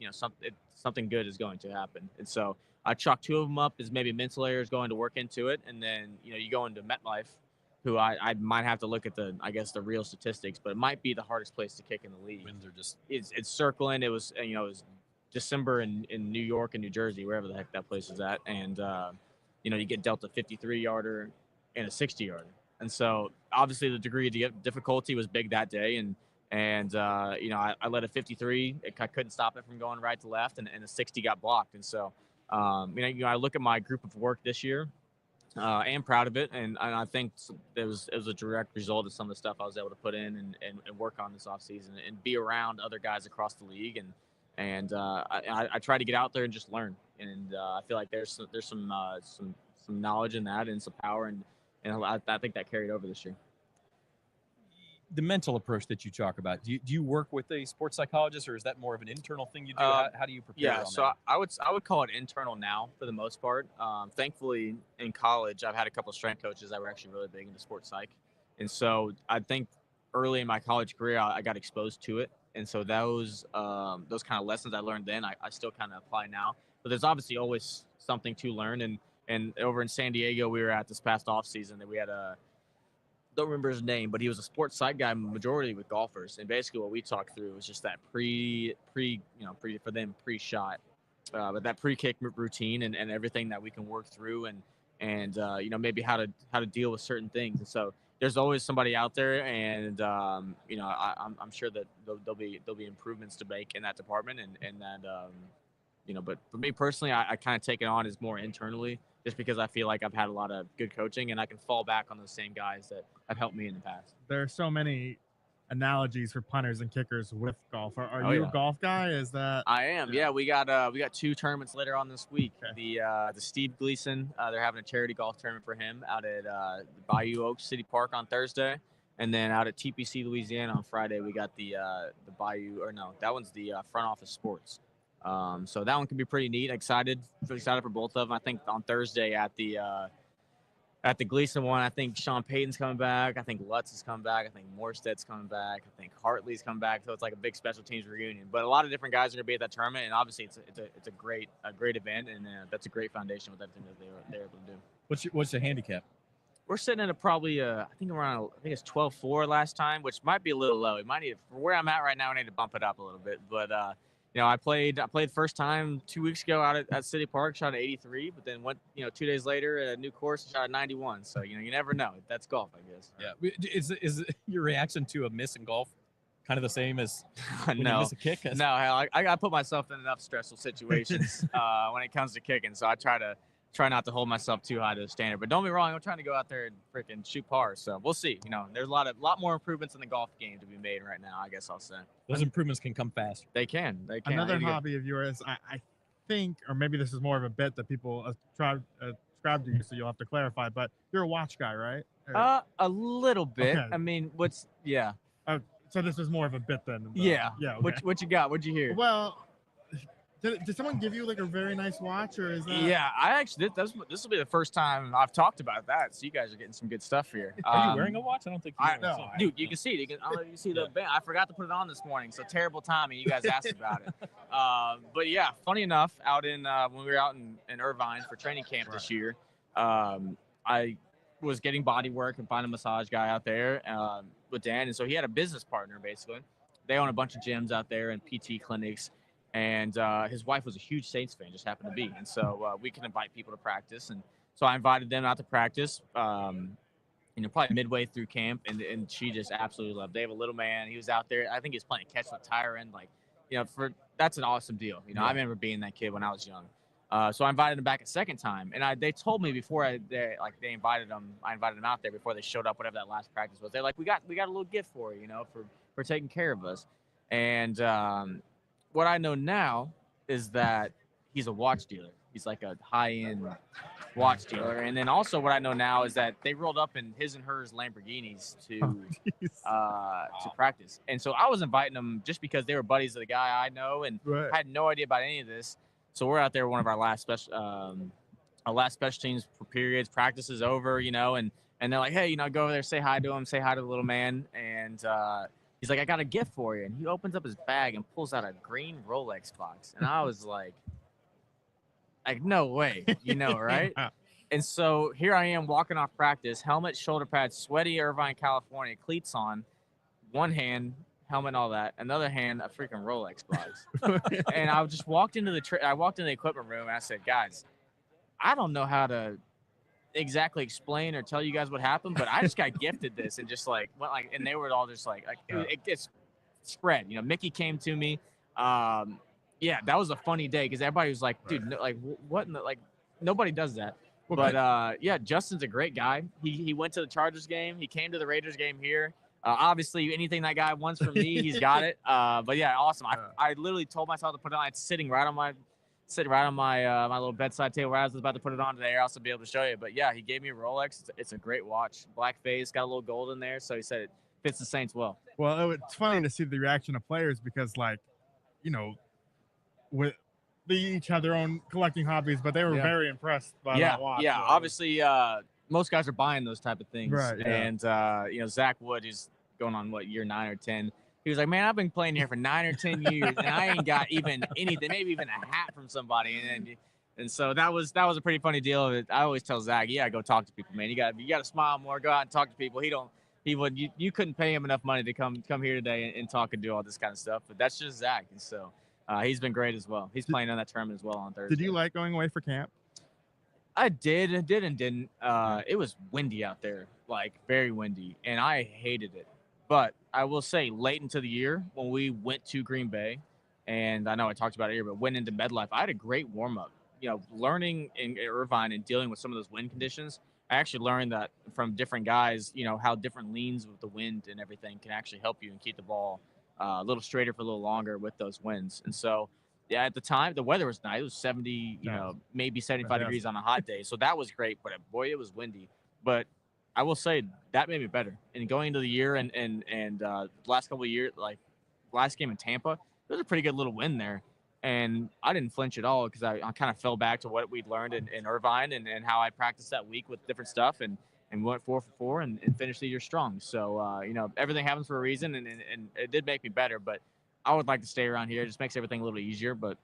S12: something good is going to happen. And so I chalk 2 of them up as maybe mental errors going to work into it. And then, you go into MetLife who I might have to look at the real statistics, but it might be the hardest place to kick in the league.
S1: Winds are just
S12: It's circling. It was it was December in New York and New Jersey, wherever the heck that place is at, and you get dealt a 53-yarder and a 60-yarder, and so obviously the degree of difficulty was big that day, and I led a 53. I couldn't stop it from going right to left, and a 60 got blocked, and so I look at my group of work this year. I am proud of it, and I think it was a direct result of some of the stuff I was able to put in and work on this offseason and be around other guys across the league, and I try to get out there and just learn, and I feel like there's some knowledge in that and some power, and I think that carried over this year.
S1: the mental approach that you talk about. Do you work with a sports psychologist, or is that more of an internal thing you do? How do you prepare?
S12: Yeah, so
S1: that?
S12: I would call it internal now for the most part. Thankfully, in college, I've had a couple of strength coaches that were actually really big into sports psych, and so I think early in my college career, I got exposed to it, and so those kind of lessons I learned then, I still kind of apply now. But there's obviously always something to learn, and over in San Diego, we were at this past off season that we had don't remember his name, but he was a sports psych guy, majority with golfers. And basically what we talked through was just that pre shot, but that pre-kick routine and everything that we can work through and maybe how to deal with certain things. And so there's always somebody out there, and I'm sure that there'll be improvements to make in that department, and that but for me personally, I kind of take it on as more internally, just because I feel like I've had a lot of good coaching and I can fall back on those same guys that have helped me in the past.
S8: There are so many analogies for punters and kickers with golf. Are you a golf guy? Is that?
S12: I am. Yeah, we got 2 tournaments later on this week. Okay. The Steve Gleason, they're having a charity golf tournament for him out at the Bayou Oaks City Park on Thursday, and then out at TPC Louisiana on Friday we got the Bayou, or no, that one's the Front Office Sports. So that one can be pretty neat. Excited for both of them. I think on Thursday at the Gleason one, I think Sean Payton's coming back. I think Lutz is coming back. I think Morstead's coming back. I think Hartley's coming back. So it's like a big special teams reunion. But a lot of different guys are going to be at that tournament, and obviously it's a great event, and that's a great foundation with everything that they're able to do.
S1: What's the handicap?
S12: We're sitting at probably I think it's 12-4 last time, which might be a little low. It might need, for where I'm at right now, I need to bump it up a little bit, but. I played first time 2 weeks ago out at City Park, shot at 83, but then went, 2 days later at a new course, shot at 91. So, you never know. That's golf, I guess.
S1: Yeah. Is your reaction to a miss in golf kind of the same as when you miss a kick?
S12: No, I got to put myself in enough stressful situations when it comes to kicking. So I try not to hold myself too high to the standard. But don't be wrong, I'm trying to go out there and freaking shoot par. So we'll see. There's a lot more improvements in the golf game to be made right now, I guess I'll say.
S1: Those improvements can come fast.
S12: They can.
S8: Another hobby of yours, I think, or maybe this is more of a bit that people ascribe to you, so you'll have to clarify, but you're a watch guy, right?
S12: A little bit. Okay. I mean,
S8: so this was more of a bit then.
S12: Yeah.
S8: Yeah. Okay.
S12: What you got? What'd you hear?
S8: Well, did someone give you like a very nice watch, or is that?
S12: Yeah, I actually did. This will be the first time I've talked about that, so you guys are getting some good stuff here.
S1: Are you wearing a watch? I don't think you are.
S12: Dude, you can see it. I don't know if you see the band. I forgot to put it on this morning, so terrible timing. You guys asked about it. But yeah, funny enough, out in when we were out in Irvine for training camp this year, I was getting body work and find a massage guy out there with Dan, and so he had a business partner basically. They own a bunch of gyms out there and PT clinics. And his wife was a huge Saints fan, just happened to be. And so we can invite people to practice. And so I invited them out to practice, probably midway through camp. And she just absolutely loved it. They have a little man. He was out there. I think he was playing catch with tire end. That's an awesome deal. I remember being that kid when I was young. So I invited him back a second time. And they told me before they invited him, I invited him out there before they showed up, whatever that last practice was. They're like, we got a little gift for you, for taking care of us. And what I know now is that he's a watch dealer. He's like a high-end watch dealer. And then also what I know now is that they rolled up in his and hers Lamborghinis to practice. And so I was inviting them just because they were buddies of the guy I know and had no idea about any of this. So we're out there, one of our last special teams for periods, practice is over, and they're like, hey, go over there, say hi to him, say hi to the little man. And he's like, I got a gift for you. And he opens up his bag and pulls out a green Rolex box. And I was like, no way, right? And so here I am walking off practice, helmet, shoulder pads, sweaty Irvine, California, cleats on, one hand, helmet, all that, another hand, a freaking Rolex box. And I just walked into the equipment room and I said, guys, I don't know how to exactly explain or tell you guys what happened, but I just got gifted this and just like went like, and they were all just like it's spread. You know, Mickey came to me. Yeah, that was a funny day because everybody was like, dude, no, like what? In the, like nobody does that. But yeah, Justin's a great guy. He went to the Chargers game. He came to the Raiders game here. Obviously, anything that guy wants from me, he's got it. But yeah, awesome. I literally told myself to put it on. It's sitting right on my my little bedside table where I was about to put it on today. I'll also be able to show you. But yeah, he gave me a Rolex. It's a great watch. Black face, got a little gold in there. So he said it fits the Saints well.
S8: Well, it's funny to see the reaction of players because, like, you know, they each have their own collecting hobbies, but they were very impressed by that watch.
S12: Yeah, so. Obviously, most guys are buying those type of things.
S8: Right. Yeah.
S12: And, you know, Zach Wood is going on, year 9 or 10. He was like, man, I've been playing here for 9 or 10 years, and I ain't got even anything, maybe even a hat from somebody. And so that was a pretty funny deal. I always tell Zach, go talk to people, man. You got to smile more, go out and talk to people. You couldn't pay him enough money to come here today and talk and do all this kind of stuff. But that's just Zach. And so he's been great as well. He's playing on that tournament as well on Thursday.
S8: Did you like going away for camp?
S12: I did and didn't. It was windy out there, like very windy, and I hated it. But I will say, late into the year, when we went to Green Bay, and I know I talked about it here, but went into MedLife, I had a great warm-up. You know, learning in Irvine and dealing with some of those wind conditions, I actually learned that from different guys, you know, how different leans with the wind and everything can actually help you and keep the ball a little straighter for a little longer with those winds. And so, yeah, at the time, the weather was nice. It was 70, you know, maybe 75 degrees on a hot day. So that was great, but boy, it was windy. But I will say that made me better. And going into the year and last couple of years, like last game in Tampa, there was a pretty good little win there. And I didn't flinch at all because I kind of fell back to what we'd learned in Irvine and how I practiced that week with different stuff and went 4 for 4 and finished the year strong. So, you know, everything happens for a reason and it did make me better. But I would like to stay around here. It just makes everything a little easier. But,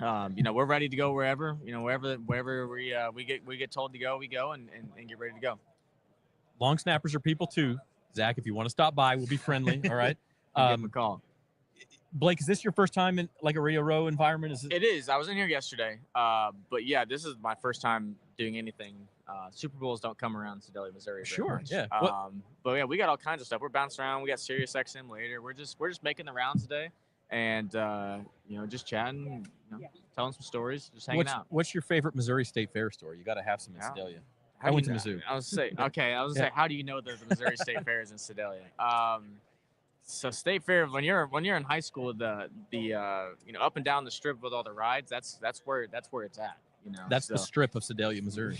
S12: you know, we're ready to go wherever, you know, wherever we get told to go, we go and get ready to go.
S1: Long snappers are people too. Zach, if you want to stop by, we'll be friendly. All right.
S12: Give him a call.
S1: Blake, is this your first time in like a Radio Row environment?
S12: It is. I was in here yesterday. But yeah, this is my first time doing anything. Super Bowls don't come around Sedalia, Missouri.
S1: Sure.
S12: Much.
S1: Yeah.
S12: But yeah, we got all kinds of stuff. We're bouncing around. We got Sirius XM later. We're just making the rounds today, and you know, just chatting, you know, telling some stories, just hanging out.
S1: What's your favorite Missouri State Fair story? You got to have some in Sedalia. I went to Mizzou.
S12: I was say say, how do you know that the Missouri State Fair is in Sedalia? So State Fair, when you're in high school, the you know, up and down the strip with all the rides, that's where it's at. You know,
S1: that's the strip of Sedalia, Missouri.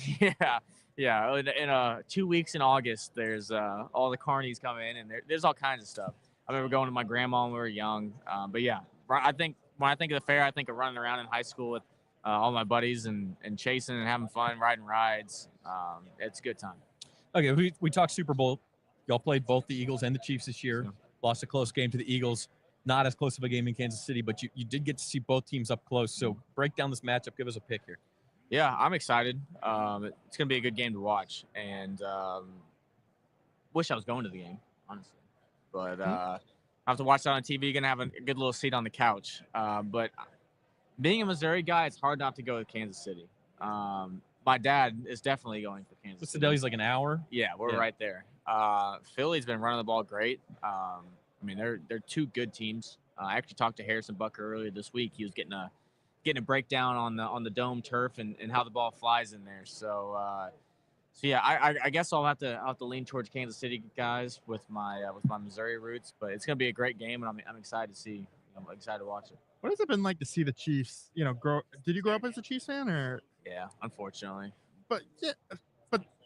S12: Yeah. In 2 weeks in August, there's all the carnies come in, and there's all kinds of stuff. I remember going to my grandma when we were young. But yeah, I think when I think of the fair, I think of running around in high school with all my buddies and chasing and having fun, riding rides. It's a good time.
S1: Okay, we talked Super Bowl. Y'all played both the Eagles and the Chiefs this year. Lost a close game to the Eagles. Not as close of a game in Kansas City, but you did get to see both teams up close. So break down this matchup. Give us a pick here.
S12: Yeah, I'm excited. It's going to be a good game to watch. And wish I was going to the game, honestly. But I have to watch that on TV. Going to have a good little seat on the couch. But being a Missouri guy, it's hard not to go to Kansas City. My dad is definitely going for Kansas City.
S1: Sedalia's like an hour?
S12: Yeah, we're right there. Philly's been running the ball great. I mean, they're two good teams. I actually talked to Harrison Bucker earlier this week. He was getting a breakdown on the dome turf and how the ball flies in there. So yeah, I guess I'll have to lean towards Kansas City guys with my Missouri roots. But it's gonna be a great game, and I'm excited to see. I'm excited to watch it.
S8: What has it been like to see the Chiefs? You know, did you grow up as a Chiefs fan, or?
S12: Yeah, unfortunately.
S8: But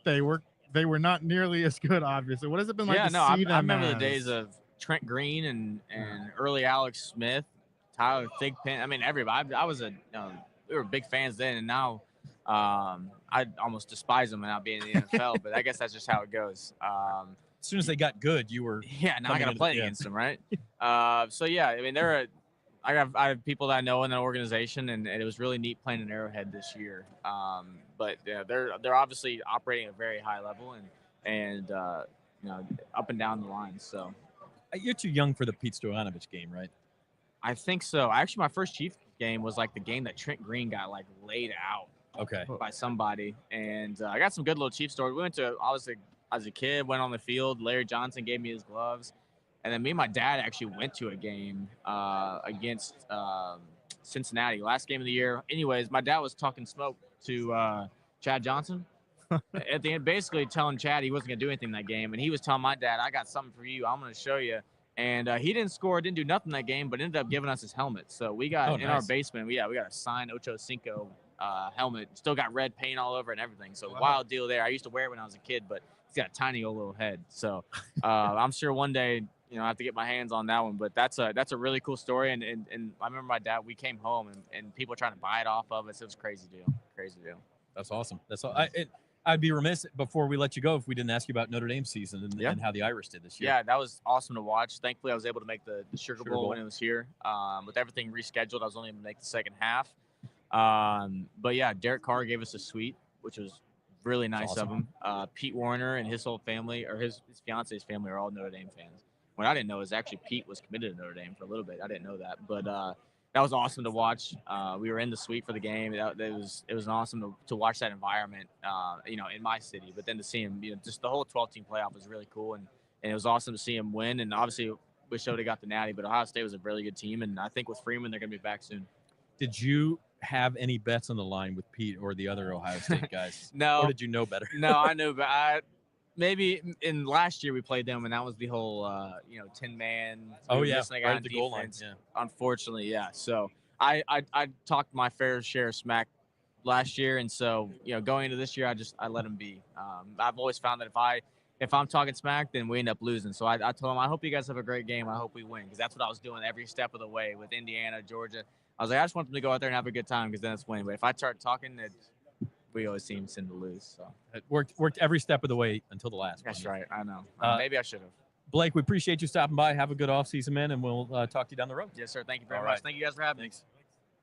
S8: they were not nearly as good, obviously. What has it been like to see them?
S12: I remember the days of Trent Green and early Alex Smith, Tyler Thigpen. I mean, everybody. I was we were big fans then, and now I almost despise them not being in the NFL. But I guess that's just how it goes.
S1: As soon as they got good, you were
S12: now I got to play against them, right? So yeah, I mean I have people that I know in the organization, and it was really neat playing in Arrowhead this year. But yeah, they're obviously operating at a very high level and up and down the line. So
S1: You're too young for the Pete Stoyanovich game, right?
S12: I think so. Actually, my first Chief game was like the game that Trent Green got like laid out by somebody, and I got some good little Chief stories. We went to, obviously as a kid, went on the field. Larry Johnson gave me his gloves. And then me and my dad actually went to a game against Cincinnati, last game of the year. Anyways, my dad was talking smoke to Chad Johnson at the end, basically telling Chad he wasn't going to do anything that game. And he was telling my dad, I got something for you. I'm going to show you. And he didn't score, didn't do nothing that game, but ended up giving us his helmet. So we got our basement, we got a signed Ocho Cinco helmet. Still got red paint all over it and everything. So wild deal there. I used to wear it when I was a kid, but he's got a tiny old little head. So I'm sure one day, I have to get my hands on that one, but that's a really cool story. And I remember my dad, we came home and people were trying to buy it off of us. It was a crazy deal.
S1: That's awesome. That's all. I'd be remiss before we let you go if we didn't ask you about Notre Dame season and how the Irish did this year.
S12: Yeah, that was awesome to watch. Thankfully, I was able to make the Sugar Bowl when it was here. With everything rescheduled, I was only able to make the second half. But yeah, Derek Carr gave us a suite, which was really nice of him. Pete Warner and his whole family, or his fiance's family, are all Notre Dame fans. What I didn't know is actually Pete was committed to Notre Dame for a little bit. I didn't know that, but that was awesome to watch. We were in the suite for the game. It was awesome to watch that environment, in my city. But then to see him, just the whole 12-team playoff was really cool, and it was awesome to see him win. And obviously, wish they would have got the Natty, but Ohio State was a really good team, and I think with Freeman, they're going to be back soon.
S1: Did you have any bets on the line with Pete or the other Ohio State guys?
S12: No.
S1: Or did you know better?
S12: No, I knew, but maybe in last year we played them, and that was the whole 10-man.
S1: Oh yeah,
S12: right
S1: at the goal line. Yeah.
S12: Unfortunately, yeah. So I talked my fair share of smack last year, and so going into this year, I let him be. I've always found that if I'm talking smack, then we end up losing. So I told him, I hope you guys have a great game. I hope we win, because that's what I was doing every step of the way with Indiana, Georgia. I was like, I just want them to go out there and have a good time, because then it's winning. But if I start talking, we always seem to lose. So
S1: it worked every step of the way until the last
S12: That's
S1: one.
S12: right. I know. Maybe I should have.
S1: Blake, we appreciate you stopping by. Have a good offseason, man, and we'll talk to you down the road.
S12: Yes, sir. Thank you very much. Thank you guys for having me.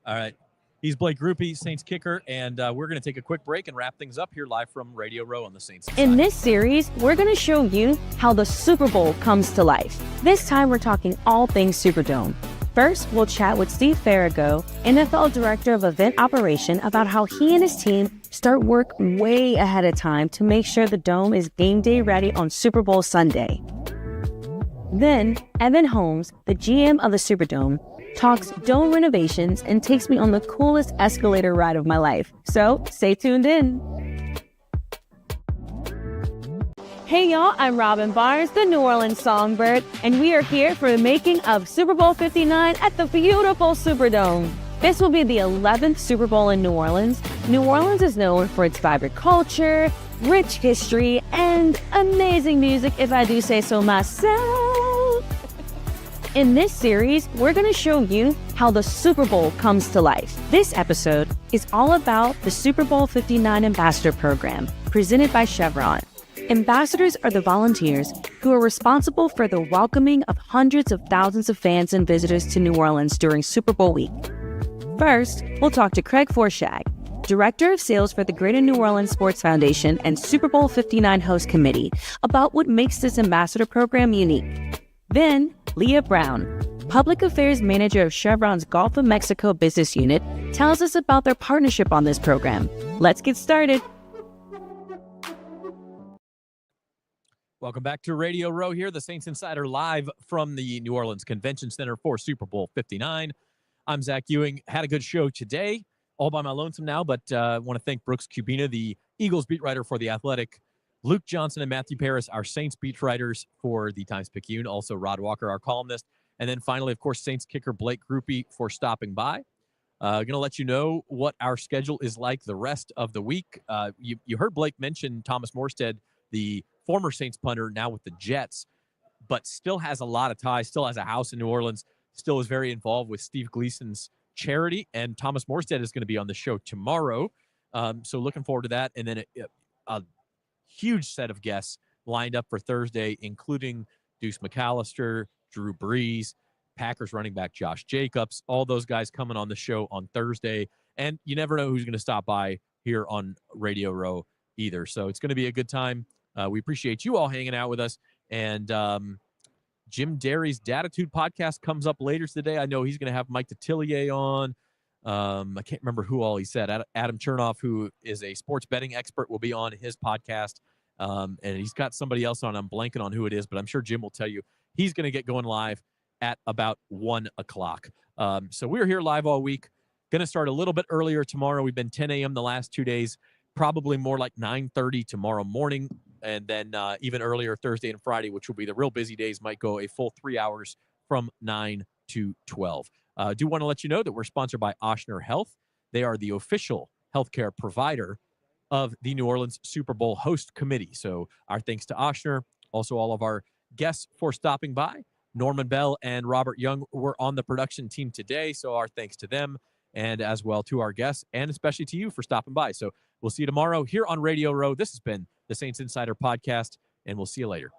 S1: All right. He's Blake Grupe, Saints kicker, and we're going to take a quick break and wrap things up here live from Radio Row on the Saints.
S4: In this series, we're going to show you how the Super Bowl comes to life. This time, we're talking all things Superdome. First, we'll chat with Steve Farrago, NFL Director of Event Operation, about how he and his team start work way ahead of time to make sure the Dome is game day ready on Super Bowl Sunday. Then, Evan Holmes, the GM of the Superdome, talks dome renovations and takes me on the coolest escalator ride of my life. So, stay tuned in. Hey y'all, I'm Robin Barnes, the New Orleans Songbird, and we are here for the making of Super Bowl 59 at the beautiful Superdome. This will be the 11th Super Bowl in New Orleans. New Orleans is known for its vibrant culture, rich history, and amazing music, if I do say so myself. In this series, we're going to show you how the Super Bowl comes to life. This episode is all about the Super Bowl 59 Ambassador Program, presented by Chevron. Ambassadors are the volunteers who are responsible for the welcoming of hundreds of thousands of fans and visitors to New Orleans during Super Bowl week. First, we'll talk to Craig Forshag, Director of Sales for the Greater New Orleans Sports Foundation and Super Bowl 59 Host Committee, about what makes this ambassador program unique. Then, Leah Brown, Public Affairs Manager of Chevron's Gulf of Mexico Business Unit, tells us about their partnership on this program. Let's get started.
S1: Welcome back to Radio Row here, the Saints Insider, live from the New Orleans Convention Center for Super Bowl 59. I'm Zach Ewing. Had a good show today, all by my lonesome now, but I want to thank Brooks Kubina, the Eagles beat writer for The Athletic, Luke Johnson and Matthew Paris, our Saints beat writers for the Times-Picayune, also Rod Walker, our columnist, and then finally, of course, Saints kicker Blake Grupe for stopping by. Going to let you know what our schedule is like the rest of the week. You heard Blake mention Thomas Morstead, the former Saints punter, now with the Jets, but still has a lot of ties, still has a house in New Orleans, still is very involved with Steve Gleason's charity, and Thomas Morstead is going to be on the show tomorrow. So looking forward to that. And then a huge set of guests lined up for Thursday, including Deuce McAllister, Drew Brees, Packers running back Josh Jacobs, all those guys coming on the show on Thursday. And you never know who's going to stop by here on Radio Row either. So it's going to be a good time. We appreciate you all hanging out with us. And Jim Derry's Datitude podcast comes up later today. I know he's going to have Mike Detillier on. I can't remember who all he said. Adam Chernoff, who is a sports betting expert, will be on his podcast. And he's got somebody else on. I'm blanking on who it is, but I'm sure Jim will tell you. He's going to get going live at about 1 o'clock. So we're here live all week. Going to start a little bit earlier tomorrow. We've been 10 a.m. the last 2 days, probably more like 9:30 tomorrow morning. And then even earlier Thursday and Friday, which will be the real busy days, might go a full 3 hours from 9 to 12. I do want to let you know that we're sponsored by Ochsner Health. They are the official healthcare provider of the New Orleans Super Bowl host committee. So our thanks to Ochsner. Also, all of our guests for stopping by. Norman Bell and Robert Young were on the production team today, so our thanks to them, and as well to our guests, and especially to you for stopping by. So we'll see you tomorrow here on Radio Row. This has been the Saints Insider Podcast, and we'll see you later.